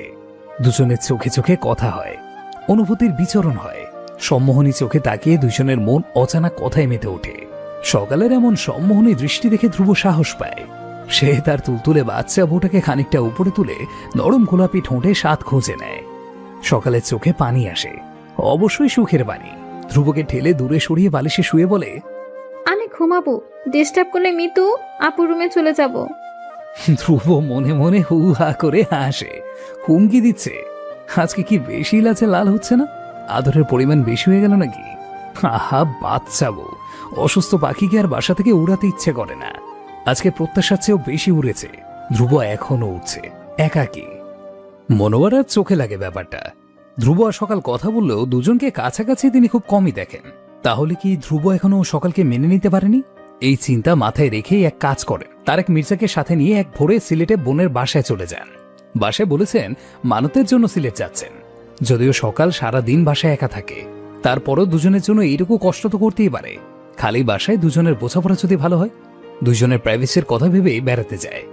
দুজনের চোখে চোখে কথা হয়, অনুভূতির বিচরণ হয়। সম্মোহনী চোখে তাকিয়ে দুজনের মন অজানা কথায় মেতে ওঠে। সকালের এমন সম্মোহনী দৃষ্টি দেখে ধ্রুব সাহস পায়। সে তার তুলতুলে বাচ্চা বউটাকে খানিকটা উপরে তুলে নরম গোলাপি ঠোঁটে স্বাদ খুঁজে নেয়। সকালের চোখে পানি আসে, অবশ্যই সুখের পানি। ধ্রুবকে ঠেলে দূরে সরিয়ে বালিশে শুয়ে বলে, আমি ঘুমাবো। ডিস্টার্ব করলে মিতু আপু রুমে চলে যাব। ধ্রুব মনে মনে হু হা করে হাসে। হুমকি দিচ্ছে? আজকে কি বেশি লাচে লাল হচ্ছে না? আদরের পরিমাণ বেশি হয়ে গেল নাকি? আহা বাচ্চা বউ, অসুস্থ পাখিকে আর বাসা থেকে উড়াতে ইচ্ছে করে না। আজকে প্রত্যাশার চেয়েও বেশি উড়েছে। ধ্রুব এখনো উঠছে একাকী। মনোয়ারার চোখে লাগে ব্যাপারটা। ধ্রুব আর সকাল কথা বললেও দুজনকে কাছাকাছি তিনি খুব কমই দেখেন। তাহলে কি ধ্রুব এখনো সকালকে মেনে নিতে পারেনি? এই চিন্তা মাথায় রেখেই এক কাজ করেন। তারেক মির্জাকে সাথে নিয়ে এক ভোরে সিলেটে বোনের বাসায় চলে যান। বাসায় বলেছেন মানতের জন্য সিলেট যাচ্ছেন। যদিও সকাল সারা দিন বাসায় একা থাকে, তারপরও দুজনের জন্য এইটুকু কষ্ট তো করতেই পারে। খালি বাসায় দুজনের বোঝাপড়া যদি ভালো হয়। দুজনের প্রাইভেসির কথা ভেবেই বেড়াতে যায়।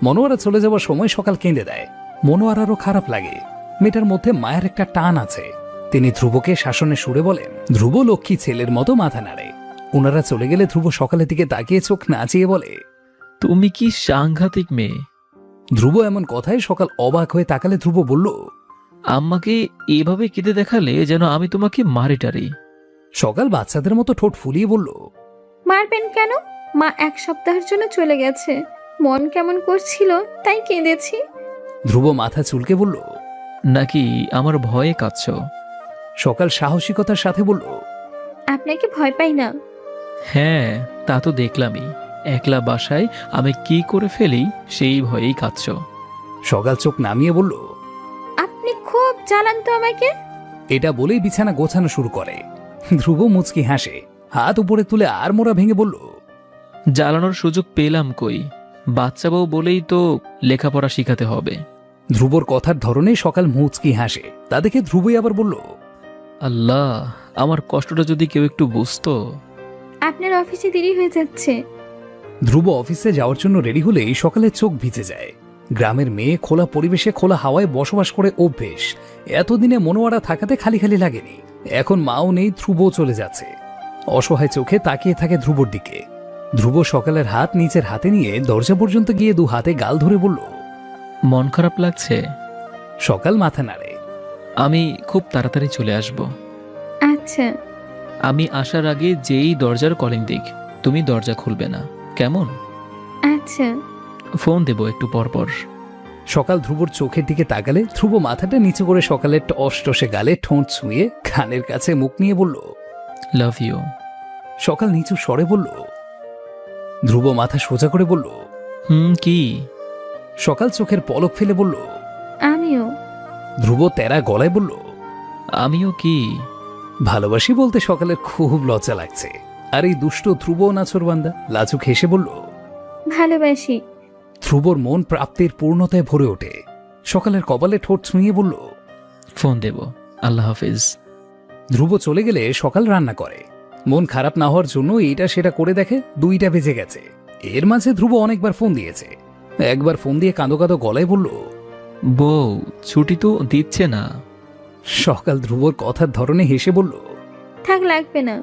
মনোয়ারা চলে যাওয়ার সময় সকাল কেঁদে দেয়। মনোয়ারারও খারাপ লাগে। মেয়েটার মধ্যে মায়ের একটা টান আছে। তিনি ধ্রুবকে শাসনের সুরে বলেন। ধ্রুব লক্ষ্মী ছেলের মতো মাথা নাড়ে। ওনারা চলে গেলে ধ্রুব সকালের দিকে তাকিয়ে চোখ নাচিয়ে বলে, তুমি কি সাংঘাতিক মেয়ে। ধ্রুব এমন কথায় সকাল অবাক হয়ে তাকালে ধ্রুব বলল, আম্মাকে এভাবে কেঁদে দেখালে যেন আমি তোমাকে মারি টারি। সকাল বাচ্চাদের মতো ঠোঁট ফুলিয়ে বলল, মারবেন কেন? মা 1 সপ্তাহের জন্য চলে গেছে, মন কেমন করছিল তাই কেঁদেছি। ধ্রুব মাথা চুলকে বলল, নাকি আমার ভয়ে কাঁদছ? সকাল সাহসিকতার সাথে বলল, আপনাকে ভয় পাই না। হ্যাঁ, তা তো দেখলামই। একলা বাসায় আমি কি করে ফেলি সেই ভয়েই কাঁদছ। সকাল চোখ নামিয়ে বলল, আপনি খুব জ্বালান তো আমাকে। এটা বলেই বিছানা গোছানো শুরু করে। ধ্রুব মুচকি হাসে, হাত উপরে তুলে আর মোড়া ভেঙে বলল, জ্বালানোর সুযোগ পেলাম কই? বাচ্চা বউ বলেই তো লেখাপড়া শিখাতে হবে। ধ্রুবর কথার ধরনে সকাল মুচকি হাসে। তা দেখে ধ্রুবই আবার বলল, আল্লাহ, আমার কষ্টটা যদি কেউ একটু বুঝতো। আপনার অফিসে দেরি হয়ে যাচ্ছে। ধ্রুব অফিসে যাওয়ার জন্য রেডি হলেই সকালে চোখ ভিজে যায়। গ্রামের মেয়ে খোলা পরিবেশে খোলা হাওয়ায় বসবাস করে অভ্যেস। এতদিনে মনোয়ারা থাকাতে খালি খালি লাগেনি। এখন মাও নেই, ধ্রুব চলে যাচ্ছে। অসহায় চোখে তাকিয়ে থাকে ধ্রুবর দিকে। ধ্রুব সকালের হাত নিচের হাতে নিয়ে দরজা পর্যন্ত গিয়ে 2 হাতে গাল ধরে বলল, মন খারাপ লাগছে? সকাল মাথা নাড়ে। আমি খুব তাড়াতাড়ি চলে আসব। আচ্ছা। আমি আসার আগে যেই দরজার কলিং দিক, তুমি দরজা খুলবে না, কেমন? আচ্ছা। ফোন দেব একটু পর পর। সকাল ধ্রুবর চোখের দিকে তাকালে ধ্রুব মাথাটা নিচু করে সকালের টসটসে গালে ঠোঁট ছুঁয়ে কানের কাছে মুখ নিয়ে বলল, লাভ ইউ। সকাল নিচু স্বরে বলল। ধ্রুব মাথা সোজা করে বলল, কি? সকাল চোখের পলক ফেলে বলল, আমিও। ধ্রুব তেরা গলায় বলল, আমিও কি? ভালোবাসি বলতে সকালের খুব লজ্জা লাগছে। আর এই দুষ্ট ধ্রুব নাছরবান্দা লাজুক হেসে বলল, ভালোবাসি। ধ্রুবর মন প্রাপ্তির পূর্ণতায় ভরে ওঠে। সকালের কপালে ঠোঁট ছুঁয়ে বলল, ফোন দেব, আল্লাহ হাফিজ। ধ্রুব চলে গেলে সকাল রান্না করে। মন খারাপ না হওয়ার জন্য এইটা সেটা করে দেখে 2টা বেজে গেছে। এর মাঝে ধ্রুব অনেকবার ফোন দিয়েছে। একবার ফোন দিয়ে কাঁদো কাঁদো গলায় বলল, বউ ছুটি তো দিচ্ছে না। সকাল ধ্রুবর কথার ধরনে হেসে বলল, থাক, লাগবে না।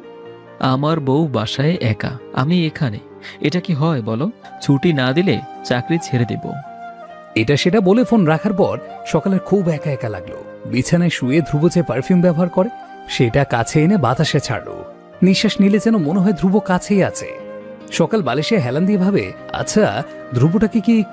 আমার বউ বাসায় একা, আমি এখানে, এটা কি হয় বলো? ছুটি না দিলে চাকরি ছেড়ে দেব। এটা সেটা বলে ফোন রাখার পর সকালের খুব একা একা লাগলো। বিছানায় শুয়ে ধ্রুব যে পারফিউম ব্যবহার করে সেটা কাছে এনে বাতাসে ছাড়লো। নিঃশ্বাস নিলে যেন মনে হয় ধ্রুব কাছেই আছে। সকাল বালিশে হেলান দিয়ে ভাবে, আচ্ছা ধ্রুবটাকে কি একটু